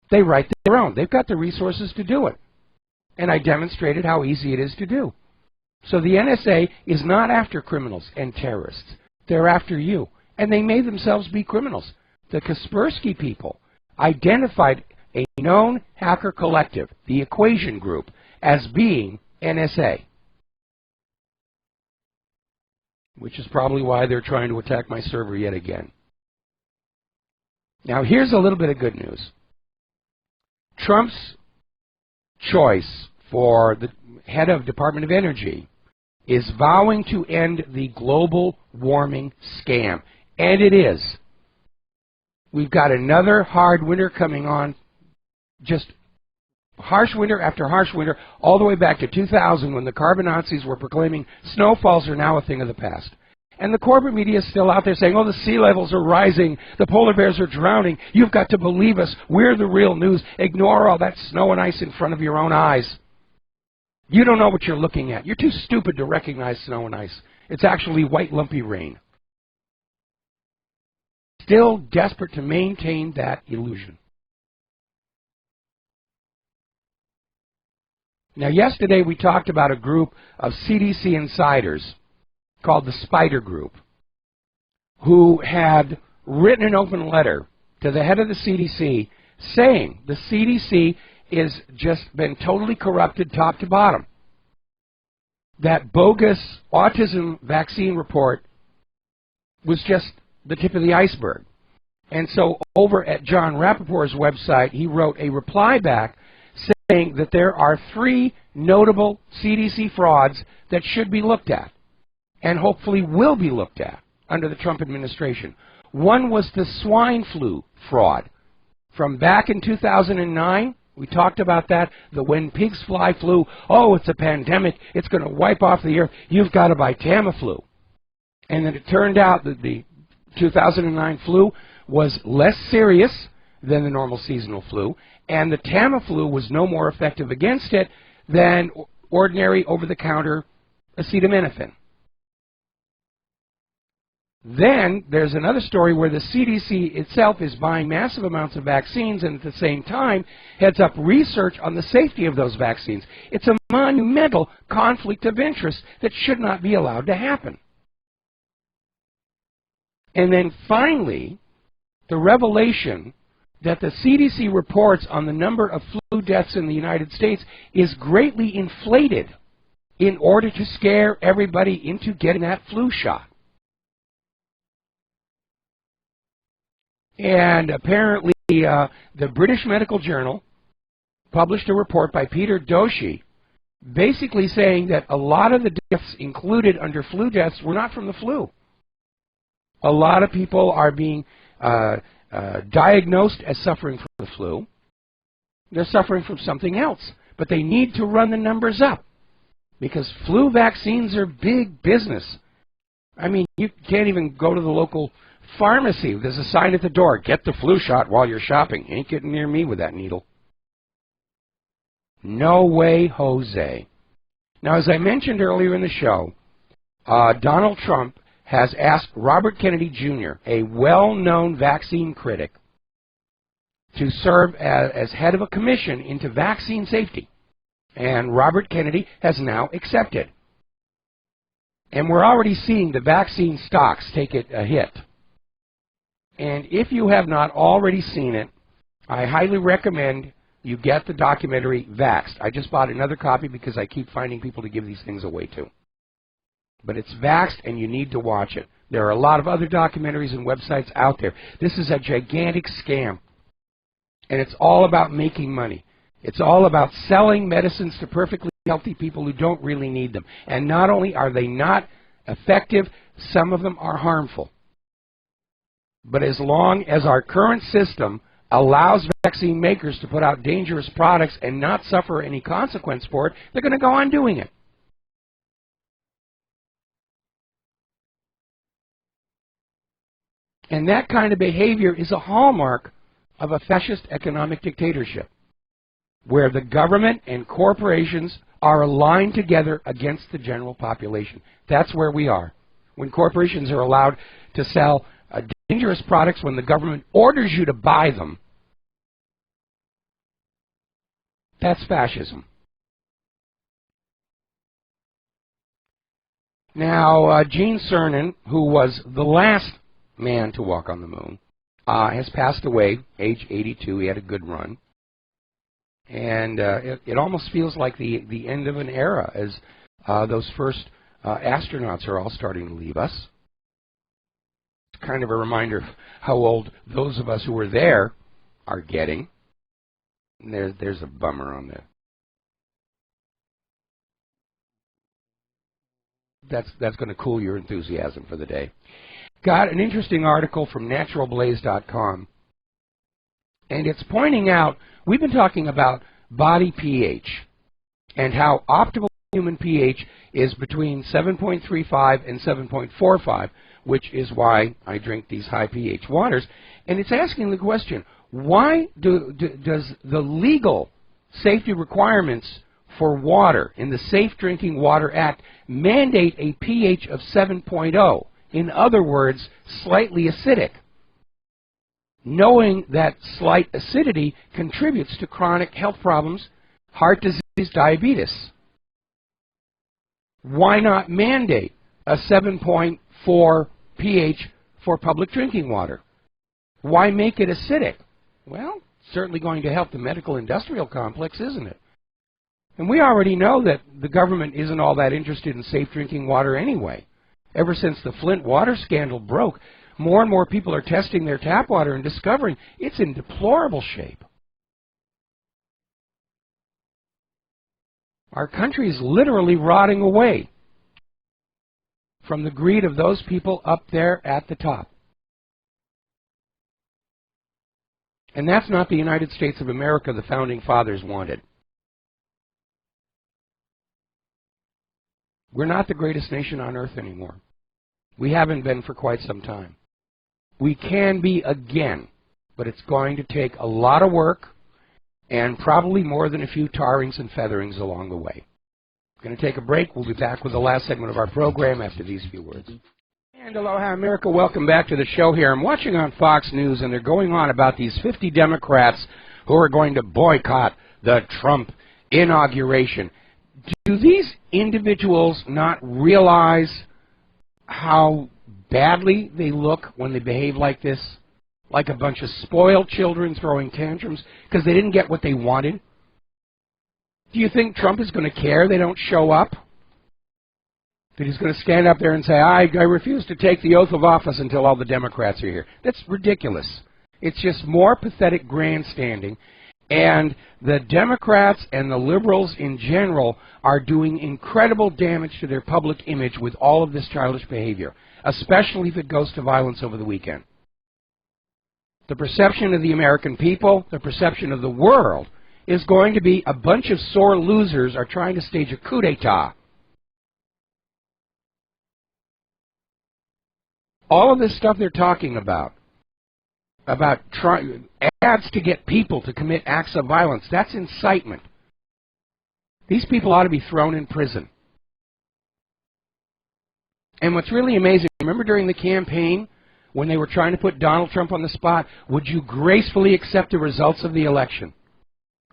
They write their own. They've got the resources to do it. And I demonstrated how easy it is to do. So the NSA is not after criminals and terrorists. They're after you. And they made themselves be criminals. The Kaspersky people identified a known hacker collective, the Equation Group, as being NSA. Which is probably why they're trying to attack my server yet again. Now here's a little bit of good news. Trump's choice for the head of Department of Energy is vowing to end the global warming scam. And it is. We've got another hard winter coming on, just harsh winter after harsh winter, all the way back to 2000 when the carbon Nazis were proclaiming snowfalls are now a thing of the past. And the corporate media is still out there saying, oh, the sea levels are rising, the polar bears are drowning, you've got to believe us, we're the real news, ignore all that snow and ice in front of your own eyes. You don't know what you're looking at. You're too stupid to recognize snow and ice. It's actually white lumpy rain. Still desperate to maintain that illusion. Now, yesterday we talked about a group of CDC insiders called the Spider Group, who had written an open letter to the head of the CDC saying the CDC is just been totally corrupted top to bottom. That bogus autism vaccine report was just the tip of the iceberg. And so over at John Rappaport's website, he wrote a reply back saying that there are 3 notable CDC frauds that should be looked at, and hopefully will be looked at under the Trump administration. One was the swine flu fraud. From back in 2009, we talked about that, the when pigs fly flu, oh, it's a pandemic, it's going to wipe off the earth, you've got to buy Tamiflu. And then it turned out that the 2009 flu was less serious than the normal seasonal flu, and the Tamiflu was no more effective against it than ordinary over-the-counter acetaminophen. Then there's another story where the CDC itself is buying massive amounts of vaccines and at the same time heads up research on the safety of those vaccines. It's a monumental conflict of interest that should not be allowed to happen. And then finally, the revelation that the CDC reports on the number of flu deaths in the United States is greatly inflated in order to scare everybody into getting that flu shot. And apparently the British Medical Journal published a report by Peter Doshi basically saying that a lot of the deaths included under flu deaths were not from the flu. A lot of people are being diagnosed as suffering from the flu. They're suffering from something else. But they need to run the numbers up because flu vaccines are big business. I mean, you can't even go to the local pharmacy. There's a sign at the door, get the flu shot while you're shopping. Ain't getting near me with that needle. No way, Jose. Now, as I mentioned earlier in the show, Donald Trump has asked Robert Kennedy Jr., a well-known vaccine critic, to serve as head of a commission into vaccine safety. And Robert Kennedy has now accepted. And we're already seeing the vaccine stocks take a hit. And if you have not already seen it, I highly recommend you get the documentary Vaxxed. I just bought another copy because I keep finding people to give these things away to. But it's Vaxxed, and you need to watch it. There are a lot of other documentaries and websites out there. This is a gigantic scam. And it's all about making money. It's all about selling medicines to perfectly healthy people who don't really need them. And not only are they not effective, some of them are harmful. But as long as our current system allows vaccine makers to put out dangerous products and not suffer any consequence for it, they're going to go on doing it. And that kind of behavior is a hallmark of a fascist economic dictatorship, where the government and corporations are aligned together against the general population. That's where we are. When corporations are allowed to sell dangerous products when the government orders you to buy them, that's fascism. Now, Gene Cernan, who was the last man to walk on the moon, has passed away, age 82. He had a good run. And it almost feels like the end of an era as those first astronauts are all starting to leave us. It's kind of a reminder of how old those of us who were there are getting. And there's a bummer on there. That's going to cool your enthusiasm for the day. Got an interesting article from naturalblaze.com, and it's pointing out, we've been talking about body pH and how optimal human pH is between 7.35 and 7.45, which is why I drink these high pH waters. And it's asking the question, why does the legal safety requirements for water in the Safe Drinking Water Act mandate a pH of 7.0? In other words, slightly acidic, knowing that slight acidity contributes to chronic health problems, heart disease, diabetes. Why not mandate a 7.4 pH for public drinking water? Why make it acidic? Well, certainly going to help the medical industrial complex, isn't it? And we already know that the government isn't all that interested in safe drinking water anyway. Ever since the Flint water scandal broke, more and more people are testing their tap water and discovering it's in deplorable shape. Our country is literally rotting away from the greed of those people up there at the top. And that's not the United States of America the Founding Fathers wanted. We're not the greatest nation on earth anymore. We haven't been for quite some time. We can be again, but it's going to take a lot of work and probably more than a few tarrings and featherings along the way. We're going to take a break. We'll be back with the last segment of our program after these few words. And aloha, America. Welcome back to the show here. I'm watching on Fox News, and they're going on about these 50 Democrats who are going to boycott the Trump inauguration. Do these individuals not realize how badly they look when they behave like this? Like a bunch of spoiled children throwing tantrums because they didn't get what they wanted? Do you think Trump is going to care they don't show up? That he's going to stand up there and say, I refuse to take the oath of office until all the Democrats are here? That's ridiculous. It's just more pathetic grandstanding. And the Democrats and the liberals in general are doing incredible damage to their public image with all of this childish behavior, especially if it goes to violence over the weekend. The perception of the American people, the perception of the world, is going to be a bunch of sore losers are trying to stage a coup d'etat. All of this stuff they're talking about ads to get people to commit acts of violence, that's incitement. These people ought to be thrown in prison. And what's really amazing, remember during the campaign when they were trying to put Donald Trump on the spot, would you gracefully accept the results of the election?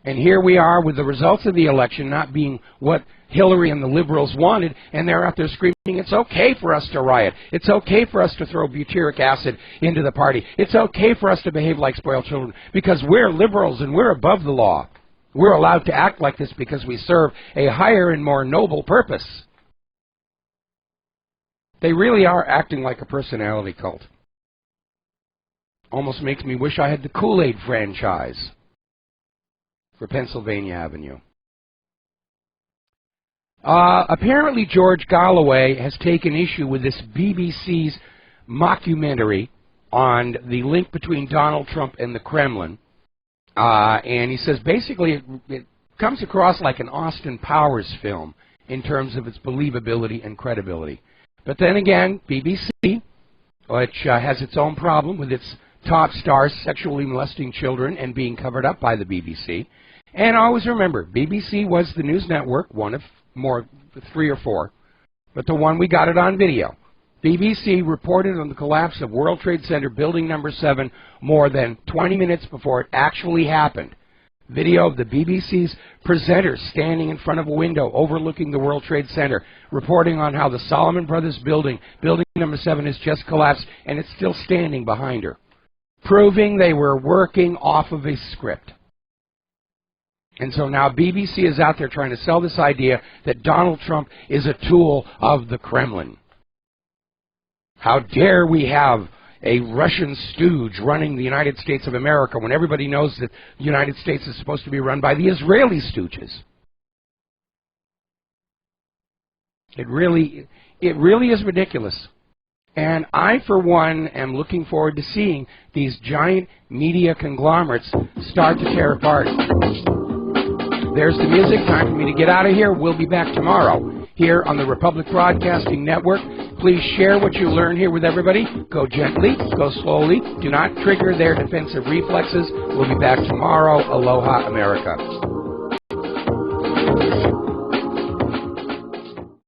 And here we are with the results of the election not being what Hillary and the liberals wanted, and they're out there screaming, it's okay for us to riot. It's okay for us to throw butyric acid into the party. It's okay for us to behave like spoiled children because we're liberals and we're above the law. We're allowed to act like this because we serve a higher and more noble purpose. They really are acting like a personality cult. Almost makes me wish I had the Kool-Aid franchise for Pennsylvania Avenue. Apparently George Galloway has taken issue with this BBC's mockumentary on the link between Donald Trump and the Kremlin. And he says basically it comes across like an Austin Powers film in terms of its believability and credibility. But then again, BBC, which has its own problem with its top stars sexually molesting children and being covered up by the BBC. And always remember, BBC was the news network, one of 3 or 4, but the one we got it on video. BBC reported on the collapse of World Trade Center Building Number 7 more than 20 minutes before it actually happened. Video of the BBC's presenter standing in front of a window overlooking the World Trade Center, reporting on how the Solomon Brothers building number 7 has just collapsed and it's still standing behind her, proving they were working off of a script. And so now BBC is out there trying to sell this idea that Donald Trump is a tool of the Kremlin. How dare we have a Russian stooge running the United States of America when everybody knows that the United States is supposed to be run by the Israeli stooges. It really is ridiculous. And I, for one, am looking forward to seeing these giant media conglomerates start to tear apart. There's the music. Time for me to get out of here. We'll be back tomorrow here on the Republic Broadcasting Network. Please share what you learn here with everybody. Go gently, go slowly. Do not trigger their defensive reflexes. We'll be back tomorrow. Aloha, America.